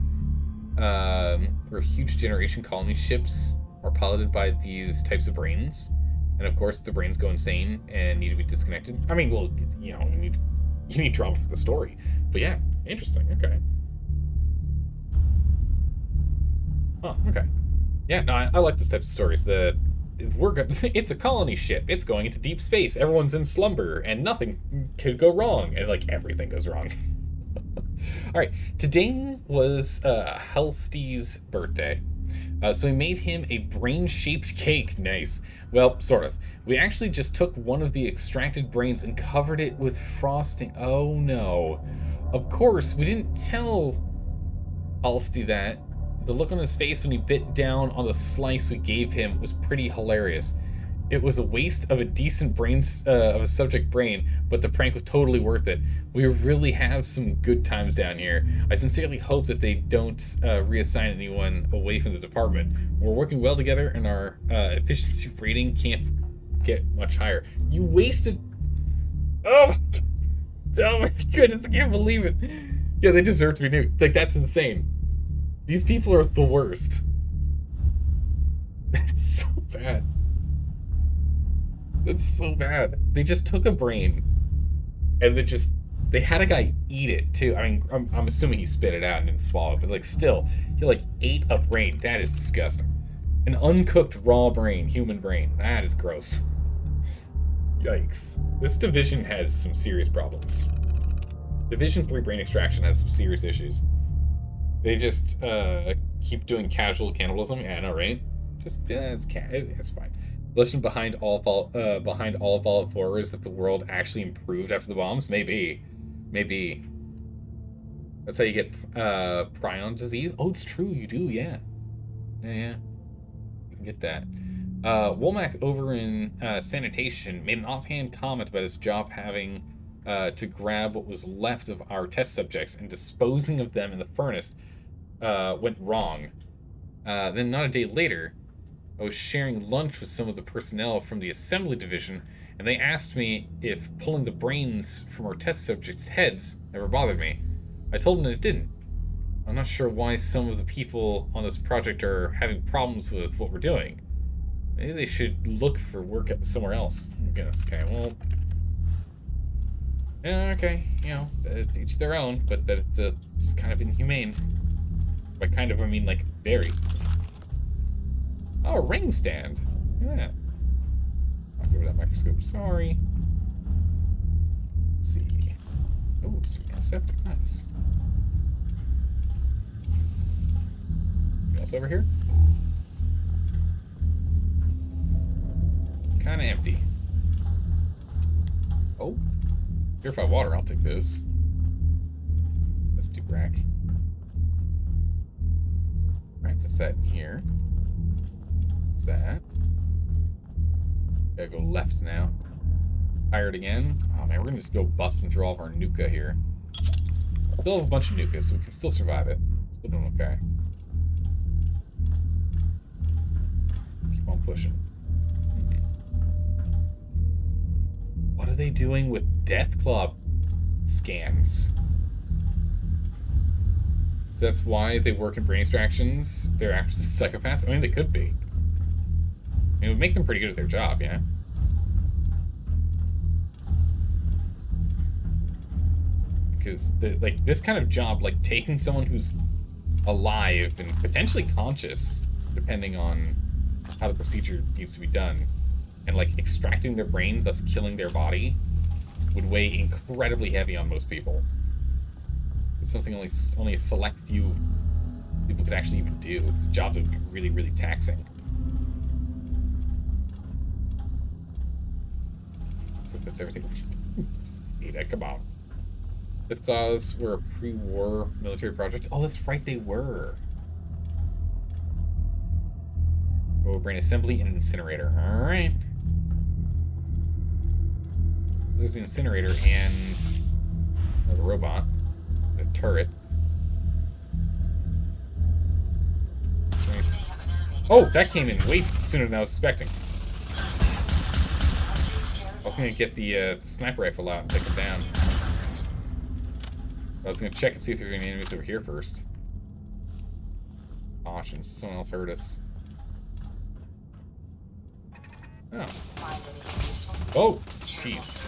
where huge generation colony ships are piloted by these types of brains, and of course the brains go insane and need to be disconnected. I mean, well, you know, you need drama for the story, but yeah, interesting. Okay. Oh, okay. Yeah, no, I like this type of stories. It's a colony ship. It's going into deep space. Everyone's in slumber, and nothing could go wrong, and like everything goes wrong. All right, today was Halstead's birthday, so we made him a brain-shaped cake. Nice. Well, sort of. We actually just took one of the extracted brains and covered it with frosting. Oh no! Of course, we didn't tell Halstead that. The look on his face when he bit down on the slice we gave him was pretty hilarious. It was a waste of a decent of a subject brain, but the prank was totally worth it. We really have some good times down here. I sincerely hope that they don't reassign anyone away from the department. We're working well together, and our efficiency rating can't get much higher. You wasted... Oh my goodness, I can't believe it. Yeah, they deserve to be nuked. Like, that's insane. These people are the worst. That's so bad. That's so bad. They just took a brain, and they had a guy eat it too. I mean, I'm assuming he spit it out and didn't swallow it, but like still, he like ate a brain. That is disgusting. An uncooked raw brain, human brain. That is gross. Yikes. This division has some serious problems. Division 3 brain extraction has some serious issues. They just keep doing casual cannibalism. Yeah, I know, right? Just it's fine. Listen, behind all Fallout 4 is that the world actually improved after the bombs. Maybe. That's how you get prion disease. Oh, it's true. You do. Yeah. You can get that. Womack over in sanitation made an offhand comment about his job having to grab what was left of our test subjects and disposing of them in the furnace went wrong. Then not a day later, I was sharing lunch with some of the personnel from the assembly division, and they asked me if pulling the brains from our test subjects' heads ever bothered me. I told them that it didn't. I'm not sure why some of the people on this project are having problems with what we're doing. Maybe they should look for work somewhere else. I guess. Okay, well... Yeah, okay, you know, each their own, but that it's kind of inhumane. By kind of, I mean, like, very. Oh, a ring stand. Yeah. Knocked over that microscope. Sorry. Let's see. Oh, some antiseptic. Nice. Anything else over here? Kind of empty. Oh. Purified water, I'll take those. Let's do rack. Practice that in here. What's that? Gotta go left now. Tired again. Oh man, we're gonna just go busting through all of our nuka here. I still have a bunch of nuka, so we can still survive it. Still doing okay. Keep on pushing. What are they doing with Deathclaw scans? So that's why they work in brain extractions? They're actually psychopaths? I mean, they could be. I mean, it would make them pretty good at their job, yeah? Because, like, this kind of job, like, taking someone who's alive and potentially conscious, depending on how the procedure needs to be done, and, like, extracting their brain, thus killing their body, would weigh incredibly heavy on most people. It's something only a select few people could actually even do. It's jobs that would be really, really taxing. So that's everything. Ada, come on. This clause were a pre-war military project. Oh, that's right, they were. Oh, brain assembly and incinerator. All right. There's the incinerator and the robot, the turret. Right. Oh, that came in way sooner than I was expecting. I was gonna get the sniper rifle out and take him down. I was gonna check and see if there were any enemies over here first. Cautions, someone else heard us. Oh. Oh, jeez.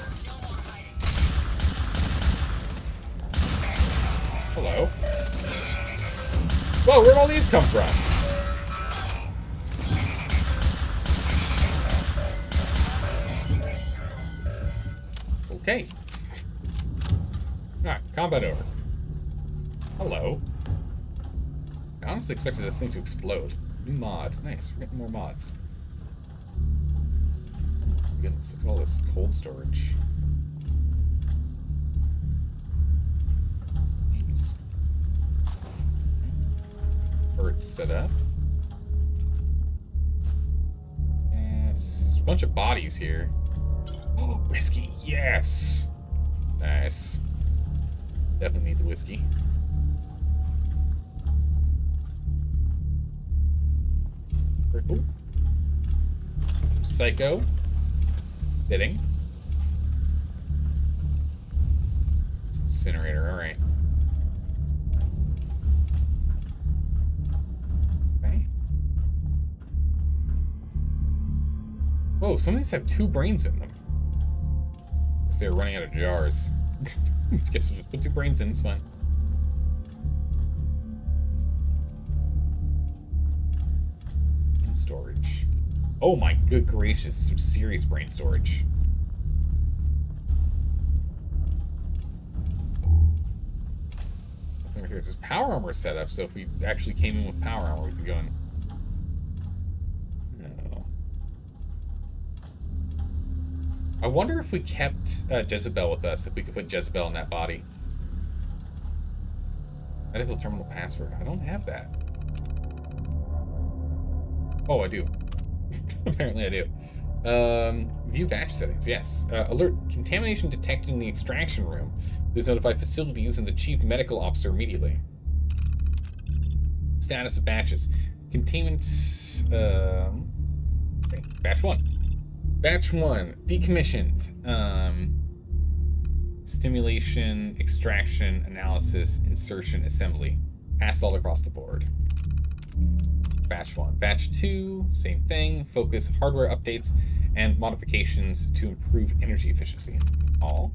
Hello. Whoa, where'd all these come from? Okay. Alright, combat over. Hello. I honestly expected this thing to explode. New mod. Nice, we're getting more mods. Goodness, look at all this cold storage. Jeez. Turret's set up. Yes. There's a bunch of bodies here. Oh, whiskey, yes! Nice. Definitely need the whiskey. Very cool. Psycho. Fitting. It's incinerator, alright. Okay. Whoa, some of these have 2 brains in them. Guess they're running out of jars. Guess we'll just put 2 brains in, it's fine. In storage. Oh my good gracious, some serious brain storage. Over here, there's power armor set up, so if we actually came in with power armor, we'd be going. No. I wonder if we kept Jezebel with us, if we could put Jezebel in that body. Medical terminal password. I don't have that. Oh, I do. Apparently I do. View batch settings, yes. Alert, contamination detected in the extraction room. Please notify facilities and the chief medical officer immediately. Status of batches. Containment, okay, batch 1. Batch 1, decommissioned. Stimulation, extraction, analysis, insertion, assembly. Passed all across the board. Batch 1. Batch 2, same thing. Focus hardware updates and modifications to improve energy efficiency. All.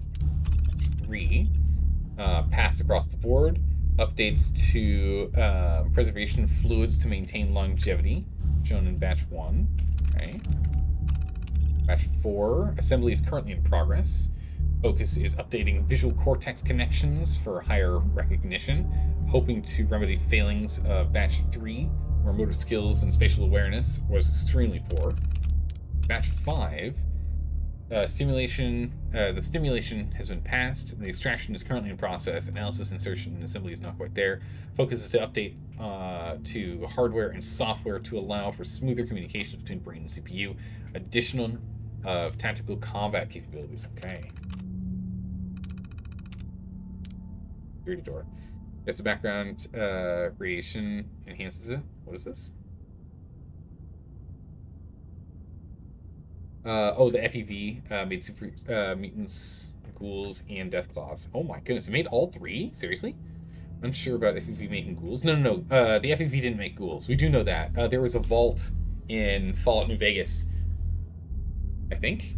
Batch 3. Passed across the board. Updates to preservation fluids to maintain longevity. Shown in batch 1. Okay. Batch 4. Assembly is currently in progress. Focus is updating visual cortex connections for higher recognition. Hoping to remedy failings of batch 3. Where motor skills and spatial awareness was extremely poor. Batch 5, the stimulation has been passed. The extraction is currently in process. Analysis, insertion, and assembly is not quite there. Focus is to update to hardware and software to allow for smoother communications between brain and CPU. Additional of tactical combat capabilities. Okay. Security door. Yes, the background radiation enhances it. What is this? Oh, the FEV made super mutants, ghouls, and death claws. Oh my goodness, it made all 3? Seriously? Unsure about FEV making ghouls. No. The FEV didn't make ghouls. We do know that. There was a vault in Fallout New Vegas I think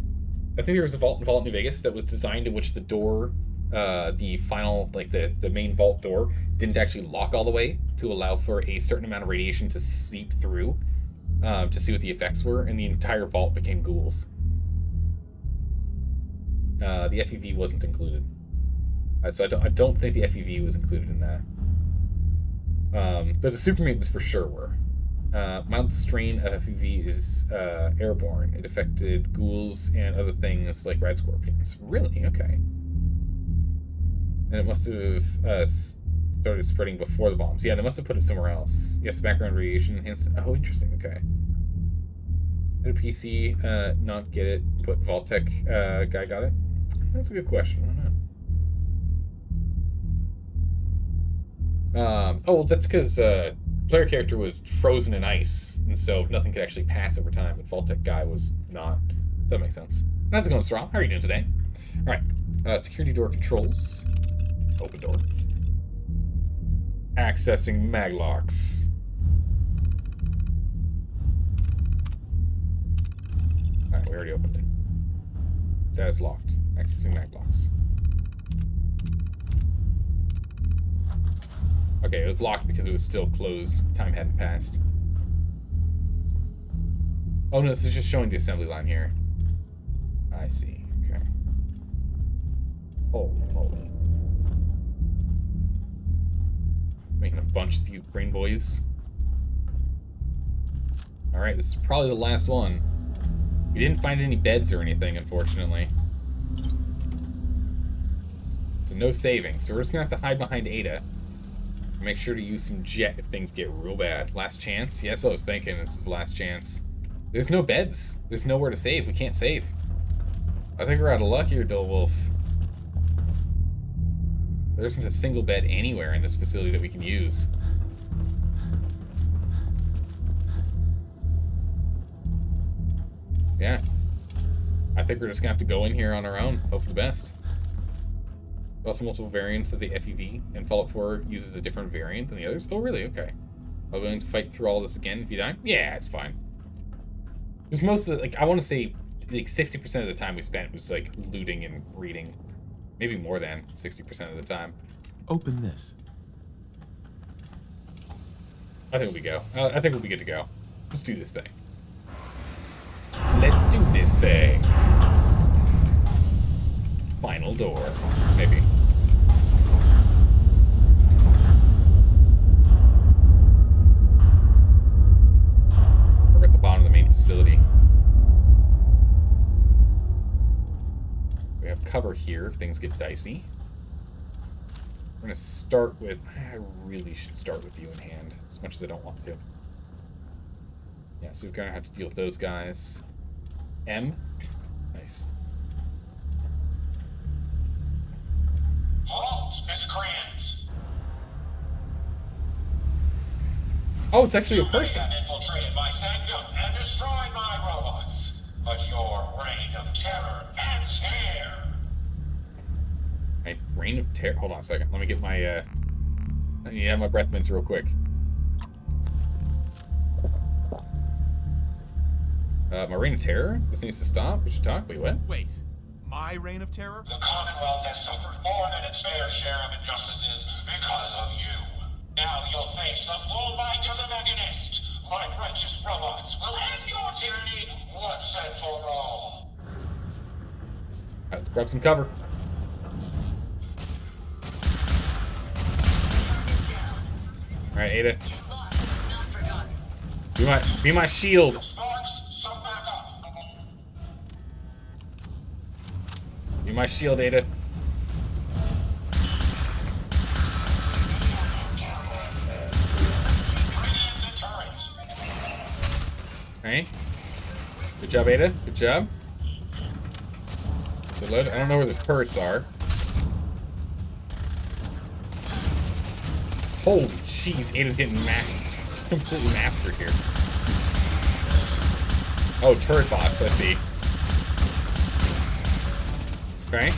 there was a vault in New Vegas that was designed in which the door, the final, like the main vault door, didn't actually lock all the way to allow for a certain amount of radiation to seep through, to see what the effects were, and the entire vault became ghouls. The FEV wasn't included, so I don't think the FEV was included in that. But the super mutants for sure were. Mild strain of FEV is airborne. It affected ghouls and other things like red scorpions. Really? Okay. And it must have started spreading before the bombs. Yeah, they must have put it somewhere else. Yes, background radiation enhanced. Oh, interesting. Okay. Did a PC not get it, but Vault-Tec guy got it? That's a good question. I don't know. Oh, well, that's because player character was frozen in ice, and so nothing could actually pass over time, but Vault-Tec guy was not. Does that make sense? How's it going, Straw? How are you doing today? Alright. Security door controls. Open door. Accessing maglocks. Alright, we already opened it. Status locked. Accessing maglocks. Okay, it was locked because it was still closed. Time hadn't passed. Oh no, this is just showing the assembly line here. I see. Okay. Holy moly. Making a bunch of these brain boys. Alright, this is probably the last one. We didn't find any beds or anything, unfortunately. So no saving. So we're just gonna have to hide behind Ada. Make sure to use some jet if things get real bad. Last chance? Yes, I was thinking this is the last chance. There's no beds. There's nowhere to save. We can't save. I think we're out of luck here, Dull Wolf. There isn't a single bed anywhere in this facility that we can use. Yeah. I think we're just gonna have to go in here on our own. Hope for the best. Also multiple variants of the FEV, and Fallout 4 uses a different variant than the others. Oh, really? Okay. Are we going to fight through all this again if you die? Yeah, it's fine. Because most of the, like, I want to say, like, 60% of the time we spent was, like, looting and reading. Maybe more than 60% of the time. Open this. I think we'll be go. I think we'll be good to go. Let's do this thing. Let's do this thing. Final door. Maybe. We're at the bottom of the main facility. We have cover here if things get dicey. We're gonna start with... I really should start with you in hand, as much as I don't want to. Yeah, so we're gonna have to deal with those guys. M. Nice. Halt, miscreant! Oh, it's actually a You may person. have infiltrated my sanctum and destroyed my robots, but your reign of terror ends here. My reign of terror. Hold on a second. Let me get my. I need to have my breath mints real quick. My reign of terror. This needs to stop. We should talk. Wait, what? Wait, my reign of terror? The Commonwealth has suffered more than its fair share of injustices because of you. Now you'll face the full might of the Mechanist. My righteous robots will end your tyranny once and for all. Alright, let's grab some cover. Alright, Ada. Be my shield. Sparks, some backup. Be my shield, Ada. Alright. Good job, Ada. Good job. Good load. I don't know where the turrets are. Holy jeez, Ada's getting just completely massacred here. Oh, turret box, I see. Okay.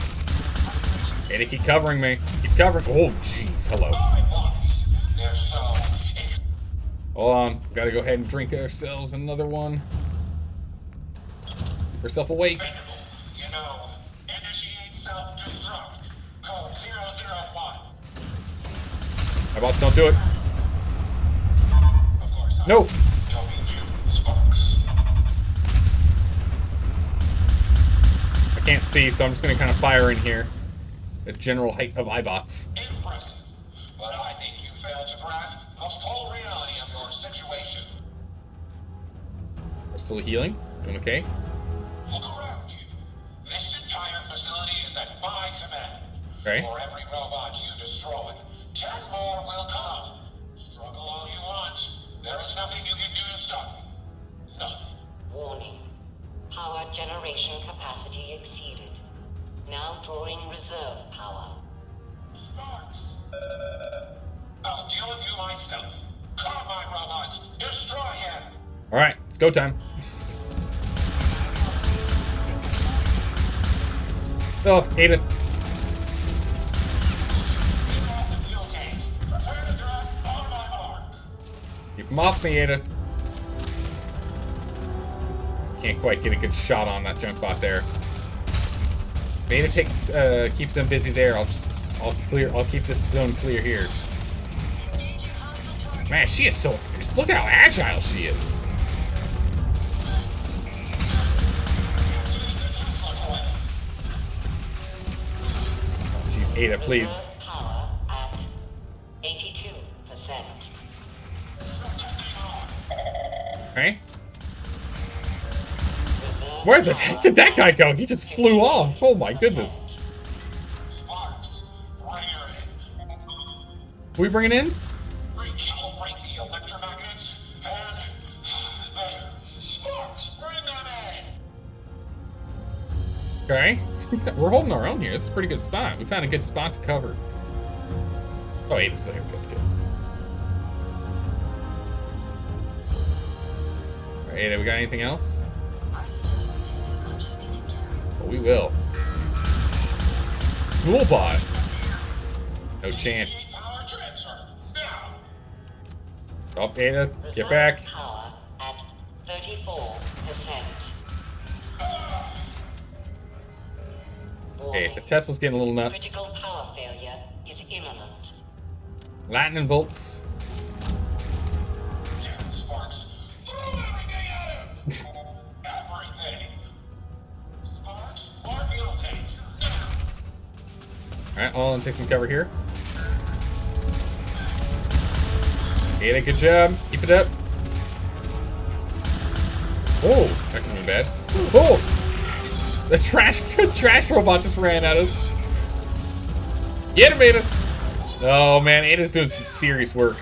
Ada, keep covering me. Keep covering. Oh, jeez. Hello. They're so Hold on. We gotta go ahead and drink ourselves another one. herself awake. Faithful, you know, initiate self-destruct. Code 001. Ibots, don't do it. Of course, I'm No. talking to Sparks. I can't see, so I'm just gonna kind of fire in here. The general height of Ibots. Impressive. But I think you failed to grasp the full reality of your situation. We're still healing. Doing okay. Look around you. This entire facility is at my command. Okay. For every robot you destroy, 10 more will come. Struggle all you want. There is nothing you can do to stop me. Nothing. Warning. Power generation capacity exceeded. Now drawing reserve power. Sparks. I'll deal with you myself. Come, my robots. Destroy him. All right, it's go time. Oh, Ada. Get off the fuel tanks. Prepare to drop on my mark. Keep him off me, Ada. Can't quite get a good shot on that junk bot there. Ada takes keeps them busy there. I'll keep this zone clear here. Man, she is so, look how agile she is. Oh, jeez, Ada, please. Reserve power at 82%. Okay. Where the heck did that guy go? He just flew off. Oh my goodness. Sparks. Bring her in. Who we bringing in? Break the electromagnets. And there. Sparks. Bring them in. Okay. We're holding our own here. This is a pretty good spot. We found a good spot to cover. Oh, Ada's still here. Good, good. All right, Ada, we got anything else? Oh, we will. Ghoulbot. No chance. Power transfer. Now. Oh, Ada, get back. Power at 34%. Okay, the Tesla's getting a little nuts. Critical power failure is imminent. Lightning bolts. Damn, Sparks. Throw everything at him. Everything. Sparks. More fuel tanks. Alright, hold on, take some cover here. Ada, good job. Keep it up. Oh, that could be bad. Oh! The trash robot just ran at us. Get him, Ada! Oh man, Ada's doing some serious work.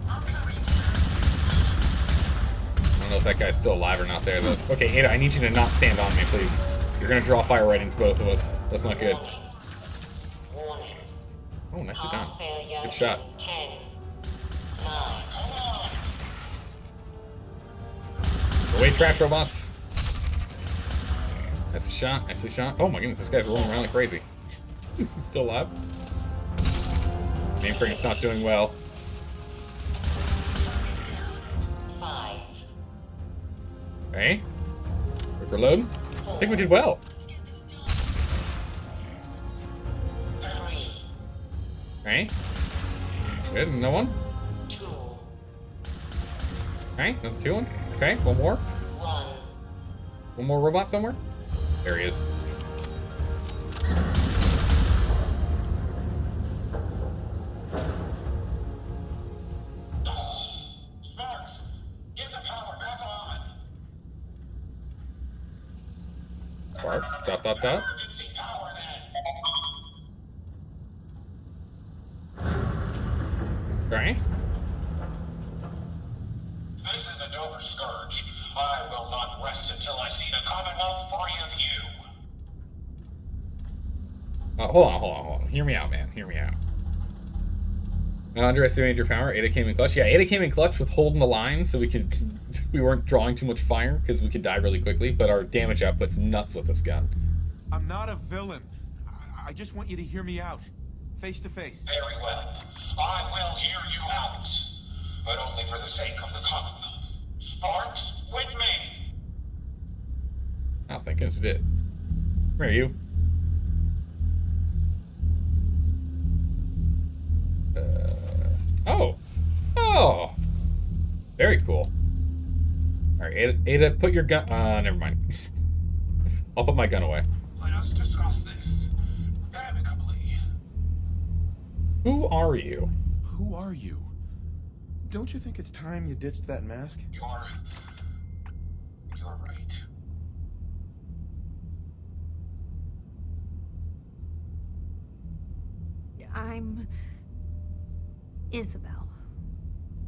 I don't know if that guy's still alive or not there, though. Okay, Ada, I need you to not stand on me, please. You're gonna draw fire right into both of us. That's not good. Warning. Oh, nicely done. Power failure Good shot. in 10, 9, Away, trash robots. That's a shot. Nicely shot. Oh my goodness, this guy's rolling around like crazy. Is he still alive? Mainframe's not doing well. 5, Okay. Reload. I think we did well. 3, Okay. Good. No one. 2, Okay. Another two one. Okay. One more. 1. One more robot somewhere. There he is. Sparks. Get the power back on. Sparks. Dot. Emergency power then. Okay. This is a Dover scourge. I will not rest until I see the Commonwealth free of you. Hold on. Hear me out, man. Hear me out. Underestimated your power. Ada came in clutch. Yeah, Ada came in clutch with holding the line, so we weren't drawing too much fire because we could die really quickly. But our damage output's nuts with this gun. I'm not a villain. I just want you to hear me out. Face to face. Very well. I will hear you out. But only for the sake of the Commonwealth. goodness, it did. Where are you? Oh. Oh. Very cool. Alright, Ada, put your gun... never mind. I'll put my gun away. Let us discuss this amicably. Who are you? Who are you? Don't you think it's time you ditched that mask? You're right. I'm Isabel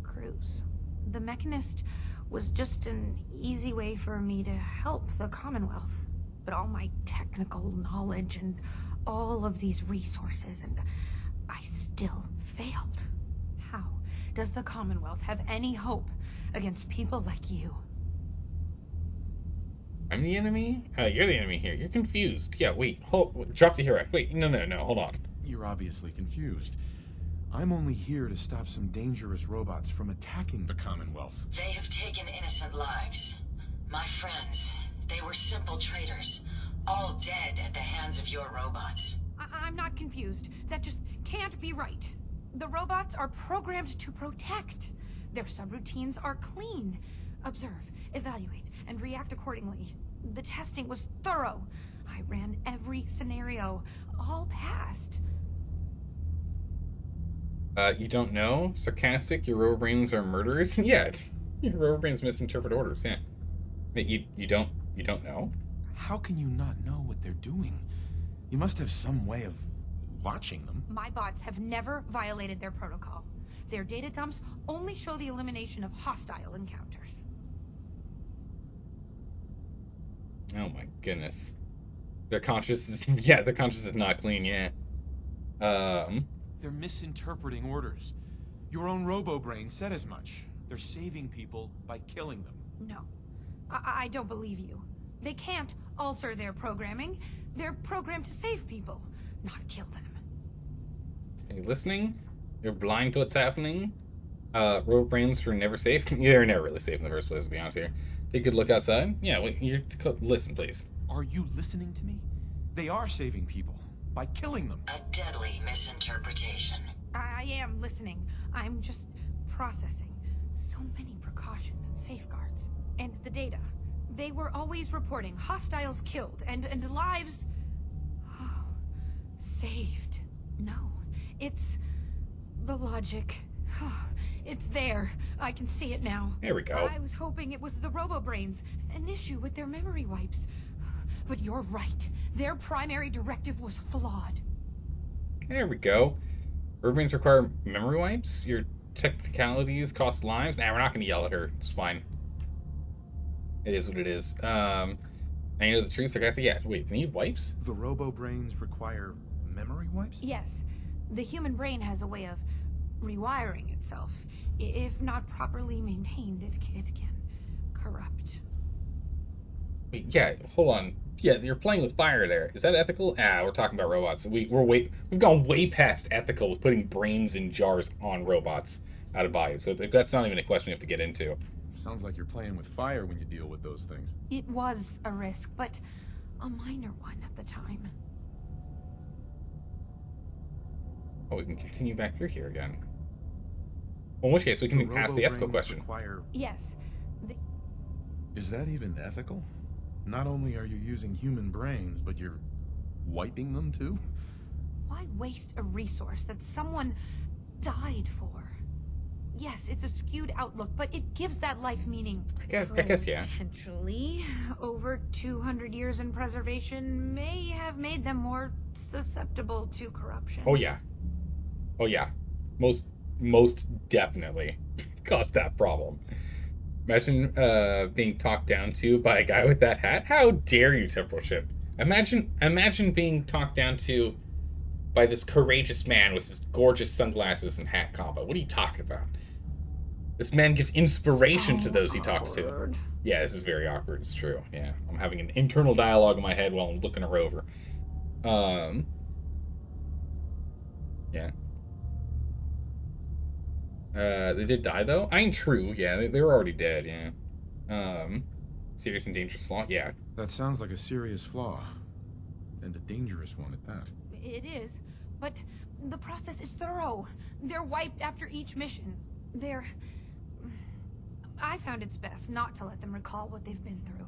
Cruz. The Mechanist was just an easy way for me to help the Commonwealth. But all my technical knowledge and all of these resources, and I still failed. How does the Commonwealth have any hope against people like you? I'm the enemy? You're the enemy here. You're confused. Yeah, wait. Drop the hero. Wait, no, hold on. You're obviously confused. I'm only here to stop some dangerous robots from attacking the Commonwealth. They have taken innocent lives. My friends, they were simple traitors, all dead at the hands of your robots. I'm not confused. That just can't be right. The robots are programmed to protect. Their subroutines are clean. Observe, evaluate, and react accordingly. The testing was thorough. I ran every scenario. All passed. You don't know? Sarcastic? Your robobrains are murderers? Yeah, your robobrains misinterpret orders, yeah. But you don't know? How can you not know what they're doing? You must have some way of watching them. My bots have never violated their protocol. Their data dumps only show the elimination of hostile encounters. Oh my goodness. Their conscience is... Yeah, their conscience is not clean, yeah. They're misinterpreting orders. Your own robo-brain said as much. They're saving people by killing them. No, I don't believe you. They can't alter their programming. They're programmed to save people, not kill them. Are you listening? You're blind to what's happening? Robobrains were never safe? They're never really safe in the first place, to be honest here. Take a good look outside. Yeah, wait, listen, please. Are you listening to me? They are saving people by killing them. A deadly misinterpretation. I am listening. I'm just processing. So many precautions and safeguards. And the data. They were always reporting hostiles killed and lives saved. No, it's the logic. It's there. I can see it now. There we go. I was hoping it was the robo-brains, an issue with their memory wipes. But you're right. Their primary directive was flawed. There we go. Robobrains require memory wipes? Your technicalities cost lives? Nah, we're not going to yell at her. It's fine. It is what it is. I know the truth, so I guess, yeah, wait, they need wipes? The robo-brains require memory wipes? Yes. The human brain has a way of rewiring itself. If not properly maintained, it can corrupt. Wait, yeah, hold on. Yeah, you're playing with fire there. Is that ethical? We're talking about robots. We've gone way past ethical with putting brains in jars on robots out of bodies. So that's not even a question you have to get into. Sounds like you're playing with fire when you deal with those things. It was a risk, but a minor one at the time. Oh, we can continue back through here again. Well, in which case, we can ask the ethical question. Yes. Is that even ethical? Not only are you using human brains, but you're wiping them too? Why waste a resource that someone died for? Yes, it's a skewed outlook, but it gives that life meaning. I guess, yeah. Potentially, over 200 years in preservation may have made them more susceptible to corruption. Oh yeah. Oh yeah. Most definitely caused that problem. Imagine being talked down to by a guy with that hat. How dare you, temporal ship? Imagine being talked down to by this courageous man with his gorgeous sunglasses and hat combo. What are you talking about? This man gives inspiration to those he talks to. Yeah, this is very awkward. It's true. Yeah, I'm having an internal dialogue in my head while I'm looking her over. Yeah. They did die, though? I ain't true. Yeah, they were already dead, yeah. Serious and dangerous flaw? Yeah. That sounds like a serious flaw. And a dangerous one at that. It is, but the process is thorough. They're wiped after each mission. I found it's best not to let them recall what they've been through.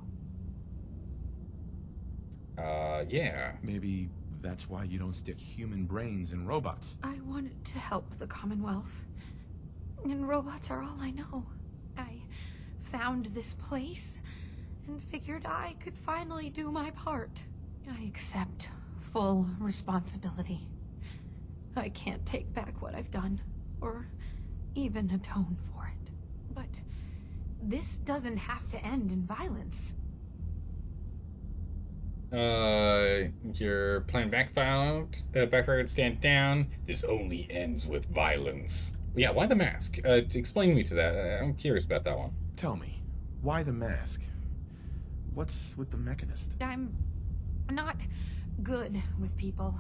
Yeah. Maybe that's why you don't stick human brains in robots. I wanted to help the Commonwealth, and robots are all I know. I found this place and figured I could finally do my part. I accept full responsibility. I can't take back what I've done, or even atone for it. But this doesn't have to end in violence. Your plan backfired, stand down. This only ends with violence. Yeah, why the mask? Explain me to that. I'm curious about that one. Tell me, why the mask? What's with the Mechanist? I'm not good with people.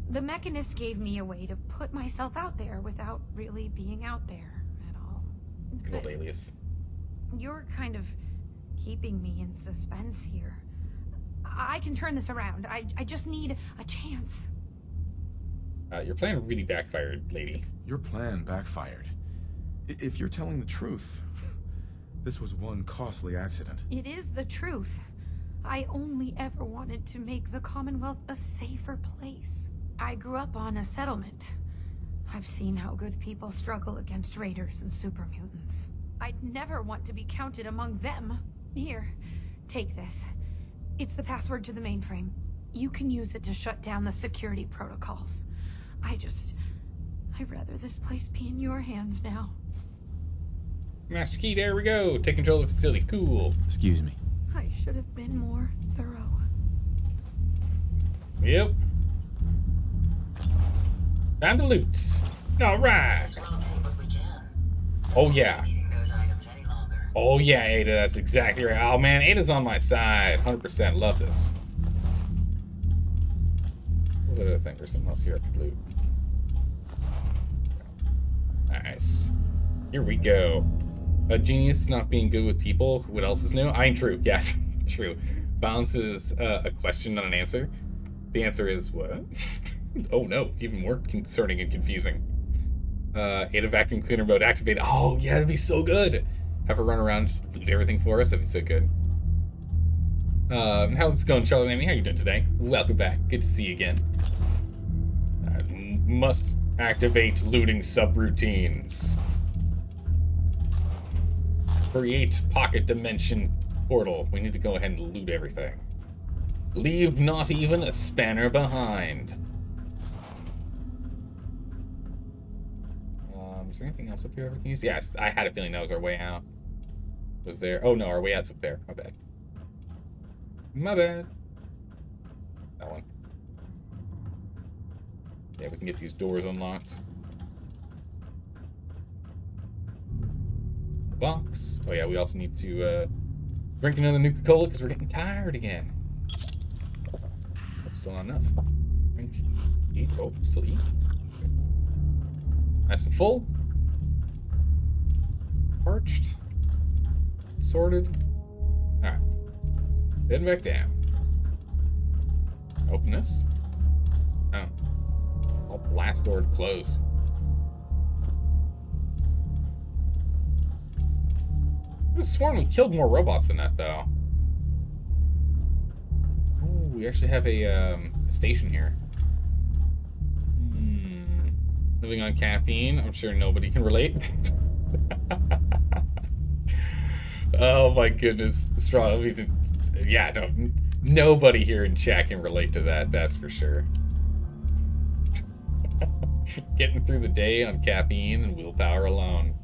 The Mechanist gave me a way to put myself out there without really being out there at all. Good old alias. You're kind of keeping me in suspense here. I can turn this around. I just need a chance. Your plan really backfired, lady. Your plan backfired. If you're telling the truth, this was one costly accident. It is the truth. I only ever wanted to make the Commonwealth a safer place. I grew up on a settlement. I've seen how good people struggle against raiders and super mutants. I'd never want to be counted among them. Here, take this. It's the password to the mainframe. You can use it to shut down the security protocols. I'd rather this place be in your hands now. Master key, there we go. Take control of the facility. Cool. Excuse me. I should have been more thorough. Yep. Time to loot. All right. As well take what we can. Oh, yeah. Needing those items any longer. Oh, yeah, Ada. That's exactly right. Oh, man. Ada's on my side. 100%. Love this. What's the other thing? There's something else here I could loot. Nice. Here we go. A genius not being good with people. What else is new? I ain't true. Yeah, true. Balance is a question, not an answer. The answer is what? Oh no, even more concerning and confusing. Ada vacuum cleaner mode activated. Oh yeah, that'd be so good. Have her run around and just loot everything for us. That'd be so good. How's it going, Charlotte Amy? How you doing today? Welcome back. Good to see you again. Must activate looting subroutines. Create pocket dimension portal. We need to go ahead and loot everything. Leave not even a spanner behind. Is there anything else up here we can use? Yes, I had a feeling that was our way out. Was there? Oh no, our way out's up there. My bad. My bad. That one. Yeah, we can get these doors unlocked. The box. Oh yeah, we also need to drink another Nuka-Cola because we're getting tired again. Oh, still not enough. Drink, eat. Oh, still eat. Nice and full. Parched. Sorted. Alright. Heading back down. Open this. Oh. Oh, blast door to close. I could have sworn we killed more robots than that, though. Oh, we actually have a station here. Living on caffeine. I'm sure nobody can relate. Oh my goodness. Yeah, no. Nobody here in chat can relate to that, that's for sure. Getting through the day on caffeine and willpower alone.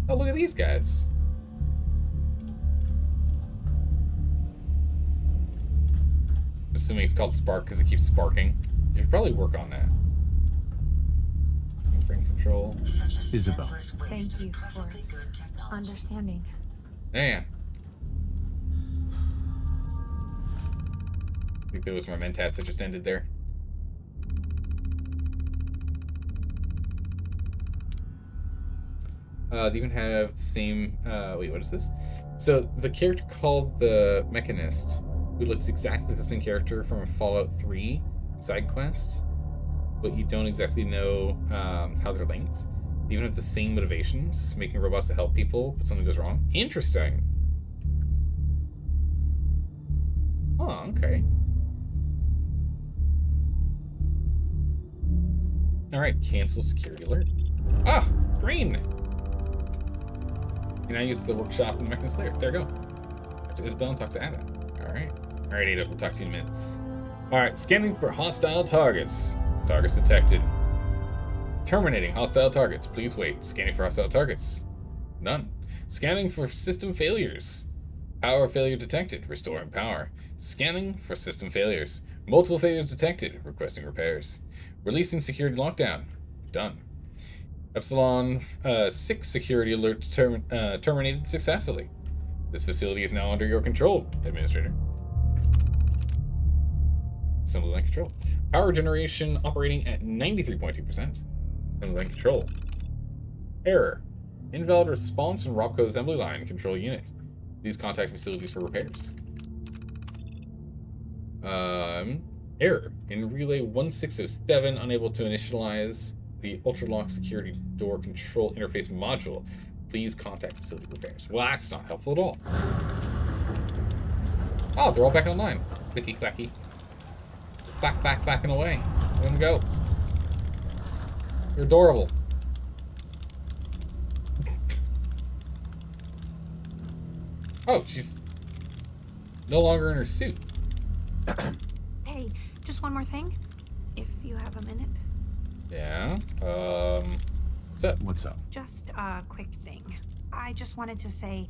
Oh, look at these guys. Assuming it's called Spark because it keeps sparking. You should probably work on that. Frame control. Isabel. Thank you for understanding. Yeah. I think that was my mentats that just ended there. They even have the same. Wait, what is this? So the character called the Mechanist, who looks exactly like the same character from a Fallout 3 side quest, but you don't exactly know how they're linked. They even have the same motivations, making robots to help people, but something goes wrong. Interesting. Oh, okay. Alright, cancel security alert. Ah, green! You now use the workshop in the Mechanist layer. There we go. Talk to Isabel and talk to Ada. Alright. Alright, Ada, we'll talk to you in a minute. Alright, scanning for hostile targets. Targets detected. Terminating hostile targets. Please wait. Scanning for hostile targets. None. Scanning for system failures. Power failure detected. Restoring power. Scanning for system failures. Multiple failures detected. Requesting repairs. Releasing security lockdown. Done. Epsilon 6 security alert terminated successfully. This facility is now under your control, Administrator. Assembly line control. Power generation operating at 93.2%. Assembly line control. Error. Invalid response in ROPCO assembly line control unit. Please contact facilities for repairs. Error. In relay 1607, unable to initialize the ultralock security door control interface module. Please contact facility repairs. Well, that's not helpful at all. Oh, they're all back online. Clicky clacky. Clack, clack, clacking away. Let them go. They're adorable. Oh, she's no longer in her suit. Hey, just one more thing, if you have a minute. Yeah. What's up? What's up? Just a quick thing. I just wanted to say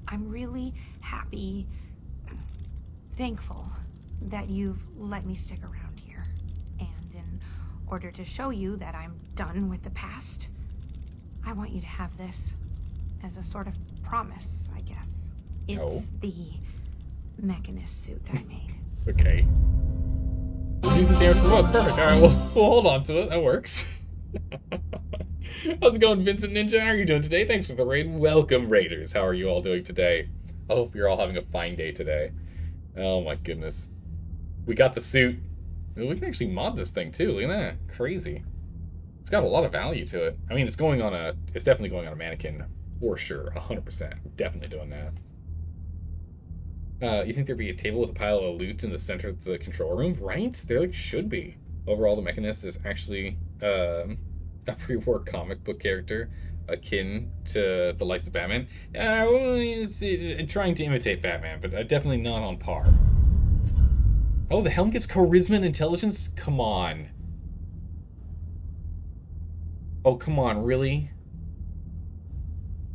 I'm really happy, thankful that you've let me stick around here. And in order to show you that I'm done with the past, I want you to have this as a sort of promise, I guess. It's the Mechanist suit I made. Okay. Use the damage for both. Perfect. Alright, we'll hold on to it. That works. How's it going, Vincent Ninja? How are you doing today? Thanks for the raid. Welcome, Raiders. How are you all doing today? I hope you're all having a fine day today. Oh my goodness. We got the suit. We can actually mod this thing too. Look at that. Crazy. It's got a lot of value to it. I mean, it's definitely going on a mannequin for sure. 100%. Definitely doing that. You think there'd be a table with a pile of loot in the center of the control room? Right? There like should be. Overall, the Mechanist is actually a pre-war comic book character akin to the likes of Batman. It's trying to imitate Batman, but definitely not on par. Oh, the helm gives charisma and intelligence? Come on. Oh, come on, really?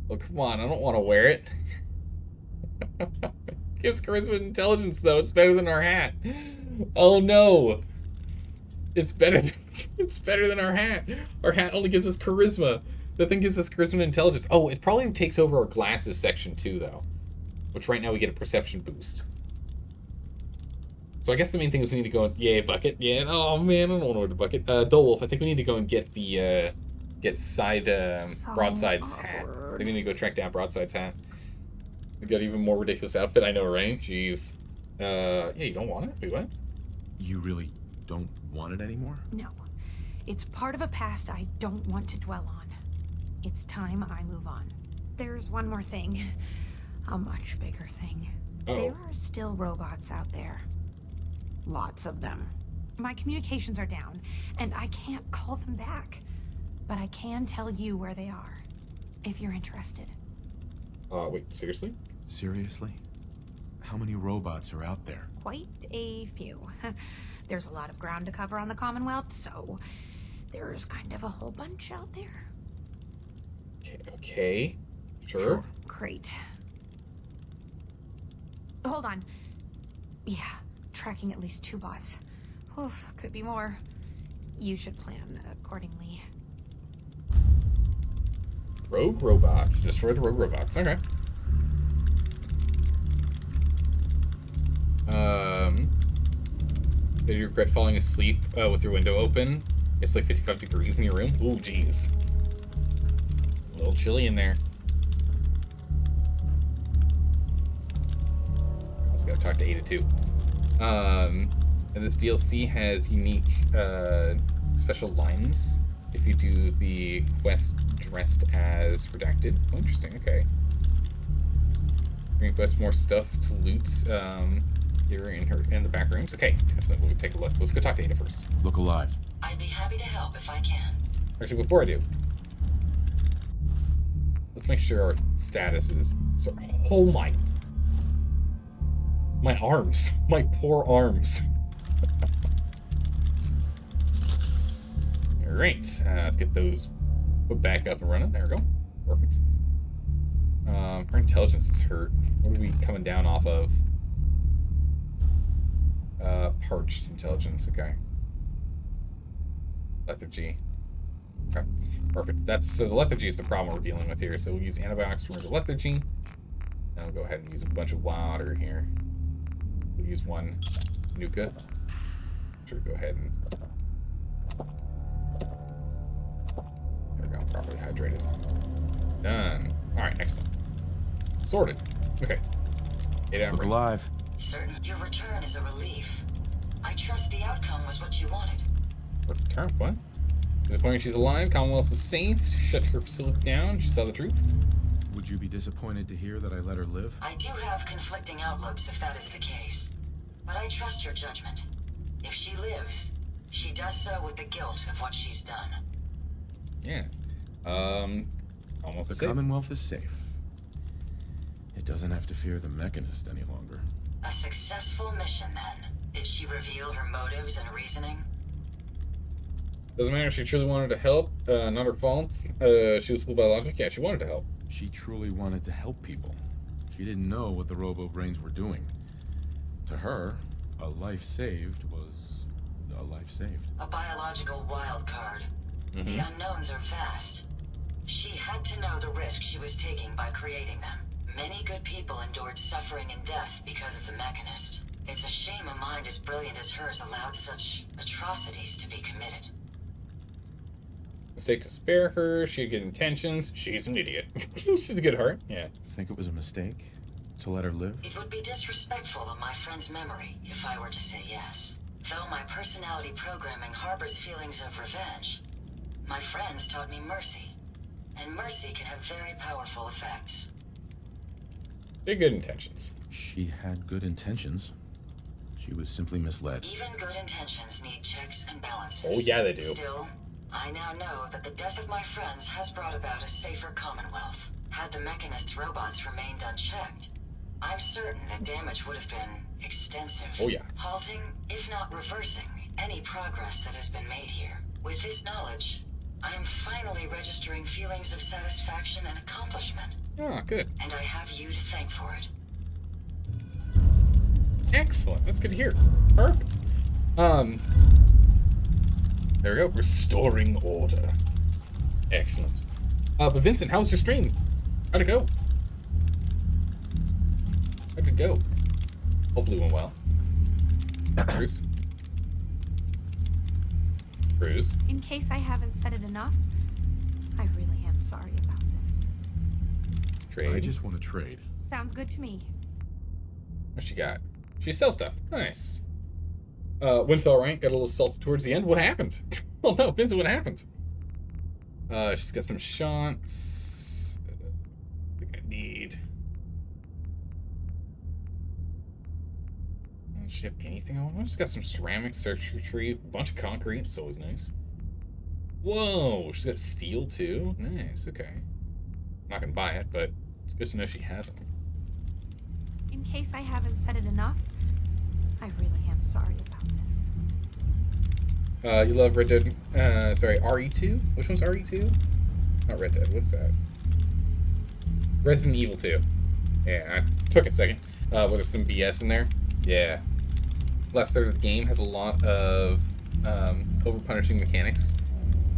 Oh, come on, I don't want to wear it. Gives charisma and intelligence, though. It's better than our hat. Oh, no. It's better than our hat. Our hat only gives us charisma. The thing gives us charisma and intelligence. Oh, it probably takes over our glasses section, too, though. Which right now we get a perception boost. So I guess the main thing is we need to go and... Yeah, bucket. Yeah, oh, man, I don't want to wear the bucket. Dole Wolf, I think we need to go and get the... Broadside's hat. I think we need to go track down Broadside's hat. We got even more ridiculous outfit. I know, right? Jeez. Yeah, you don't want it? Wait, what? You really don't want it anymore? No. It's part of a past I don't want to dwell on. It's time I move on. There's one more thing. A much bigger thing. There are still robots out there. Lots of them. My communications are down, and I can't call them back. But I can tell you where they are, if you're interested. Wait, seriously? Seriously? How many robots are out there? Quite a few. There's a lot of ground to cover on the Commonwealth, so there's kind of a whole bunch out there. Okay. Sure. Great. Hold on. Yeah, tracking at least 2 bots. Oof, could be more. You should plan accordingly. Rogue robots. Destroy the rogue robots. Okay. Did you regret falling asleep with your window open? It's like 55 degrees in your room. Ooh, jeez. A little chilly in there. Also gotta talk to Ada too. And this DLC has unique special lines if you do the quest dressed as redacted. Oh, interesting. Okay. Request more stuff to loot here in the back rooms. Okay, definitely we'll take a look. Let's go talk to Ada first. Look alive. I'd be happy to help if I can. Actually, before I do, let's make sure our status is. So, oh my arms, my poor arms. All right, let's get those put back up and running. There we go. Perfect. Our intelligence is hurt. What are we coming down off of? Parched intelligence. Okay. Lethargy. Okay. Perfect. So the lethargy is the problem we're dealing with here. So we'll use antibiotics to remove the lethargy. And we'll go ahead and use a bunch of water here. We'll use one Nuka. Sure, go ahead and. There we go. Properly hydrated. Done. All right. Excellent. Sorted. Okay. Look alive. Certain your return is a relief. I trust the outcome was what you wanted. Return? What? Disappointing she's alive. Commonwealth is safe. Shut her facility down. She saw the truth. Would you be disappointed to hear that I let her live? I do have conflicting outlooks if that is the case. But I trust your judgment. If she lives, she does so with the guilt of what she's done. Yeah. Commonwealth is safe. Commonwealth is safe. It doesn't have to fear the Mechanist any longer. A successful mission, then. Did she reveal her motives and reasoning? Doesn't matter if she truly wanted to help. Not her fault. She was fooled by logic. Yeah, she wanted to help. She truly wanted to help people. She didn't know what the robo-brains were doing. To her, a life saved was a life saved. A biological wild card. Mm-hmm. The unknowns are vast. She had to know the risk she was taking by creating them. Many good people endured suffering and death because of the Mechanist. It's a shame a mind as brilliant as hers allowed such atrocities to be committed. Mistake to spare her. She had good intentions. She's an idiot. She's a good heart. Yeah. Think it was a mistake to let her live? It would be disrespectful of my friend's memory if I were to say yes. Though my personality programming harbors feelings of revenge, my friends taught me mercy. And mercy can have very powerful effects. They're good intentions. She had good intentions. She was simply misled. Even good intentions need checks and balances. Oh, yeah, they do. Still, I now know that the death of my friends has brought about a safer Commonwealth. Had the Mechanist's robots remained unchecked, I'm certain that damage would have been extensive. Oh, yeah. Halting, if not reversing, any progress that has been made here. With this knowledge, I am finally registering feelings of satisfaction and accomplishment. Ah, good. And I have you to thank for it. Excellent. That's good to hear. Perfect. There we go. Restoring order. Excellent. But Vincent, how was your stream? How'd it go? How'd it go? Hopefully it went well. Bruce? Bruce? In case I haven't said it enough, I really am sorry about this. Trade? I just want to trade. Sounds good to me. What she got? She sells stuff. Nice. Went all right. Got a little salty towards the end. What happened? Oh no, Vincent, what happened? She's got some shots. I think I need. Does she have anything I want? She's got some ceramic circuitry, a bunch of concrete. It's always nice. Whoa, she's got steel too. Nice. Okay. I'm not gonna buy it, but it's good to know she has them. In case I haven't said it enough, I really am sorry about this. You love Red Dead, sorry, RE2? Which one's RE2? Not Red Dead, what's that? Resident Evil 2. Yeah, I took a second. But there's some BS in there. Yeah. Last third of the game has a lot of over-punishing mechanics.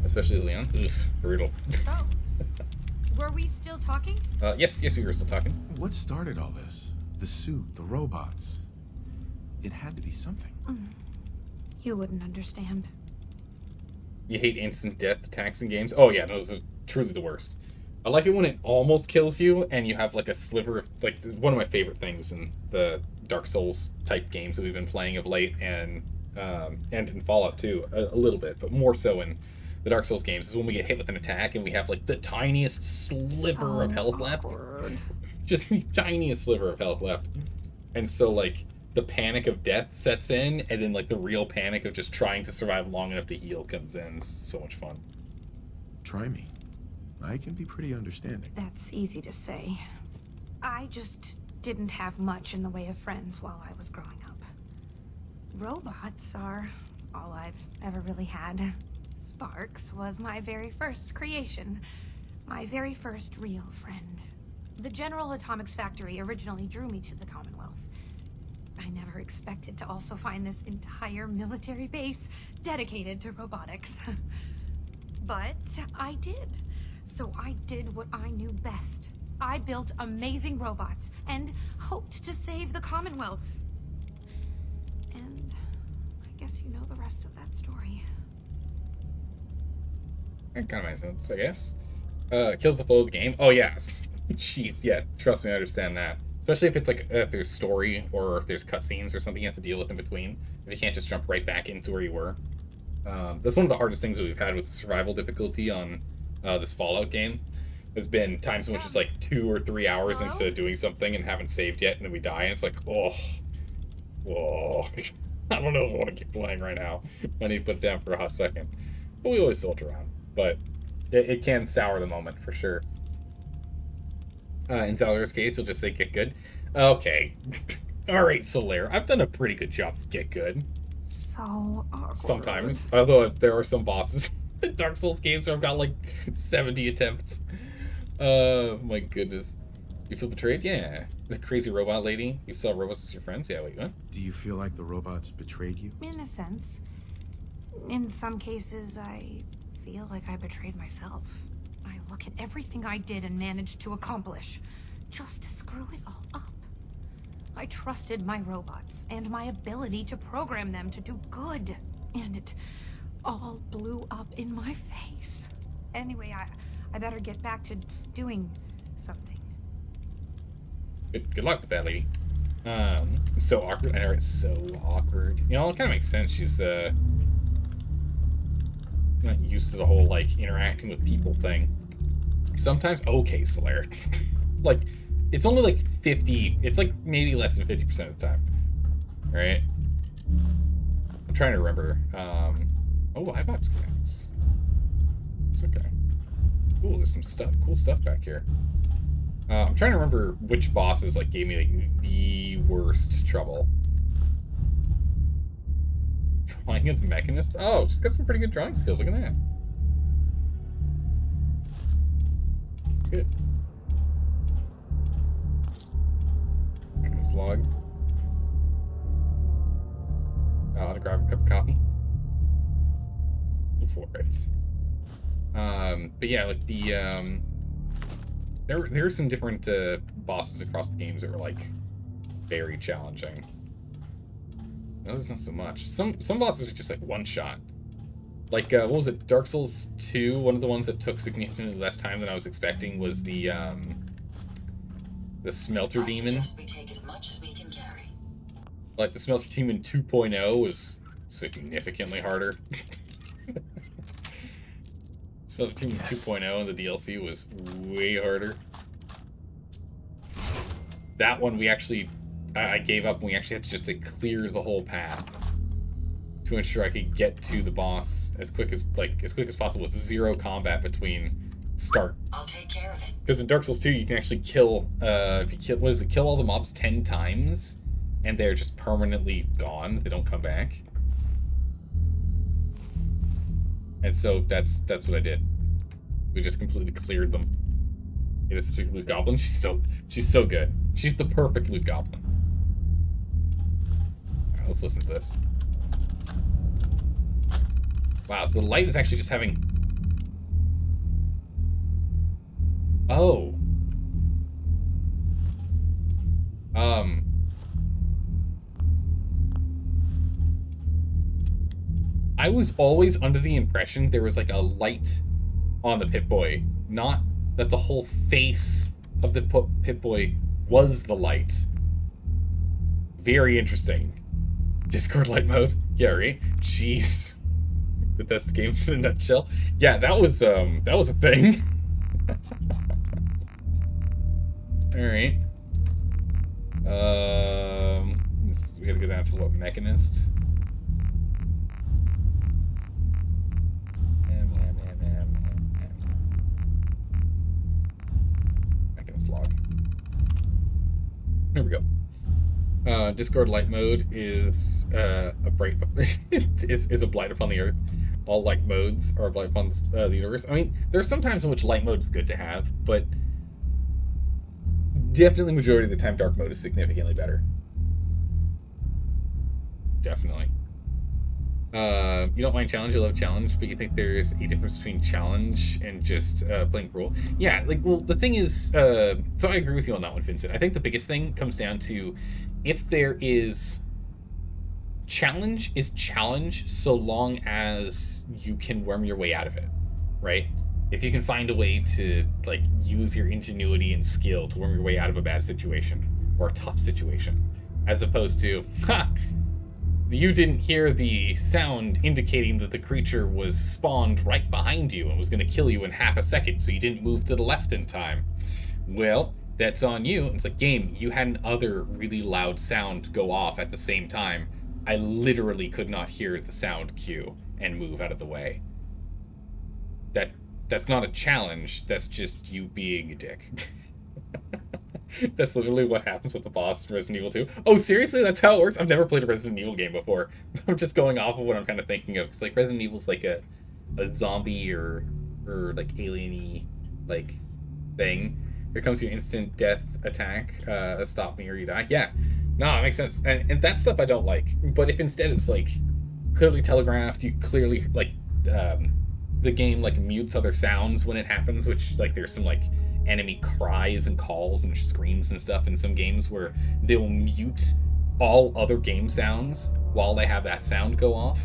Especially Leon. Oof, brutal. Oh. Were we still talking? Yes, we were still talking. What started all this? The suit, the robots. It had to be something. You wouldn't understand. You hate instant death attacks in games? Oh yeah, those are truly the worst. I like it when it almost kills you and you have like a sliver of, like, one of my favorite things in the Dark Souls type games that we've been playing of late, and in Fallout too, a little bit, but more so in the Dark Souls games, is when we get hit with an attack and we have like the tiniest sliver of health left. Just the tiniest sliver of health left. And so like the panic of death sets in, and then like the real panic of just trying to survive long enough to heal comes in. It's so much fun. Try me. I can be pretty understanding. That's easy to say. I just didn't have much in the way of friends while I was growing up. Robots are all I've ever really had. Sparks was my very first creation. My very first real friend. The General Atomics Factory originally drew me to the Commonwealth. I never expected to also find this entire military base dedicated to robotics. But I did. So I did what I knew best. I built amazing robots and hoped to save the Commonwealth. And I guess you know the rest of that story. That kind of makes sense, I guess. Kills the flow of the game. Oh, yes. Jeez, yeah. Trust me, I understand that. Especially if it's like, if there's story or if there's cutscenes or something you have to deal with in between. If you can't just jump right back into where you were. That's one of the hardest things that we've had with the survival difficulty on this Fallout game. There's been times in which it's like 2 or 3 hours into doing something and haven't saved yet, and then we die, and it's like, oh, I don't know if I want to keep playing right now. I need to put it down for a hot second. But we always soldier on. But it can sour the moment, for sure. In Zalair's case, he'll just say, get good. Okay. Alright, Zalair. I've done a pretty good job of get good. So awkward. Sometimes. Although there are some bosses in Dark Souls games where I've got like 70 attempts. My goodness. You feel betrayed? Yeah. The crazy robot lady? You saw robots as your friends? Yeah, wait, what? Do you feel like the robots betrayed you? In a sense. In some cases, I feel like I betrayed myself. I look at everything I did and managed to accomplish, just to screw it all up. I trusted my robots and my ability to program them to do good, and it all blew up in my face. Anyway, I better get back to doing something. Good luck with that, lady. It's so awkward. I know, it's so awkward. You know, it kind of makes sense. She's not used to the whole like interacting with people thing. Sometimes, okay, Zalair. Like, it's only like 50. It's like maybe less than 50% of the time, right? I'm trying to remember. Oh, I bought schematics. It's okay. Ooh, there's some stuff, cool stuff back here. I'm trying to remember which bosses like gave me like the worst trouble. Drawing of the Mechanist? Oh, she's got some pretty good drawing skills. Look at that. Good. Mechanist log. To grab a cup of coffee. Go for it. But yeah, like the there are some different bosses across the games that were like very challenging. Others not so much. Some bosses are just like one shot. Like what was it? Dark Souls 2. One of the ones that took significantly less time than I was expecting was the Smelter Demon. We take as much as we can carry. Like the Smelter Demon 2.0 was significantly harder. Smelter Demon 2.0 and the DLC was way harder. That one we actually, I gave up and we actually had to just like, clear the whole path to ensure I could get to the boss as quick as possible with zero combat between start. I'll take care of it. Because in Dark Souls 2 you can actually kill kill all the mobs 10 times and they're just permanently gone. They don't come back. And so that's what I did. We just completely cleared them. It is such a loot goblin. She's so good. She's the perfect loot goblin. Alright, let's listen to this. Wow, so the light is actually just having... Oh. I was always under the impression there was like a light on the Pip-Boy, not that the whole face of the Pip-Boy was the light. Very interesting. Discord light mode. Yeah, right? Jeez. Bethesda games in a nutshell. Yeah, that was a thing. Alright. We gotta go down to what, Mechanist? Mechanist log. Here we go. Discord light mode is a bright is a blight upon the earth. All light modes are a blight upon the universe. I mean, there are some times in which light mode is good to have, but definitely majority of the time dark mode is significantly better. Definitely. You don't mind challenge, you love challenge, but you think there's a difference between challenge and just playing cruel. Yeah, like, well, the thing is, so I agree with you on that one, Vincent. I think the biggest thing comes down to if there is challenge is challenge so long as you can worm your way out of it, right? If you can find a way to, like, use your ingenuity and skill to worm your way out of a bad situation or a tough situation, as opposed to, you didn't hear the sound indicating that the creature was spawned right behind you and was going to kill you in half a second, so you didn't move to the left in time. Well, that's on you. It's like, game, you had an other really loud sound go off at the same time. I literally could not hear the sound cue and move out of the way. That's not a challenge, that's just you being a dick. That's literally what happens with the boss in Resident Evil 2. Oh, seriously? That's how it works? I've never played a Resident Evil game before. I'm just going off of what I'm kind of thinking of. It's like Resident Evil's like a zombie or like alien-y like thing. Here comes your instant death attack. Stop me or you die. Yeah. No, it makes sense. And that stuff I don't like. But if instead it's like clearly telegraphed, you clearly like the game like mutes other sounds when it happens, which like there's some like enemy cries and calls and screams and stuff in some games where they'll mute all other game sounds while they have that sound go off,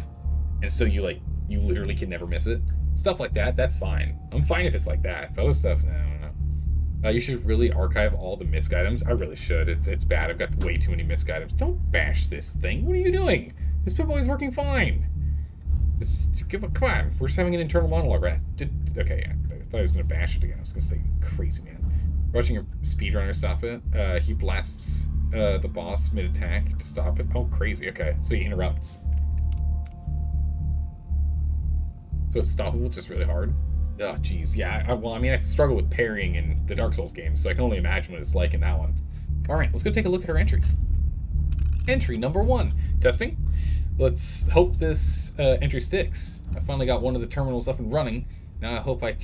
and so you literally can never miss it. Stuff like that, that's fine. I'm fine if it's like that. But other stuff, no. You should really archive all the misc items. I really should. It's bad. I've got way too many misc items. Don't bash this thing. What are you doing? This Pip-Boy is working fine. Come on. We're just having an internal monologue, right? Okay, yeah. I thought I was going to bash it again. I was going to say, crazy, man. Rushing a speedrunner, stop it. He blasts the boss mid-attack to stop it. Oh, crazy. Okay, so he interrupts. So it's stoppable, just really hard. Oh, jeez. Yeah, I struggle with parrying in the Dark Souls games, so I can only imagine what it's like in that one. Alright, let's go take a look at our entries. Entry number 1. Testing. Let's hope this entry sticks. I finally got one of the terminals up and running. Now I hope I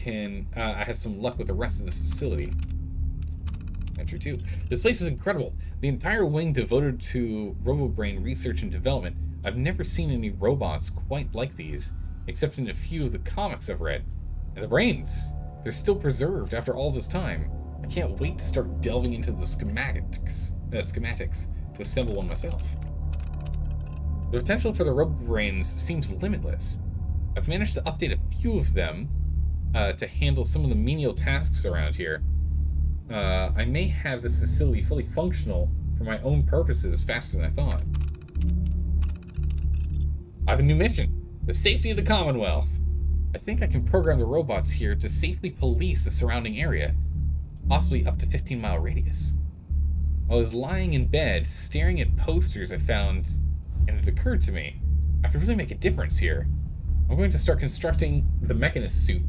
have some luck with the rest of this facility. Entry 2. This place is incredible. The entire wing devoted to RoboBrain research and development. I've never seen any robots quite like these, except in a few of the comics I've read. And the brains, they're still preserved after all this time. I can't wait to start delving into the schematics to assemble one myself. The potential for the RoboBrains seems limitless. I've managed to update a few of them to handle some of the menial tasks around here. I may have this facility fully functional for my own purposes faster than I thought. I have a new mission: the safety of the Commonwealth. I think I can program the robots here to safely police the surrounding area, possibly up to 15-mile radius. I was lying in bed, staring at posters I found, and it occurred to me, I could really make a difference here. I'm going to start constructing the Mechanist suit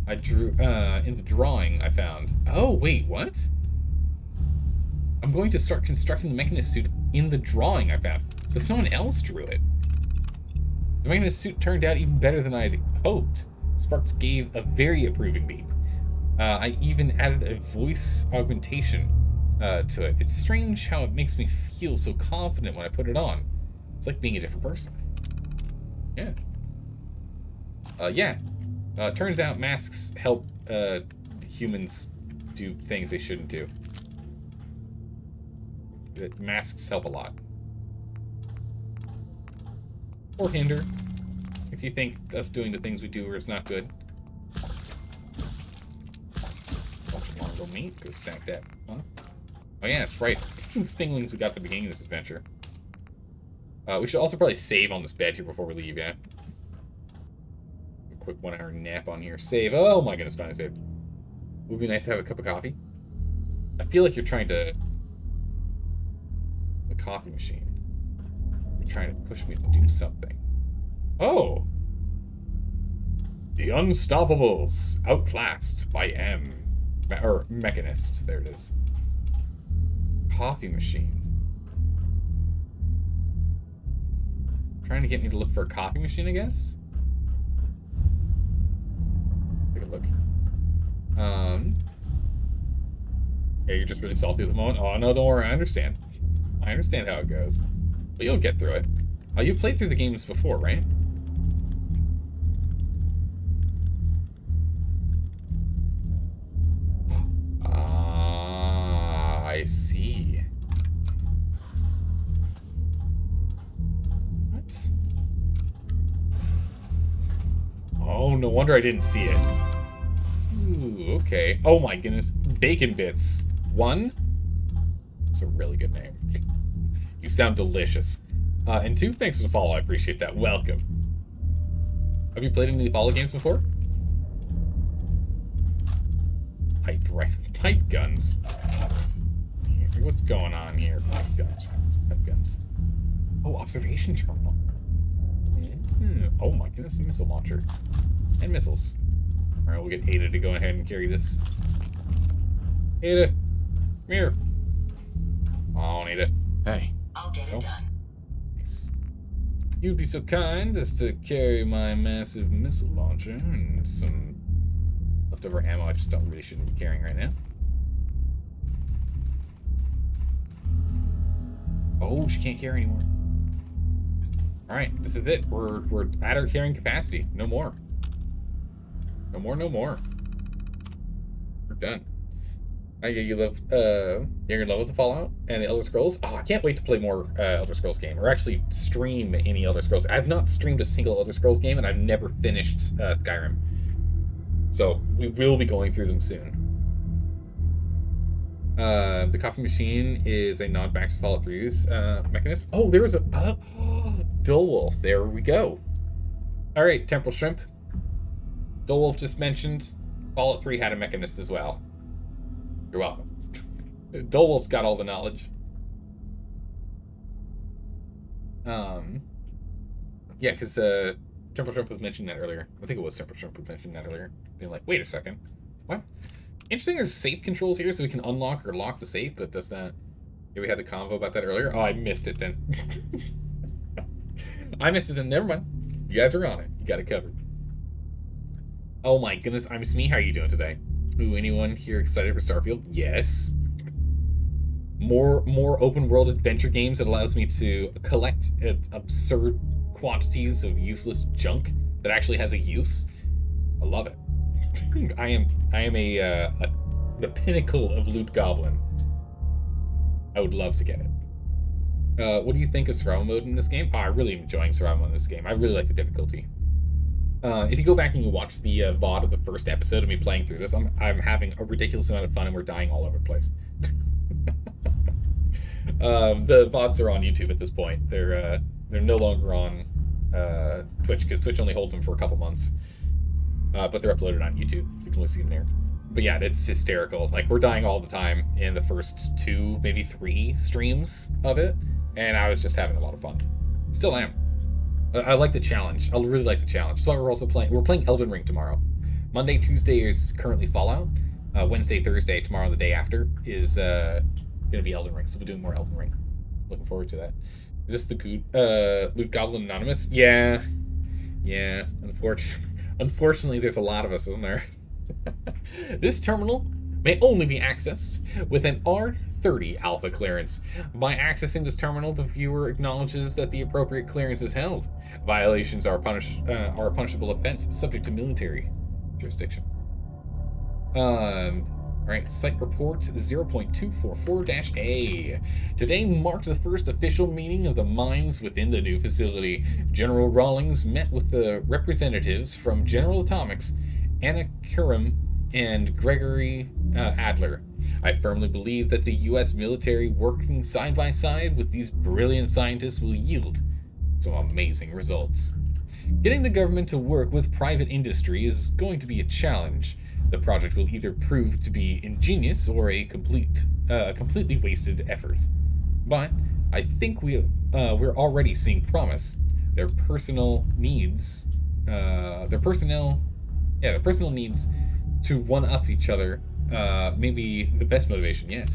I drew in the drawing I found. Oh, wait, what? I'm going to start constructing the Mechanist suit in the drawing I found, so someone else drew it. The Mechanist suit turned out even better than I'd hoped. Sparks gave a very approving beep. I even added a voice augmentation to it. It's strange how it makes me feel so confident when I put it on. It's like being a different person. Yeah. Turns out masks help humans do things they shouldn't do. Masks help a lot. Or hinder, if you think us doing the things we do is not good. Oh, me. Go stack that. Huh? Oh yeah, that's right. Stinglings we got at the beginning of this adventure. We should also probably save on this bed here before we leave, yeah? A quick 1 hour nap on here. Save. Oh my goodness, finally saved. Would be nice to have a cup of coffee. I feel like you're trying to... The coffee machine. You're trying to push me to do something. Oh! The Unstoppables, outclassed by M. Or Mechanist. There it is. Coffee machine. Trying to get me to look for a coffee machine, I guess? Take a look. Yeah, you're just really salty at the moment. Oh, no, don't worry. I understand. I understand how it goes. But you'll get through it. Oh, you've played through the games before, right? Ah, I see. What? Oh, no wonder I didn't see it. Ooh, okay. Oh my goodness. Bacon Bits. 1? That's a really good name. You sound delicious. And 2, thanks for the follow. I appreciate that. Welcome. Have you played any follow games before? Pipe guns. What's going on here? Pipe guns. Pipe guns. Oh, observation terminal. Oh my goodness, a missile launcher. And missiles. Alright, we'll get Ada to go ahead and carry this. Ada, come here. Oh, Ada. Hey. I'll get it done. Nice. You'd be so kind as to carry my massive missile launcher and some leftover ammo I just don't really shouldn't be carrying right now. Oh, she can't carry anymore. Alright, this is it. We're at our carrying capacity. No more. No more, no more. We're done. You love you're in love with the Fallout and the Elder Scrolls? Oh, I can't wait to play more Elder Scrolls game, or actually stream any Elder Scrolls. I've not streamed a single Elder Scrolls game, and I've never finished Skyrim. So we will be going through them soon. The coffee machine is a nod back to Fallout 3's Mechanist. Oh, there was a Dull Wolf. There we go. All right, Temporal Shrimp. Dull Wolf just mentioned Fallout 3 had a Mechanist as well. You're welcome. Dull Wolf's got all the knowledge. Yeah, because Temporal Shrimp was mentioning that earlier. I think it was Temporal Shrimp was mentioning that earlier. Being like, wait a second. What? Interesting, there's safe controls here so we can unlock or lock the safe, but does that... Yeah, we had the convo about that earlier. Oh, I missed it then. I missed it then. Never mind. You guys are on it. You got it covered. Oh my goodness, I'm Smee. How are you doing today? Ooh, anyone here excited for Starfield? Yes. More open world adventure games that allows me to collect absurd quantities of useless junk that actually has a use. I love it. I am the pinnacle of loot goblin. I would love to get it. What do you think of survival mode in this game? Oh, I'm really enjoying survival mode in this game. I really like the difficulty. If you go back and you watch the VOD of the first episode of me playing through this, I'm having a ridiculous amount of fun and we're dying all over the place. The VODs are on YouTube at this point. They're no longer on Twitch because Twitch only holds them for a couple months. But they're uploaded on YouTube, so you can only see them there. But yeah, it's hysterical. Like, we're dying all the time in the first 2, maybe 3 streams of it, and I was just having a lot of fun. Still am. I like the challenge. I really like the challenge. So we're also playing. We're playing Elden Ring tomorrow. Monday, Tuesday is currently Fallout. Wednesday, Thursday, tomorrow, the day after is gonna be Elden Ring. So we're doing more Elden Ring. Looking forward to that. Is this the good Loot Goblin Anonymous? Yeah. Unfortunately, there's a lot of us, isn't there? This terminal may only be accessed with an R30 alpha clearance. By accessing this terminal, the viewer acknowledges that the appropriate clearance is held. Violations are a punishable offense subject to military jurisdiction. Alright, site report 0.244-A. Today marked the first official meeting of the minds within the new facility. General Rawlings met with the representatives from General Atomics, Anakiram, and Gregory Adler. I firmly believe that the U.S. military working side by side with these brilliant scientists will yield some amazing results. Getting the government to work with private industry is going to be a challenge. The project will either prove to be ingenious or a completely wasted effort. But I think we're already seeing promise. Their personal needs to one-up each other may be the best motivation yet.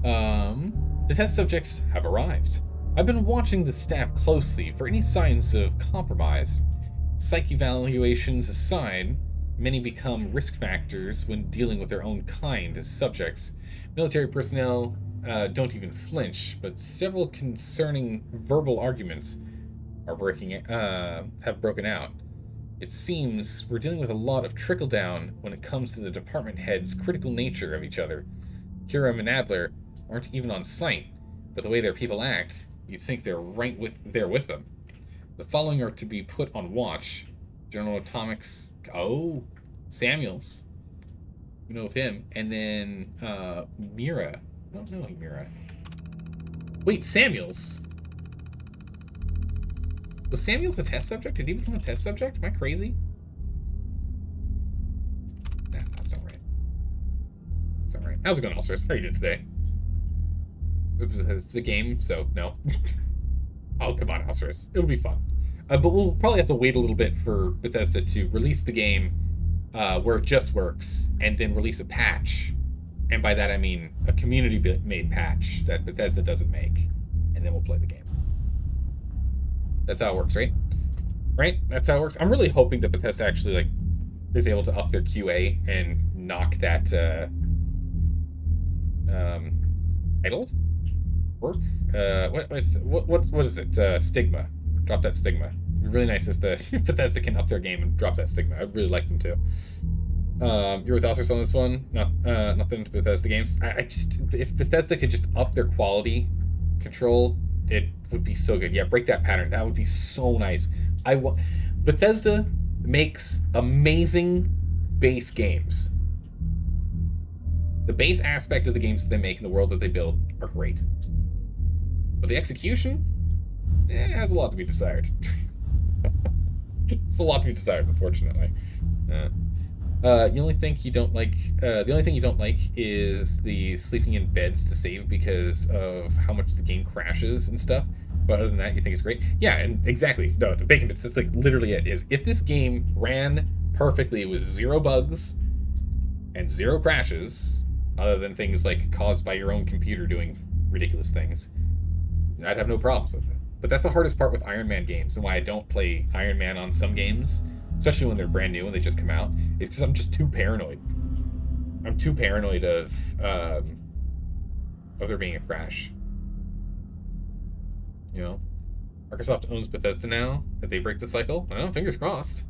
The test subjects have arrived. I've been watching the staff closely for any signs of compromise. Psych evaluations aside, many become risk factors when dealing with their own kind as subjects. Military personnel don't even flinch, but several concerning verbal arguments have broken out. It seems we're dealing with a lot of trickle-down when it comes to the department heads' critical nature of each other. Hiram and Adler aren't even on site, but the way their people act, you'd think they're there with them. The following are to be put on watch. General Atomics... Oh, Samuels. We know of him. And then, Mira. I don't know Mira. Wait, Samuels? Was Samuels a test subject? Did he become a test subject? Am I crazy? Nah, that's not right. That's not right. How's it going, Allstars? How are you doing today? It's a game, so no. Oh, come on, Allstars. It'll be fun. But we'll probably have to wait a little bit for Bethesda to release the game where it just works, and then release a patch. And by that I mean a community-made patch that Bethesda doesn't make. And then we'll play the game. That's how it works, right? Right? That's how it works. I'm really hoping that Bethesda actually is able to up their QA and knock that idle work. What is it? Stigma. Drop that stigma. It'd be really nice if if Bethesda can up their game and drop that stigma. I'd really like them to. You're with Oscars on this one. Nothing to Bethesda games. If Bethesda could just up their quality control, it would be so good. Yeah, break that pattern. That would be so nice. Bethesda makes amazing base games. The base aspect of the games that they make and the world that they build are great. But the execution, has a lot to be desired. It's a lot to be desired, unfortunately. The only thing you don't like is the sleeping in beds to save because of how much the game crashes and stuff. But other than that, you think it's great. Yeah, and exactly. No, the bacon bits. That's literally it. Is if this game ran perfectly with 0 bugs and 0 crashes, other than things caused by your own computer doing ridiculous things, I'd have no problems with it. But that's the hardest part with Iron Man games, and why I don't play Iron Man on some games, especially when they're brand new and they just come out. It's because I'm just too paranoid. I'm too paranoid of there being a crash. Microsoft owns Bethesda now. If they break the cycle, well, fingers crossed.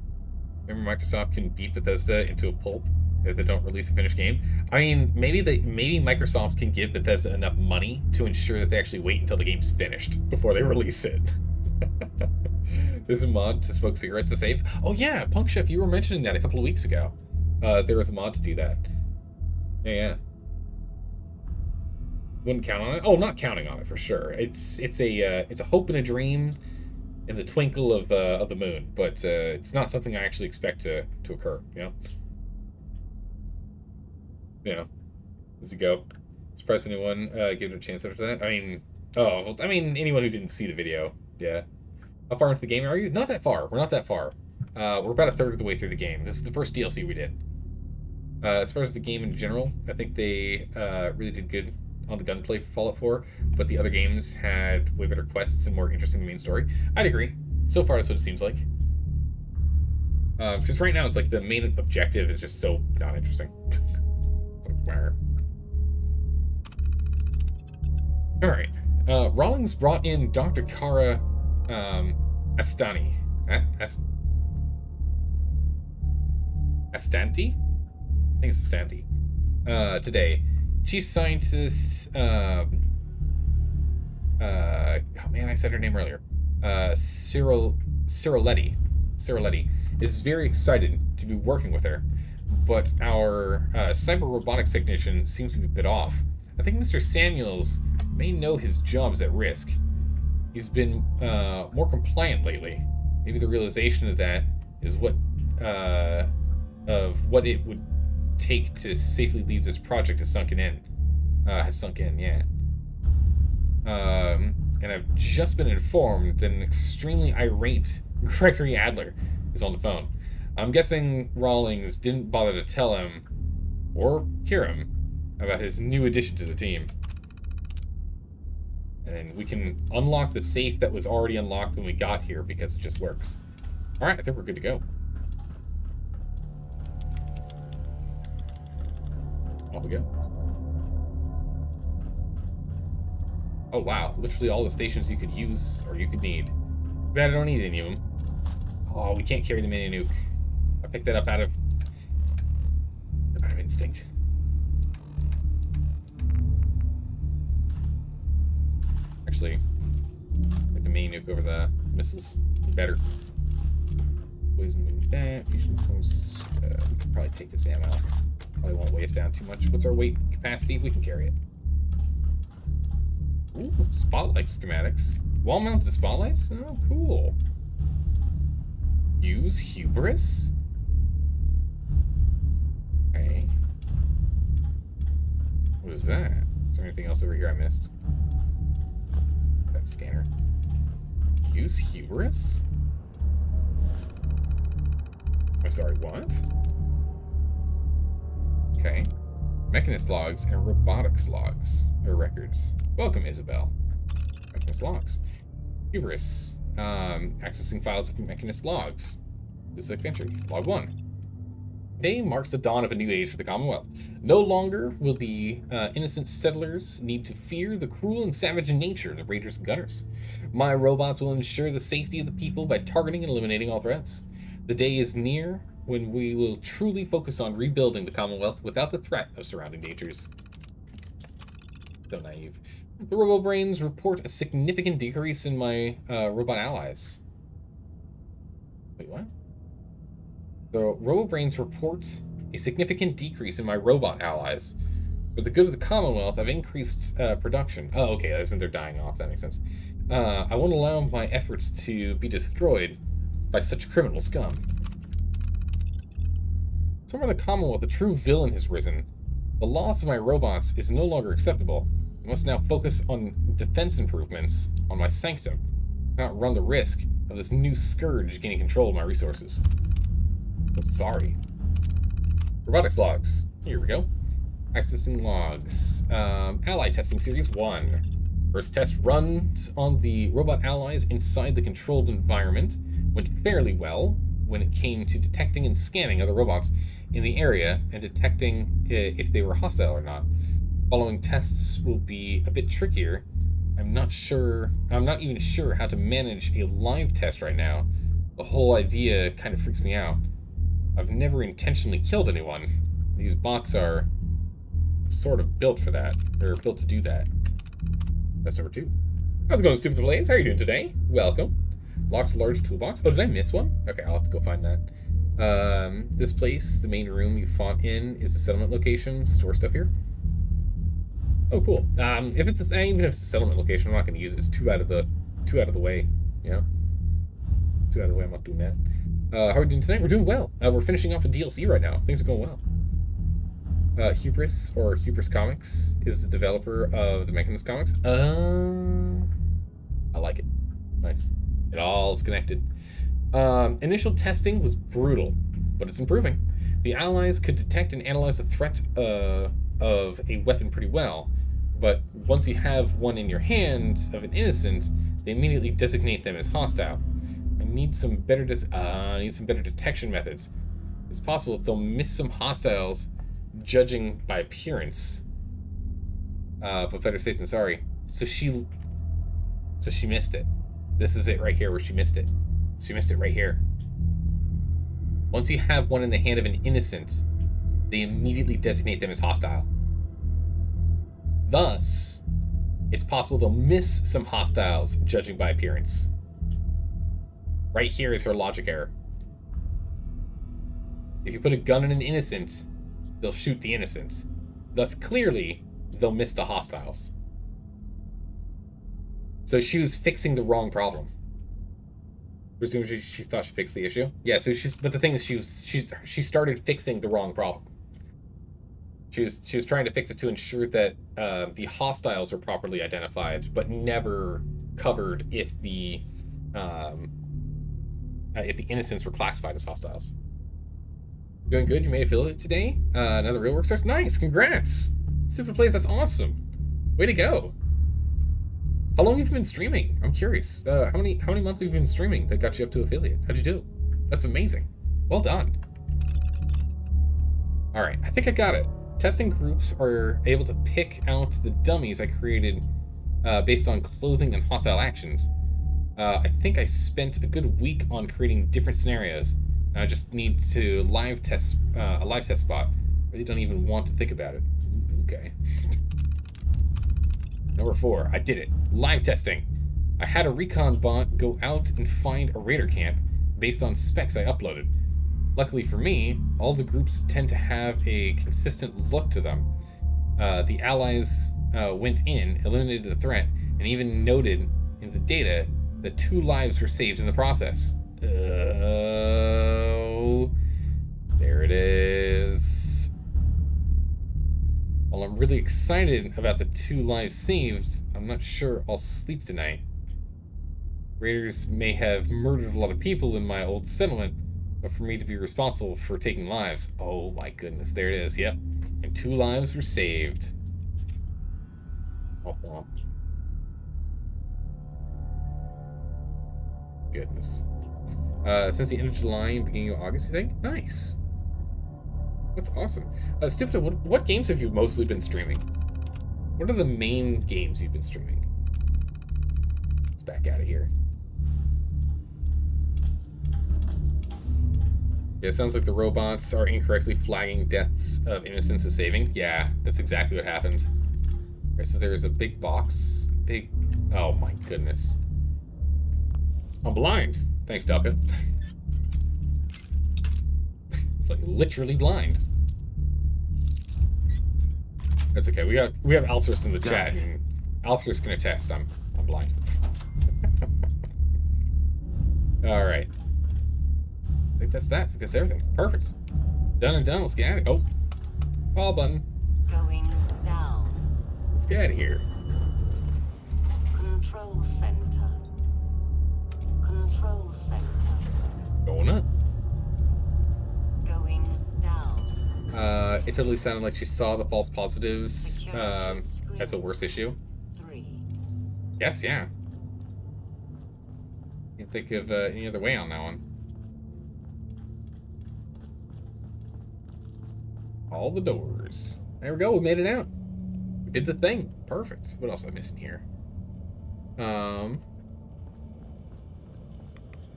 Maybe Microsoft can beat Bethesda into a pulp if they don't release a finished game. I mean, maybe Microsoft can give Bethesda enough money to ensure that they actually wait until the game's finished before they release it. There's a mod to smoke cigarettes to save. Oh yeah, Punk Chef, you were mentioning that a couple of weeks ago. There was a mod to do that. Yeah. Wouldn't count on it. Oh, not counting on it for sure. It's a hope and a dream in the twinkle of the moon, but it's not something I actually expect to occur. Does it go? Surprised anyone give it a chance after that? I mean, anyone who didn't see the video, yeah. How far into the game are you? Not that far. We're not that far. We're about a third of the way through the game. This is the first DLC we did. As far as the game in general, I think they really did good on the gunplay for Fallout 4, but the other games had way better quests and more interesting main story. I'd agree. So far, that's what it seems like. Because right now, it's the main objective is just so not interesting. Where? Alright. Rawlings brought in Dr. Kara Astani. Astanti? I think it's Astanti. Today. Chief Scientist, oh man, I said her name earlier. Ciroletti. Sarah Letty, is very excited to be working with her, but our cyber robotics technician seems to be a bit off. I think Mr. Samuels may know his job's at risk. He's been more compliant lately. Maybe the realization of that is what it would take to safely leave this project has sunk in, yeah. And I've just been informed that an extremely irate Gregory Adler is on the phone. I'm guessing Rawlings didn't bother to tell him, or Kiram, about his new addition to the team. And we can unlock the safe that was already unlocked when we got here because it just works. Alright, I think we're good to go. Off we go. Oh wow, literally all the stations you could use or you could need. Bad I don't need any of them. Oh, we can't carry the mini nuke. I picked that up out of instinct. Actually, like the mini nuke over the missiles. Better. Poison move that. Fusion comes. We could probably take this ammo out. Probably won't weigh us down too much. What's our weight capacity? We can carry it. Ooh, spotlight schematics. Wall-mounted spotlights? Oh, cool. Use hubris? Okay. What is that? Is there anything else over here I missed? That scanner. Use hubris? I'm sorry, what? Okay. Mechanist logs and robotics logs. Or records. Welcome, Isabel. Mechanist logs. Hubris. Accessing files of Mechanist logs. This entry. Log 1. Today marks the dawn of a new age for the Commonwealth. No longer will the innocent settlers need to fear the cruel and savage nature of the raiders and gunners. My robots will ensure the safety of the people by targeting and eliminating all threats. The day is near when we will truly focus on rebuilding the Commonwealth without the threat of surrounding dangers. So naive. The RoboBrains report a significant decrease in my robot allies. Wait, what? The RoboBrains report a significant decrease in my robot allies. For the good of the Commonwealth, I've increased production. Oh, okay, isn't they're dying off? That makes sense. I won't allow my efforts to be destroyed by such criminal scum. Somewhere in the Commonwealth, a true villain has risen. The loss of my robots is no longer acceptable. I must now focus on defense improvements on my sanctum. I cannot run the risk of this new scourge gaining control of my resources. I'm sorry. Robotics logs. Here we go. Accessing logs. Ally testing series 1. First test runs on the robot allies inside the controlled environment went fairly well when it came to detecting and scanning other robots in the area and detecting if they were hostile or not. Following tests will be a bit trickier. I'm not even sure how to manage a live test right now. The whole idea kind of freaks me out. I've never intentionally killed anyone. These bots are sort of built for that. They're built to do that. That's number 2. How's it going, Stupid Blaze? How are you doing today? Welcome. Locked large toolbox. Oh, did I miss one? Okay, I'll have to go find that. This place, the main room you fought in, is the settlement location. Store stuff here. Oh, cool. Even if it's a settlement location, I'm not going to use it. It's too out of the way. You know, too out of the way. I'm not doing that. How are we doing tonight? We're doing well. We're finishing off a DLC right now. Things are going well. Hubris, or Hubris Comics, is the developer of the Mechanist comics. I like it. Nice. It all's connected. Initial testing was brutal, but it's improving. The allies could detect and analyze the threat of a weapon pretty well, but once you have one in your hand of an innocent, they immediately designate them as hostile. I need some better detection methods. It's possible that they'll miss some hostiles judging by appearance. But better safe than sorry. So she missed it. This is it right here where she missed it. She missed it right here. Once you have one in the hand of an innocent, they immediately designate them as hostile. Thus, it's possible they'll miss some hostiles judging by appearance. Right here is her logic error. If you put a gun on an innocent, they'll shoot the innocent. Thus, clearly, they'll miss the hostiles. So she was fixing the wrong problem. Presumably she thought she fixed the issue. Yeah, so but the thing is she started fixing the wrong problem. She was trying to fix it to ensure that the hostiles were properly identified, but never covered if the innocents were classified as hostiles. Doing good. You made affiliate today. Another real work starts. Nice. Congrats. Super plays. That's awesome. Way to go. How long have you been streaming? I'm curious. How many months have you been streaming that got you up to affiliate? How'd you do? That's amazing. Well done. All right. I think I got it. Testing groups are able to pick out the dummies I created based on clothing and hostile actions. I think I spent a good week on creating different scenarios. I just need to live test a live test spot. I really don't even want to think about it. Okay. Number 4. I did it. Live testing. I had a recon bot go out and find a raider camp based on specs I uploaded. Luckily for me, all the groups tend to have a consistent look to them. The allies went in, eliminated the threat, and even noted in the data that 2 lives were saved in the process. Oh, there it is. While I'm really excited about the 2 lives saved, I'm not sure I'll sleep tonight. Raiders may have murdered a lot of people in my old settlement, but for me to be responsible for taking lives, oh my goodness, there it is, yep. And 2 lives were saved. Oh, goodness. Since the end of July and beginning of August, you think? Nice. That's awesome. Stupid, what games have you mostly been streaming? What are the main games you've been streaming? Let's back out of here. Yeah, it sounds like the robots are incorrectly flagging deaths of innocents as saving. Yeah, that's exactly what happened. Okay, so there's a big box. Oh my goodness. I'm blind. Thanks, Delka. Like literally blind. That's okay. We have Alcerus in the chat, and Alcerus can attest. I'm blind. All right. I think that's that. I think that's everything. Perfect. Done and done. Let's get out of here. Oh, call button. Going down. Let's get out of here. Control center. Control center. Going up. Going down. It totally sounded like she saw the false positives as a worse issue. 3. Yes, yeah. Can't think of any other way on that one. All the doors. There we go. We made it out. We did the thing. Perfect. What else am I missing here? Let's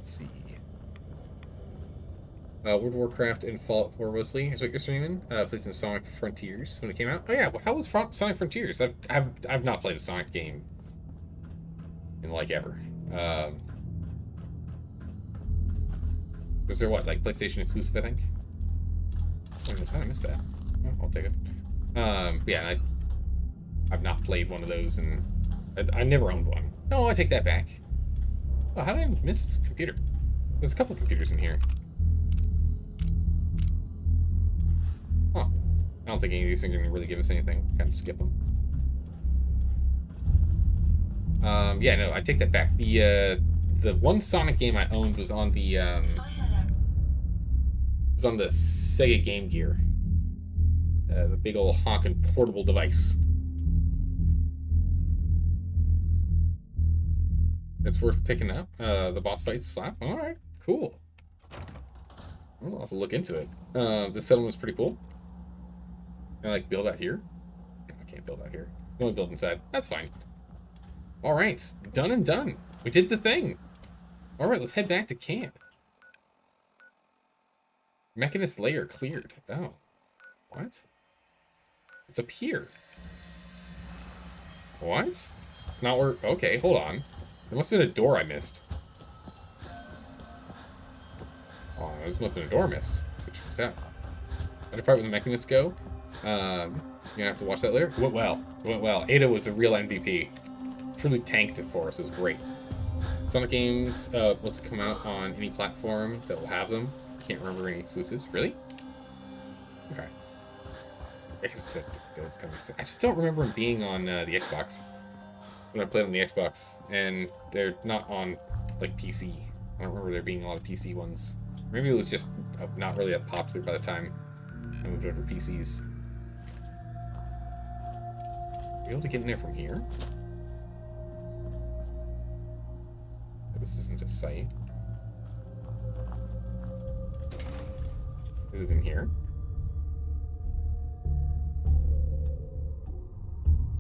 see. World of Warcraft and Fallout 4 mostly is what you're streaming. Played some Sonic Frontiers when it came out. Oh yeah, how was Sonic Frontiers? I've not played a Sonic game in like ever. Was there what, like PlayStation exclusive? I think. Oh, I missed that. Oh, I'll take it. Yeah, I've not played one of those, and I never owned one. No, I take that back. Oh, how did I miss this computer? There's a couple of computers in here. Huh. I don't think any of these things are going to really give us anything. Kind of skip them. Yeah, no, I take that back. The one Sonic game I owned was on the Sega Game Gear. The big old honkin' portable device. It's worth picking up. The boss fights slap. Alright, cool. I'll have to look into it. The settlement's pretty cool. Can I like build out here? No, I can't build out here. I can only build inside. That's fine. Alright, done and done. We did the thing. Alright, let's head back to camp. Mechanist layer cleared. Oh. What? It's up here. What? It's not where... Okay, hold on. There must have been a door I missed. Oh, there must have been a door I missed. go check this out. How to fight with the Mechanists go? You're gonna have to watch that later. Went well. Went well. Ada was a real MVP. Truly tanked it for us. It was great. Sonic games was to come out on any platform that will have them. Can't remember any exclusives. Really? Okay. I guess that's kind of sense. I just don't remember them being on the Xbox. When I played on the Xbox, and they're not on like PC. I don't remember there being a lot of PC ones. Maybe it was just not really that popular by the time I moved over to PCs. Are you able to get in there from here? This isn't a site. Is it in here?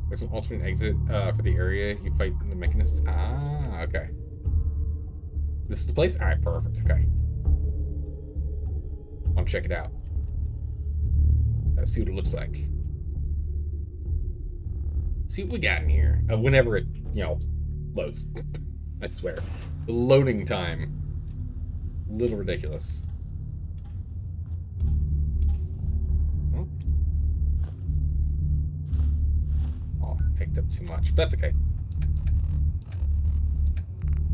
There's an alternate exit for the area you fight the Mechanists. Ah, okay. This is the place? Alright, perfect. Okay. I'll check it out. Let's see what it looks like. See what we got in here. Whenever it, loads. I swear. The loading time. A little ridiculous. Oh, picked up too much. But that's okay.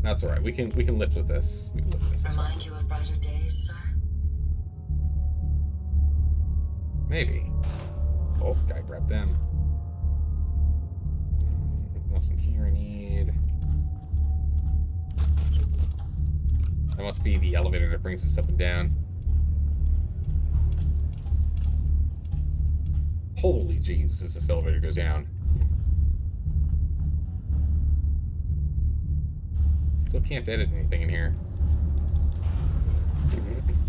That's alright. We can lift with this. We can lift this. Remind you of brighter days, sir? Maybe. Oh, gotta grab them. Anything else in here I need? That must be the elevator that brings us up and down. Holy jeez, as this elevator goes down. Still can't edit anything in here.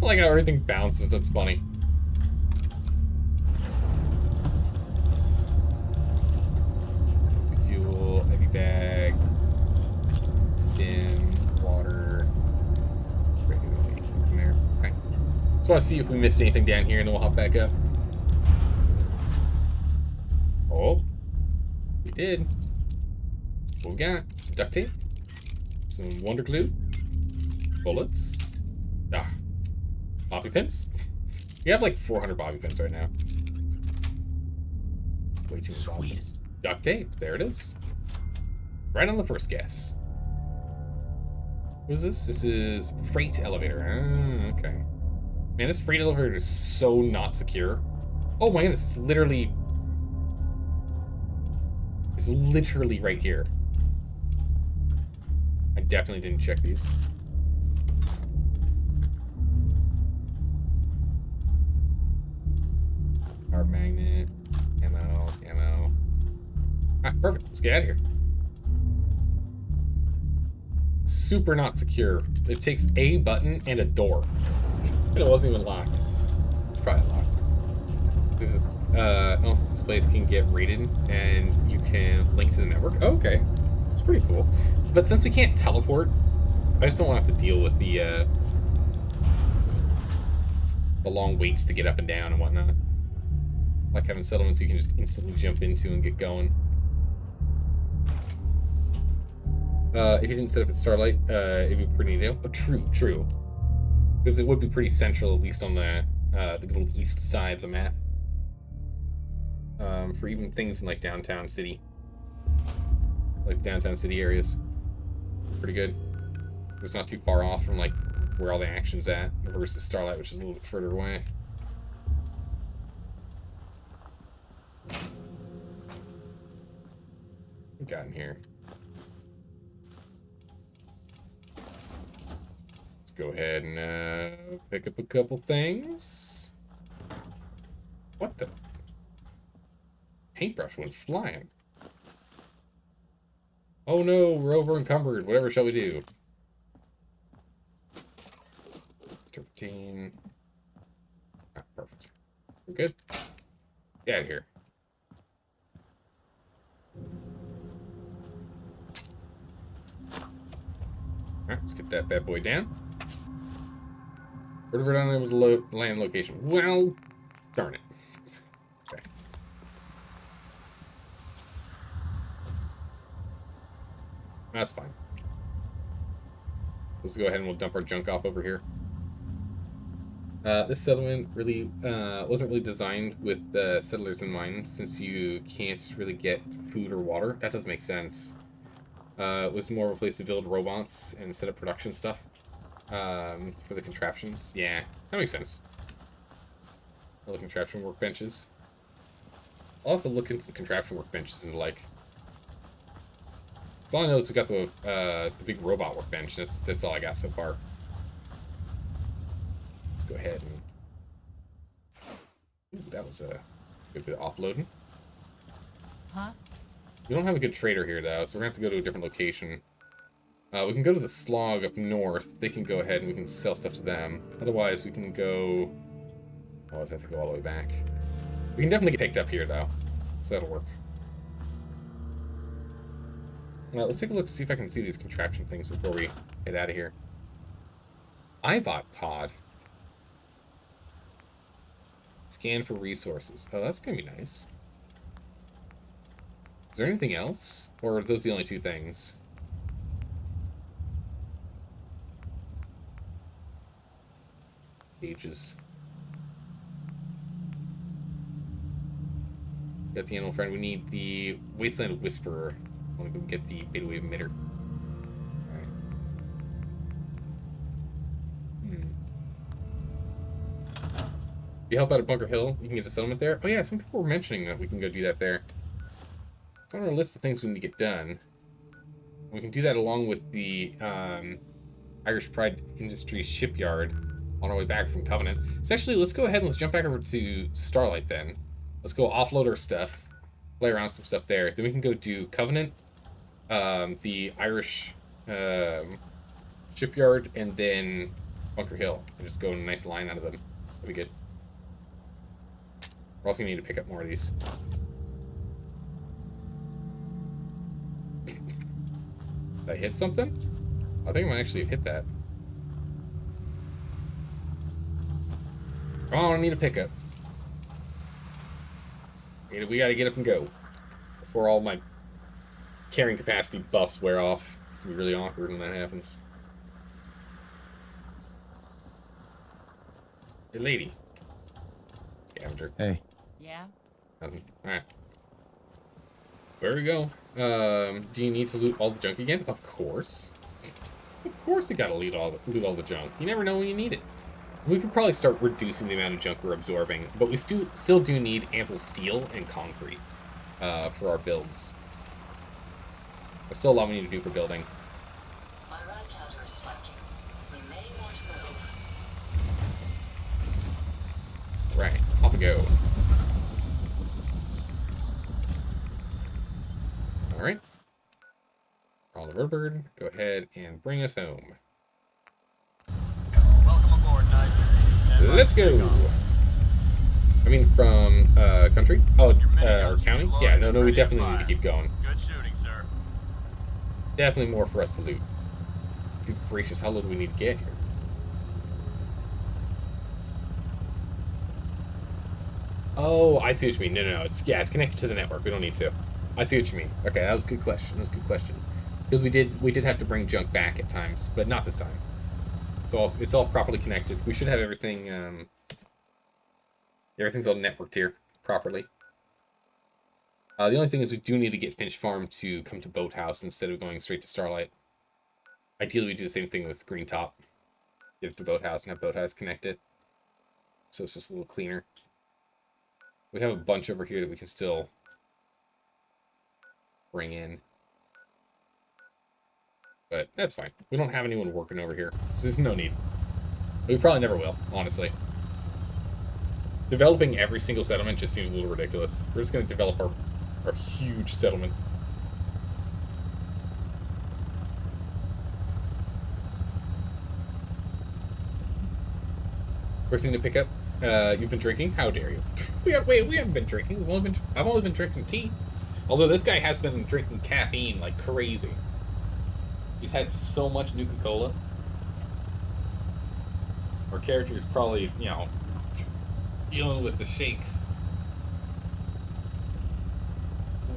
I like how everything bounces, that's funny. Fuel, heavy bag, stim, water. From there. Okay. Just want to see if we missed anything down here, and then we'll hop back up. Oh, we did. What we got? Some duct tape, some wonder glue, bullets. Bobby pins. We have like 400 bobby pins right now. Way too many bobby pins. Duct tape, there it is. Right on the first guess. What is this? This is freight elevator. Ah, okay. Man, this freight elevator is so not secure. Oh my goodness, it's literally right here. I definitely didn't check these. Power magnet, ammo. Ah, perfect. Let's get out of here. Super not secure. It takes a button and a door. And it wasn't even locked. It's probably locked. Also, this place can get raided and you can link to the network. Oh, okay. It's pretty cool. But since we can't teleport, I just don't want to have to deal with the long waits to get up and down and whatnot. Like having settlements you can just instantly jump into and get going. If you didn't set up at Starlight, it'd be pretty neat. Oh, true. Because it would be pretty central, at least on the good old east side of the map. For even things in like downtown city. Like downtown city areas. Pretty good. It's not too far off from like where all the action's at versus Starlight, which is a little bit further away. What we got in here? Let's go ahead and pick up a couple things. What the? Paintbrush went flying. Oh no, we're over encumbered. Whatever shall we do? Turpentine. Ah, perfect. We're good. Get out of here. Alright, let's get that bad boy down. Where we're unable to land location. Well, darn it. Okay. That's fine. Let's go ahead and we'll dump our junk off over here. This settlement really wasn't really designed with the settlers in mind, since you can't really get food or water. That does make sense. It was more of a place to build robots and set up production stuff for the contraptions. Yeah, that makes sense. All the contraption workbenches. I'll have to look into the contraption workbenches and like. That's all I know is we got the big robot workbench. That's all I got so far. Let's go ahead and. Ooh, that was a good bit of offloading. Huh? We don't have a good trader here though, so we're gonna have to go to a different location. We can go to the Slog up north. They can go ahead and we can sell stuff to them. Otherwise, we can go. Oh, I have to go all the way back. We can definitely get picked up here though, so that'll work. Let's take a look to see if I can see these contraption things before we get out of here. iBot pod. Scan for resources. Oh, that's gonna be nice. Is there anything else? Or are those the only two things? Pages. Got the animal friend. We need the Wasteland Whisperer. I want to go get the beta wave emitter. Alright. If you help out at Bunker Hill, you can get the settlement there. Oh yeah, some people were mentioning that we can go do that there. It's on our list of things we need to get done. We can do that along with the Irish Pride Industries shipyard on our way back from Covenant. So actually, let's go ahead and let's jump back over to Starlight then. Let's go offload our stuff, play around with some stuff there. Then we can go do Covenant, the Irish shipyard, and then Bunker Hill. And just go in a nice line out of them. That'll be good. We're also going to need to pick up more of these. Did I hit something? I think I might actually have hit that. Come on, I need a pickup. We gotta get up and go before all my carrying capacity buffs wear off. It's gonna be really awkward when that happens. Hey, lady. Scavenger. Hey. Yeah? Alright. Where do we go? Do you need to loot all the junk again? Of course. Of course you gotta loot all the junk. You never know when you need it. We could probably start reducing the amount of junk we're absorbing, but we still do need ample steel and concrete for our builds. There's still a lot we need to do for building. My ride counter is spiking. We may want to move. Right, off we go. Alright. On the Roadbird, go ahead and bring us home. Welcome aboard, Knight. Let's go! I mean, from, country? Oh, or county? Yeah, no, we definitely need to keep going. Good shooting, sir. Definitely more for us to loot. Good gracious, how low do we need to get here? Oh, I see what you mean. No, it's connected to the network. We don't need to. I see what you mean. Okay, that was a good question. Because we did have to bring junk back at times, but not this time. It's all properly connected. We should have everything. Everything's all networked here properly. The only thing is we do need to get Finch Farm to come to Boathouse instead of going straight to Starlight. Ideally, we do the same thing with Green Top. Get it to Boathouse and have Boathouse connect it. So it's just a little cleaner. We have a bunch over here that we can still bring in. But that's fine. We don't have anyone working over here, so there's no need. We probably never will, honestly. Developing every single settlement just seems a little ridiculous. We're just going to develop our huge settlement. First thing to pick up, you've been drinking? How dare you? We haven't been drinking. I've only been drinking tea. Although this guy has been drinking caffeine like crazy. He's had so much Nuka-Cola. Our character is probably, dealing with the shakes.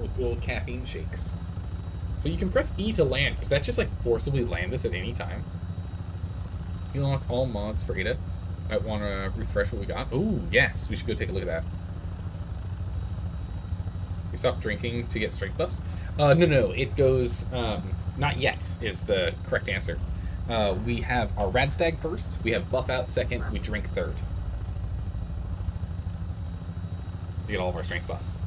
With the old caffeine shakes. So you can press E to land. Does that just like forcibly land us at any time? You unlock all mods for Ada. I want to refresh what we got. Ooh, yes, we should go take a look at that. You stop drinking to get strength buffs? No. It goes, not yet is the correct answer. We have our Radstag first, we have buff out second, we drink third. To get all of our strength buffs.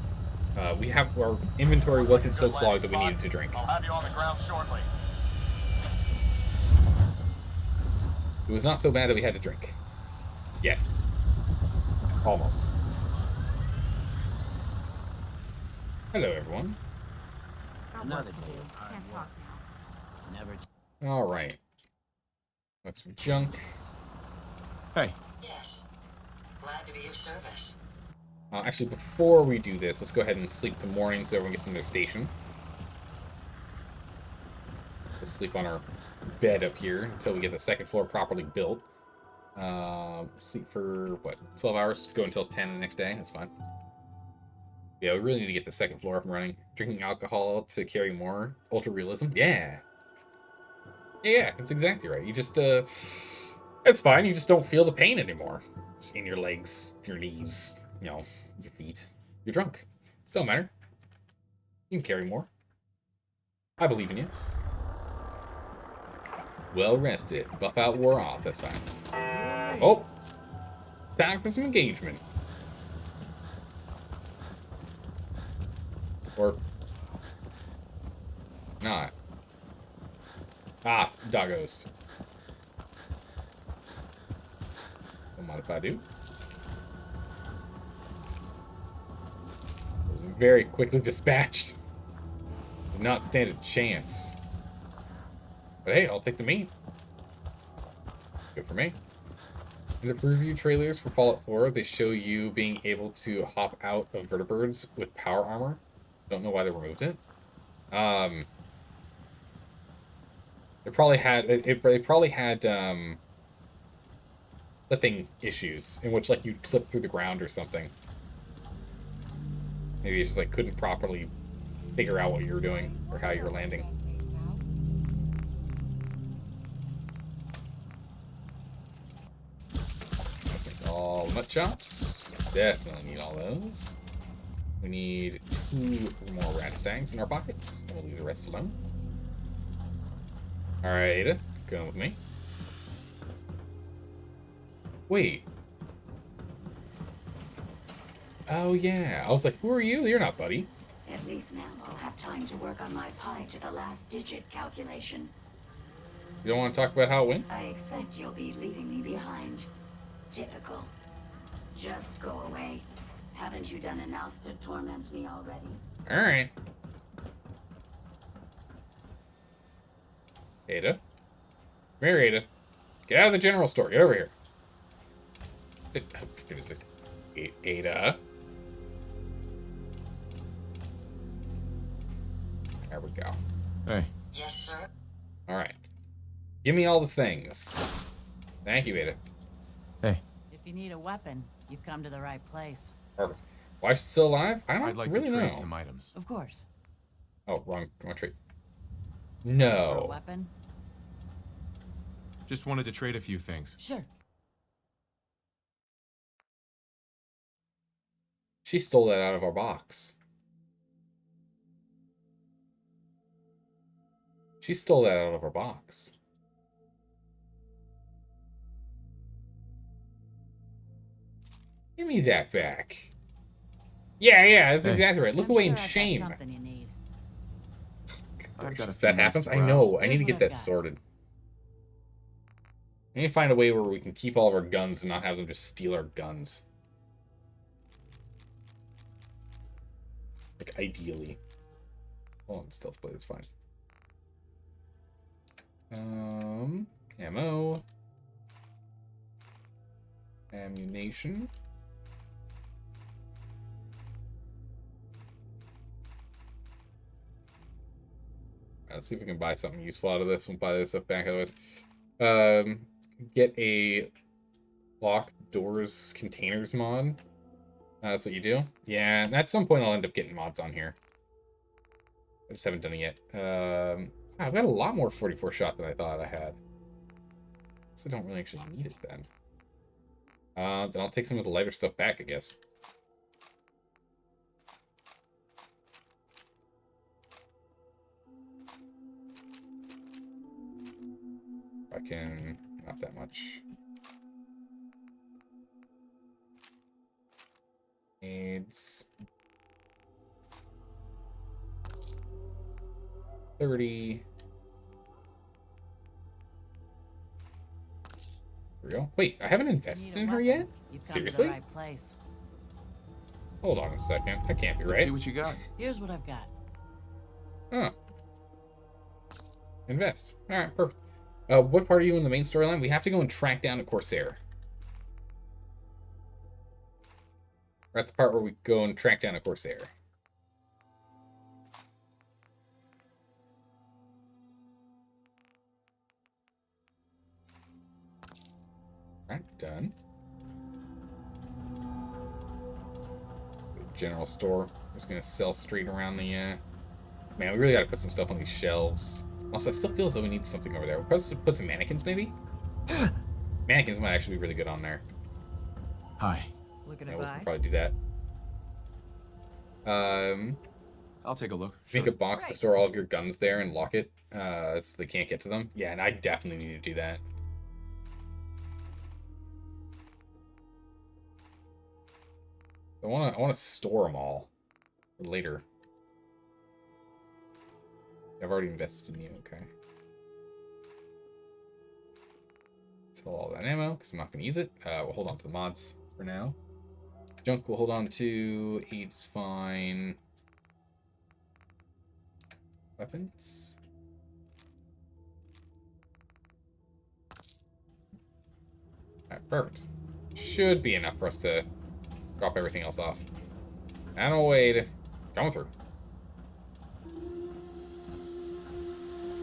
Our inventory wasn't so clogged that we needed to drink. I'll have you on the ground shortly. It was not so bad that we had to drink. Yet. Almost. Hello, everyone. Another to do. Can't talk now. Never. Alright. That's some junk. Hey, Yes. Glad to be of service. Actually, before we do this, let's go ahead and sleep till morning so everyone gets into their station. Let's sleep on our bed up here until we get the second floor properly built. Sleep for, what, 12 hours? Just go until 10 the next day. That's fine. Yeah, we really need to get the second floor up and running. Drinking alcohol to carry more. Ultra realism. Yeah. Yeah, that's exactly right. You just, it's fine. You just don't feel the pain anymore. It's in your legs, your knees, you know, your feet. You're drunk. Don't matter. You can carry more. I believe in you. Well rested. Buff out, wore off. That's fine. Oh! Time for some engagement. Or not. Ah, doggos. Don't mind if I do. Was very quickly dispatched. Did not stand a chance. But hey, I'll take the meat. Good for me. In the preview trailers for Fallout 4, they show you being able to hop out of vertibirds with power armor. Don't know why they removed it. They probably had clipping issues in which like you'd clip through the ground or something. Maybe it just like couldn't properly figure out what you were doing or how you were landing. All nut chops. Definitely need all those. We need 2 more rat stags in our pockets, and we'll leave the rest alone. Alright, Ada, going with me. Wait. Oh yeah, I was like, who are you? You're not Buddy. At least now I'll have time to work on my pi to the last digit calculation. You don't want to talk about how it went? I expect you'll be leaving me behind. Typical. Just go away. Haven't you done enough to torment me already? Alright. Ada? Come here, Ada. Get out of the general store. Get over here. Oh, goodness sakes. Ada. There we go. hey. Yes, sir. Alright. Give me all the things. Thank you, Ada. Hey, If you need a weapon, you've come to the right place. Perfect. Why is she still alive? I don't I'd like really to trade know. some items. Of course. Oh, wrong trade. For a No. weapon? Just wanted to trade a few things. Sure. She stole that out of our box. She stole that out of our box. Give me that back. Yeah, that's Hey. exactly right. Look I'm away sure in I've got shame. something you need. I've got a If few that minutes happens, to I browse. know. I need to Here's get what that I've got. sorted. I need to find a way where we can keep all of our guns and not have them just steal our guns. Like, ideally. Hold on, stealth blade is fine. Ammo. Ammunition. Let's see if we can buy something useful out of this. We'll buy this stuff back otherwise. Get a lock doors containers mod. That's what you do? Yeah, and at some point I'll end up getting mods on here. I just haven't done it yet. I've got a lot more 44 shot than I thought I had. So I don't really actually need it then. Then I'll take some of the lighter stuff back, I guess. I can... not that much. Needs... 30... There we go. Wait, I haven't invested in her yet? Seriously? To the right place. Hold on a second. That can't be Let's right. see what you got. Here's what I've got. Oh. Invest. Alright, perfect. What part are you in the main storyline? We have to go and track down a Corsair. We're at the part where we go and track down a Corsair. Alright, done. General store. I'm just gonna sell straight around the, Man, we really gotta put some stuff on these shelves. Also, I still feel as though we need something over there. We'll probably put some mannequins, maybe? Mannequins might actually be really good on there. Hi. Looking Yeah, to we'll buy? probably do that. I'll take a look. Make Sure. a box to store all of your guns there and lock it, so they can't get to them. Yeah, and I definitely need to do that. I wanna store them all for later. I've already invested in you, okay. Sell all that ammo, because I'm not going to use it. We'll hold on to the mods for now. Junk we'll hold on to. Aid's fine. Weapons. Alright, perfect. Should be enough for us to drop everything else off. And Wade, coming through.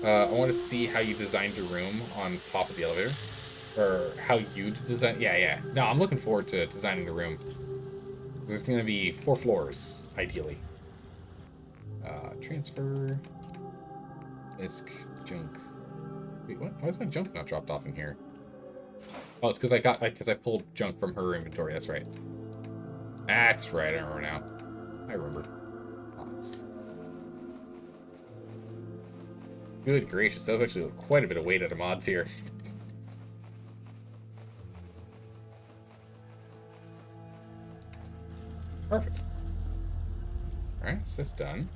I want to see how you designed your room on top of the elevator. Or how you'd design... Yeah. No, I'm looking forward to designing the room. There's going to be 4 floors, ideally. Transfer... ISK, junk... Wait, what? Why is my junk not dropped off in here? Oh, it's because I pulled junk from her inventory, that's right. That's right, I remember now. I remember. Mods. Good gracious, that was actually quite a bit of weight out of mods here. Perfect. Alright, so that's done.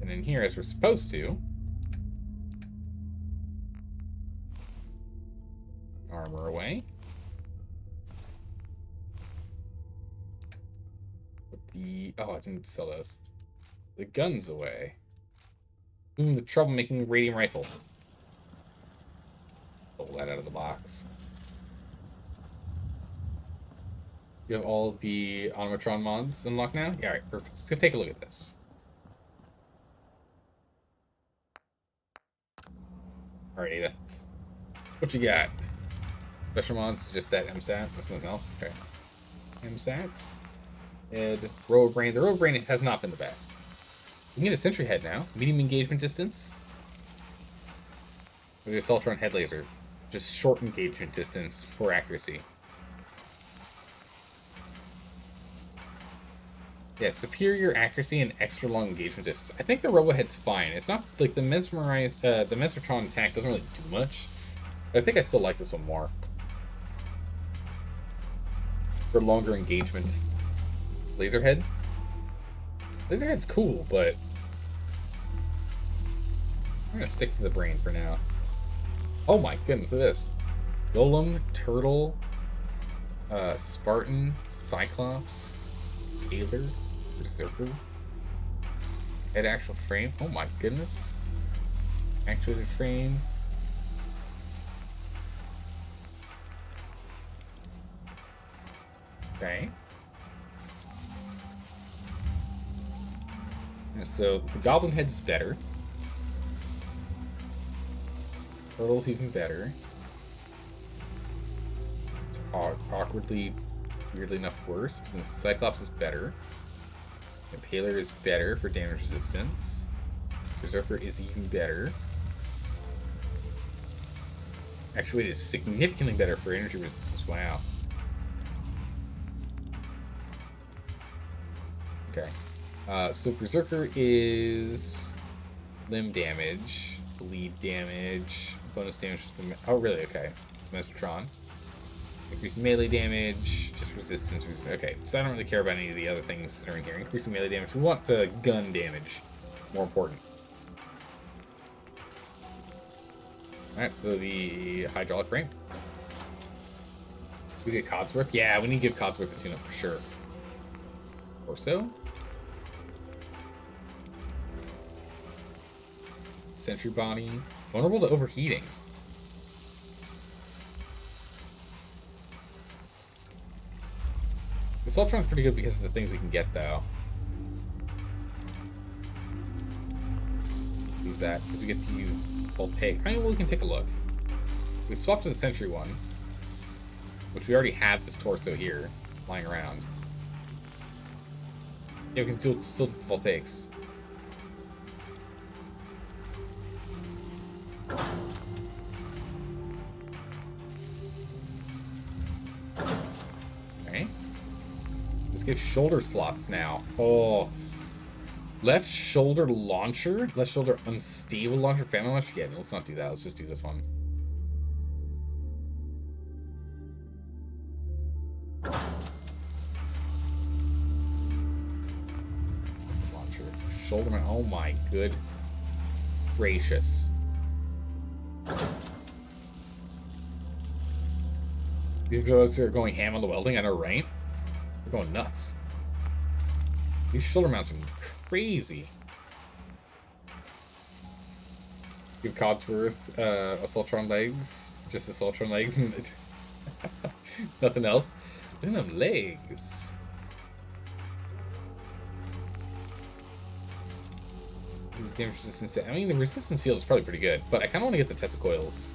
And in here, as we're supposed to... Armor away. Put the... Oh, I didn't sell those. The guns away. Ooh, the troublemaking radium rifle. Pull that out of the box. You have all the Automatron mods unlocked now? Yeah, alright, perfect. Let's go take a look at this. Alright, Ada. What you got? Special mods, just that MSAT, there's nothing else? Okay. MSAT. Ed, Robobrain. The Robobrain has not been the best. We can get a sentry head now. Medium engagement distance. With the Assaultron head laser. Just short engagement distance for accuracy. Yeah, superior accuracy and extra long engagement distance. I think the Robohead's fine. It's not like the Mesmertron attack doesn't really do much. But I think I still like this one more. For longer engagement. Laserhead? Laserhead's cool, but I'm gonna stick to the brain for now. Oh my goodness, look at this. Golem, Turtle, Spartan, Cyclops, Taylor, Berserker. Head actual frame. Oh my goodness. Actuated frame. Okay. And so the Goblin Head's better. Turtle's even better. It's awkwardly, weirdly enough worse, but then Cyclops is better. Impaler is better for damage resistance. Berserker is even better. Actually, it is significantly better for energy resistance. Wow. Okay. So Berserker is limb damage, bleed damage, bonus damage. Oh, really? Okay. Metatron. Increased melee damage, just resistance. Okay, so I don't really care about any of the other things that are in here. Increasing melee damage. We want gun damage. More important. Alright, so the hydraulic brain. We get Codsworth? Yeah, we need to give Codsworth a tune-up for sure. Or so. Sentry body. Vulnerable to overheating. This Ultron's pretty good because of the things we can get, though. Leave that, because we get to use Voltaic. I mean, well, we can take a look. We swapped to the Sentry one, which we already have this torso here, lying around. Yeah, we can still do the Voltaics. Okay. Let's get shoulder slots now. Oh. Left shoulder launcher? Left shoulder unstable launcher? Family launcher? Yeah, let's not do that. Let's just do this one. Launcher. Shoulder mount. Oh my good gracious. These are those who are going ham on the welding, I know, right? They're going nuts. These shoulder mounts are crazy. Give Codsworth Assaultron legs. Just Assaultron legs and nothing else. Look at them legs. Use damage resistance. I mean, the resistance field is probably pretty good, but I kind of want to get the Tesla coils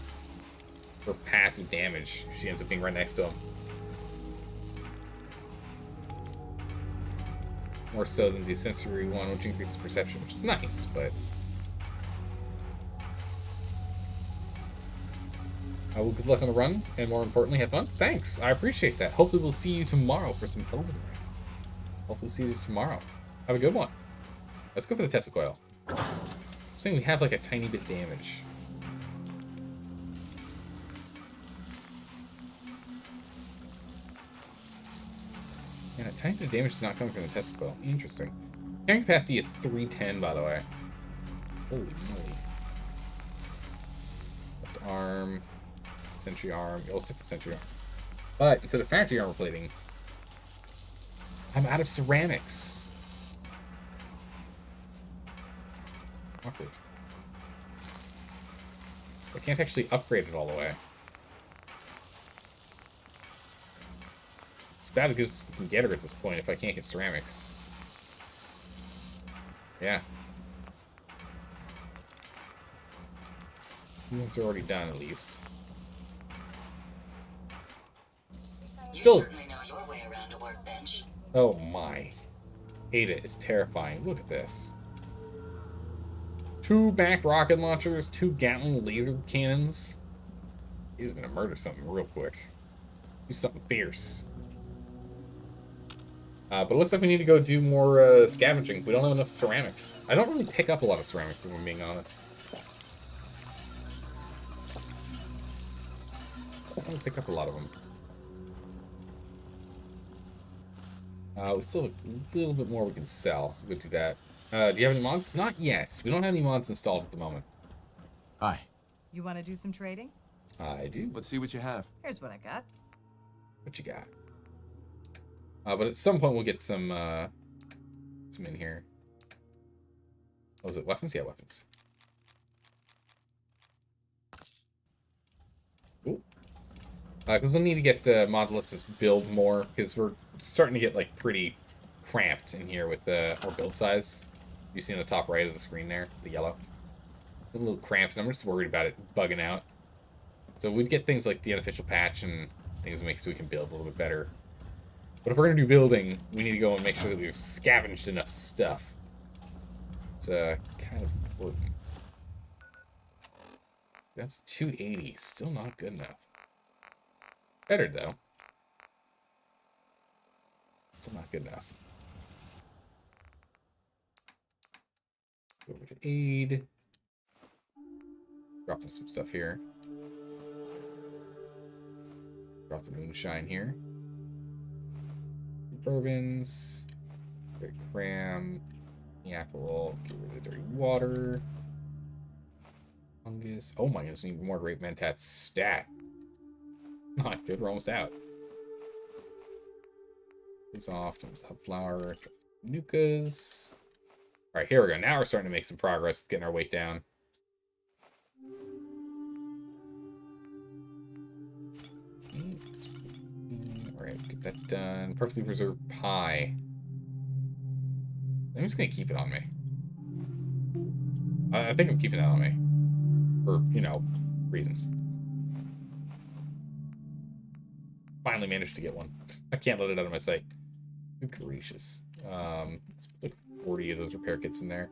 for passive damage. She ends up being right next to him. More so than the sensory one, which increases perception, which is nice, but... well, good luck on the run, and more importantly, have fun. Thanks, I appreciate that. Hopefully we'll see you tomorrow for some Elden Ring. Hopefully see you tomorrow. Have a good one. Let's go for the Tesla coil. I'm saying we have like a tiny bit damage. Yeah, a tiny bit of damage is not coming from the Tesla coil. Interesting. Carrying capacity is 310, by the way. Holy moly. Left arm. Sentry arm. You'll stick to sentry arm. But instead of factory armor plating, I'm out of ceramics. Awkward. I can't actually upgrade it all the way. It's bad because we can get her at this point if I can't get ceramics. Yeah. These are already done, at least. Still. You certainly know your way around a workbench. Oh my. Ada is terrifying. Look at this. 2 back rocket launchers, 2 Gatling laser cannons. He's gonna murder something real quick. Do something fierce. But it looks like we need to go do more scavenging. We don't have enough ceramics. I don't really pick up a lot of ceramics, if I'm being honest. I don't pick up a lot of them. We still have a little bit more we can sell, so we'll do that. Do you have any mods? Not yet. We don't have any mods installed at the moment. Hi. You want to do some trading? I do. Let's see what you have. Here's what I got. What you got? But at some point we'll get some in here. What was it? Weapons? Yeah, weapons. Ooh. Because we'll need to get mod that lets us build more, because we're starting to get like pretty cramped in here with our build size. You see in the top right of the screen there, the yellow. A little cramped, and I'm just worried about it bugging out. So we'd get things like the unofficial patch and things to make so we can build a little bit better. But if we're going to do building, we need to go and make sure that we've scavenged enough stuff. It's kind of important. That's 280. Still not good enough. Better, though. Still not good enough. Go over to aid. Dropping some stuff here. Drop the moonshine here. Bourbons. Great cram. The apple. Get rid of the dirty water. Fungus. Oh my goodness, need more grape mentat stat. Not good, we're almost out. This off to the flour. Nukas. Alright, here we go. Now we're starting to make some progress getting our weight down. Alright, get that done. Perfectly preserved pie. I'm just gonna keep it on me. I think I'm keeping that on me. For, you know, reasons. Finally managed to get one. I can't let it out of my sight. Good gracious. Let's put like 40 of those repair kits in there.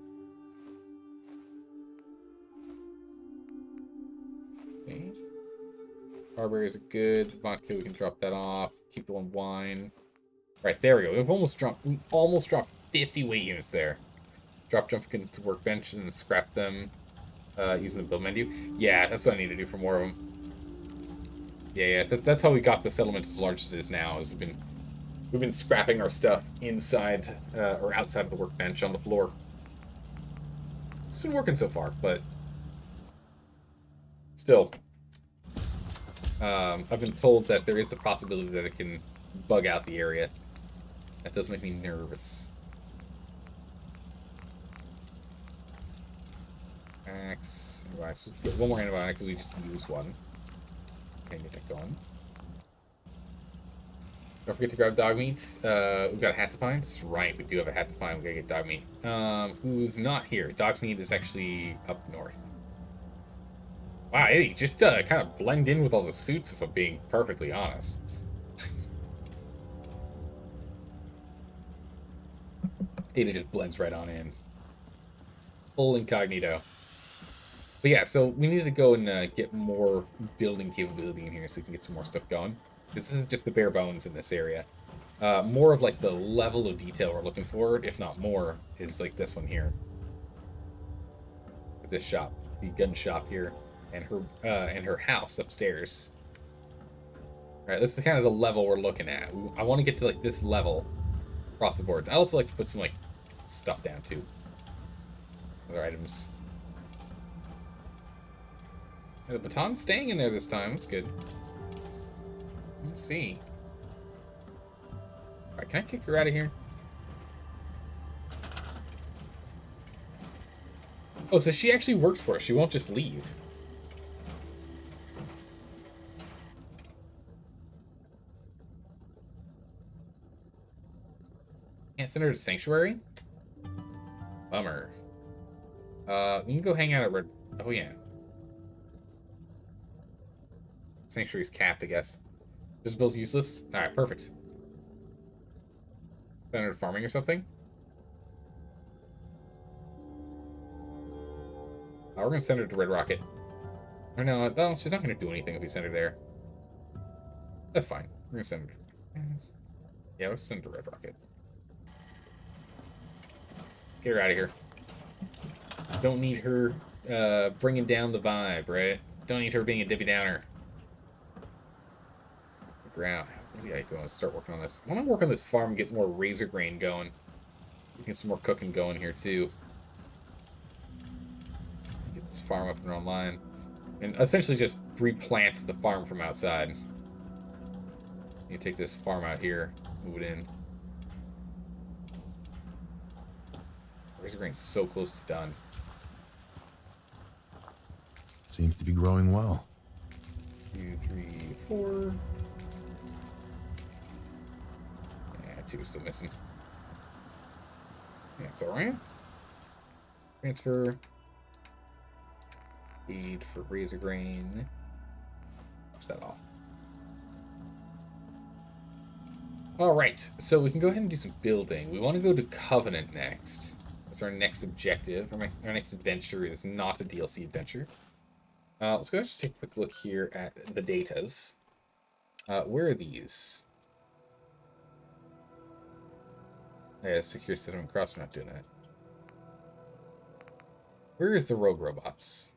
Okay. Barberries are good. The vodka, we can drop that off. Keep it on wine. Right, there we go. We almost dropped 50 weight units there. Drop jump into the workbench and scrap them using the build menu. Yeah, that's what I need to do for more of them. Yeah, that's how we got the settlement as large as it is now. Is we've been scrapping our stuff inside or outside of the workbench on the floor. It's been working so far, but still, I've been told that there is the possibility that it can bug out the area. That does make me nervous. Axe. Right, so get one more antibiotic because we just used one. Okay, get that going. Don't forget to grab dog meat. We've got a hat to find. That's right, we do have a hat to find. We gotta get dog meat. Who's not here? Dog meat is actually up north. Wow, he just kind of blend in with all the suits, if I'm being perfectly honest. It just blends right on in. Full incognito. But yeah, so we need to go and get more building capability in here so we can get some more stuff going. This isn't just the bare bones in this area. More of like the level of detail we're looking for, if not more, is like this one here. This shop, the gun shop here, and her house upstairs. All right, this is kind of the level we're looking at. I want to get to like this level across the board. I also like to put some like stuff down too. Other items. The baton's staying in there this time. That's good. Let's see. Alright, can I kick her out of here? Oh, so she actually works for us. She won't just leave. Can't send her to Sanctuary? Bummer. We can go hang out at Red... Oh, yeah. Sanctuary's capped, I guess. Visibil's useless? Alright, perfect. Send her to farming or something? Oh, we're gonna send her to Red Rocket. Or no, she's not gonna do anything if we send her there. That's fine. We're gonna send her... Yeah, let's send her to Red Rocket. Get her out of here. Don't need her bringing down the vibe, right? Don't need her being a Debbie Downer. Ground. Yeah, go and start working on this. I want to work on this farm and get more razor grain going. Get some more cooking going here too. Get this farm up and online, and essentially just replant the farm from outside. You take this farm out here, move it in. Razor grain's so close to done. Seems to be growing well. 2, 3, 4. Yeah, 2 is still missing. That's alright. Transfer. Feed for razor grain. Knock that off. Alright, so we can go ahead and do some building. We want to go to Covenant next. That's our next objective. Our next adventure is not a DLC adventure. Let's go ahead and just take a quick look here at the datas. Where are these? Yeah, secure settlement cross. We're not doing that. Where is the rogue robots?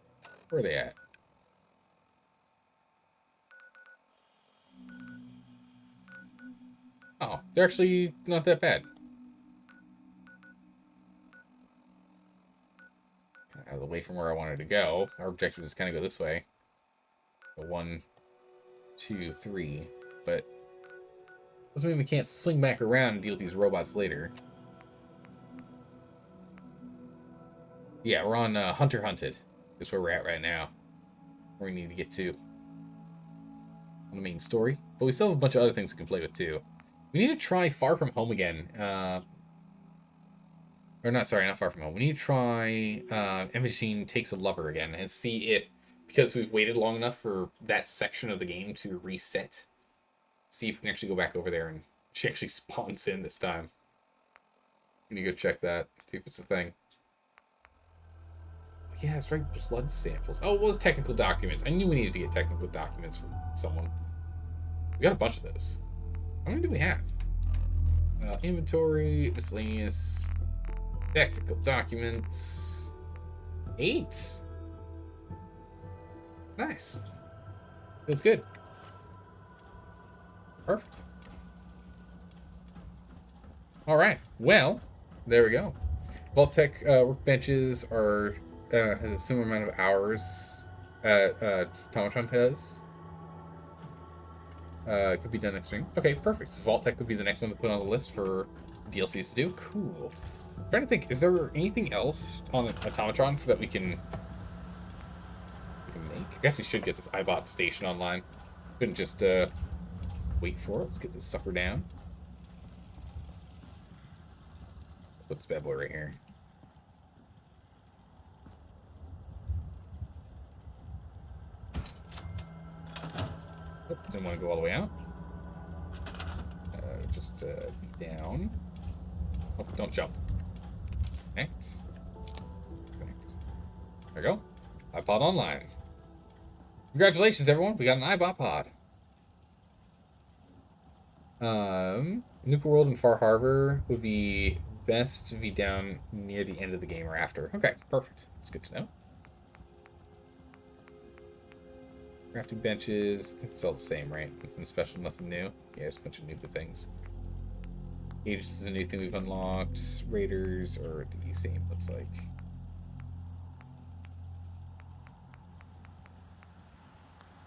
Where are they at? Oh, they're actually not that bad. Out of the way from where I wanted to go. Our objective is kind of go this way. 1, 2, 3. But doesn't mean we can't swing back around and deal with these robots later. Yeah, we're on Hunter Hunted. That's where we're at right now. Where we need to get to. On the main story. But we still have a bunch of other things we can play with too. We need to try Far From Home again. Or not, sorry, not Far From Home. We need to try M-Machine Takes a Lover again and see if, because we've waited long enough for that section of the game to reset, see if we can actually go back over there and she actually spawns in this time. We need to go check that, see if it's a thing. Yeah, that's right, blood samples. Oh, it was technical documents. I knew we needed to get technical documents from someone. We got a bunch of those. How many do we have? Inventory, miscellaneous, technical documents. 8. Nice. Feels good. Perfect. All right. Well, there we go. Vault Tech workbenches are has a similar amount of hours Tomatron has. It could be done next stream. Okay, perfect. So Vault Tech would be the next one to put on the list for DLCs to do. Cool. I'm trying to think, is there anything else on Automatron that we can make? I guess we should get this iBot station online. Couldn't just wait for it. Let's get this sucker down. Put this bad boy right here. Oh, didn't want to go all the way out. Just down. Oh, don't jump. Connect. Connect. There we go. iPod online. Congratulations, everyone. We got an iBot pod. Nuka World and Far Harbor would be best to be down near the end of the game or after. Okay, perfect. That's good to know. Crafting benches. It's all the same, right? Nothing special, nothing new. Yeah, just a bunch of new things. Aegis is a new thing we've unlocked. Raiders are the same, looks like.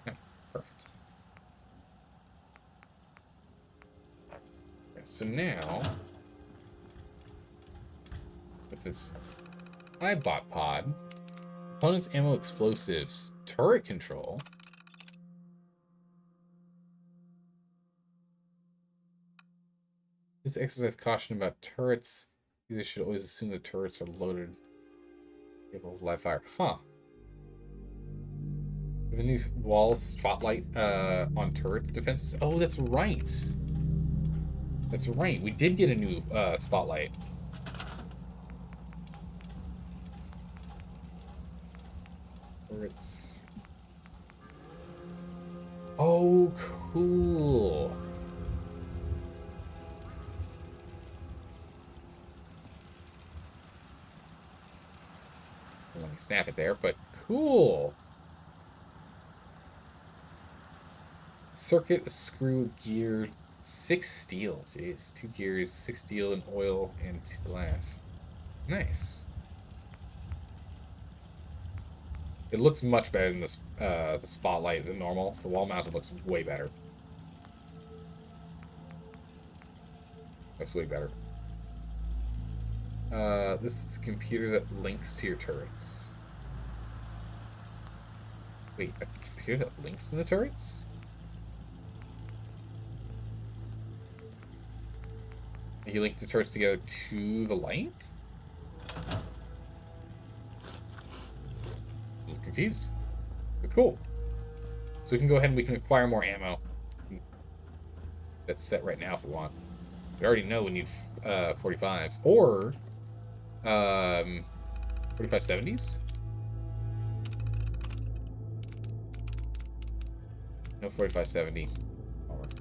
Okay, perfect. Okay, so now, with this iBot pod, components, ammo, explosives, turret control. This exercise caution about turrets. You should always assume the turrets are loaded. Capable of live fire. Huh. We have a new wall spotlight on turrets defenses. Oh, that's right. That's right. We did get a new spotlight. Turrets. Oh, cool. Let me snap it there, but cool. Circuit, screw, gear, 6 steel. Jeez, 2 gears, 6 steel, and oil, and 2 glass. Nice. It looks much better than the spotlight than normal. The wall mounted looks way better. Looks way better. This is a computer that links to your turrets. Wait, a computer that links to the turrets? You link the turrets together to the light? I'm confused. But cool. So we can go ahead and we can acquire more ammo. That's set right now if we want. We already know we need 45s. Or 4570s? No 4570. What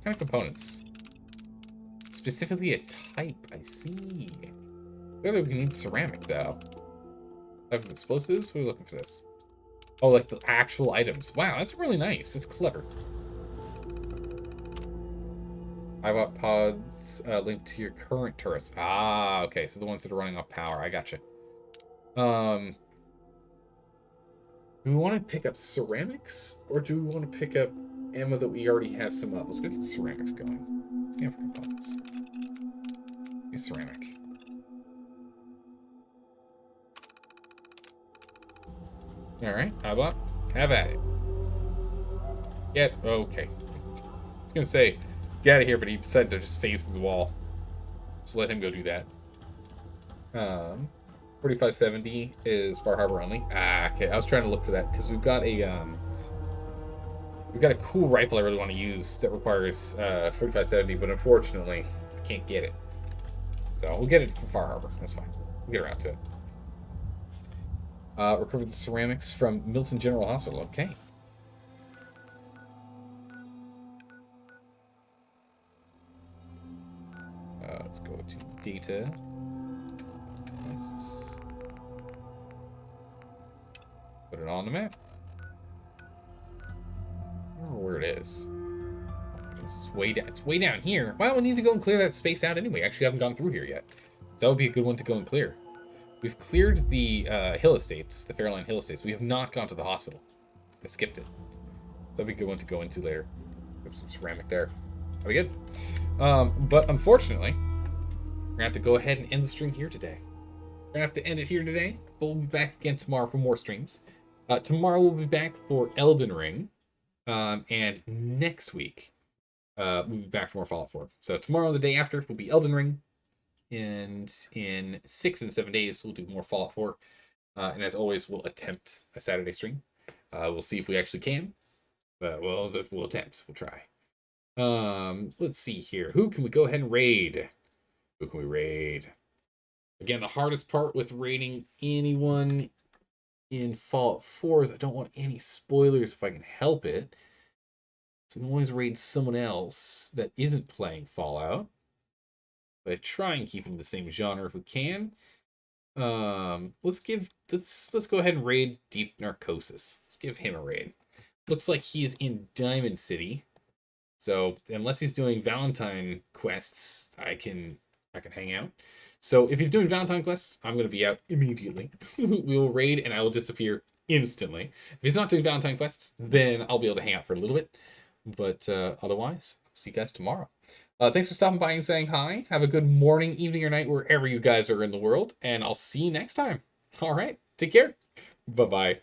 kind of components? Specifically a type, I see. Clearly we need ceramic, though. Type of explosives? What are we looking for this? Oh, like the actual items. Wow, that's really nice. That's clever. iBot pods linked to your current turrets. Ah, okay. So the ones that are running off power. I gotcha. Do we want to pick up ceramics? Or do we want to pick up ammo that we already have some of? Let's go get ceramics going. Scan for components. Get ceramic. Alright, iBot. Have at it. Get okay. I was gonna say, get out of here, but he decided to just phase through the wall. So let him go do that. 4570 is Far Harbor only. Ah, okay. I was trying to look for that because we've got a cool rifle I really want to use that requires 4570, but unfortunately I can't get it. So we'll get it from Far Harbor. That's fine. We'll get around to it. Recovered the ceramics from Milton General Hospital. Okay. Let's go to data. Let's put it on the map. I don't know where it is. It's way down. It's way down here. Well, we need to go and clear that space out anyway. Actually, I haven't gone through here yet. So that would be a good one to go and clear. We've cleared the Hill Estates, the Fairline Hill Estates. We have not gone to the hospital. I skipped it. So that'd be a good one to go into later. There's some ceramic there. Are we good? But unfortunately, we're going to have to go ahead and end the stream here today. We're going to have to end it here today, but we'll be back again tomorrow for more streams. Tomorrow we'll be back for Elden Ring, and next week we'll be back for more Fallout 4. So tomorrow, the day after, will be Elden Ring, and in 6 and 7 days we'll do more Fallout 4. And as always, we'll attempt a Saturday stream. We'll see if we actually can, but we'll attempt. We'll try. Let's see here. Who can we go ahead and raid? Who can we raid? Again, the hardest part with raiding anyone in Fallout 4 is I don't want any spoilers if I can help it. So we can always raid someone else that isn't playing Fallout. But I try and keep it in the same genre if we can. Let's go ahead and raid Deep Narcosis. Let's give him a raid. Looks like he is in Diamond City. So unless he's doing Valentine quests, I can hang out. So if he's doing Valentine quests, I'm going to be out immediately. We will raid and I will disappear instantly. If he's not doing Valentine quests, then I'll be able to hang out for a little bit. But otherwise, I'll see you guys tomorrow. Thanks for stopping by and saying hi. Have a good morning, evening, or night wherever you guys are in the world. And I'll see you next time. All right. Take care. Bye-bye.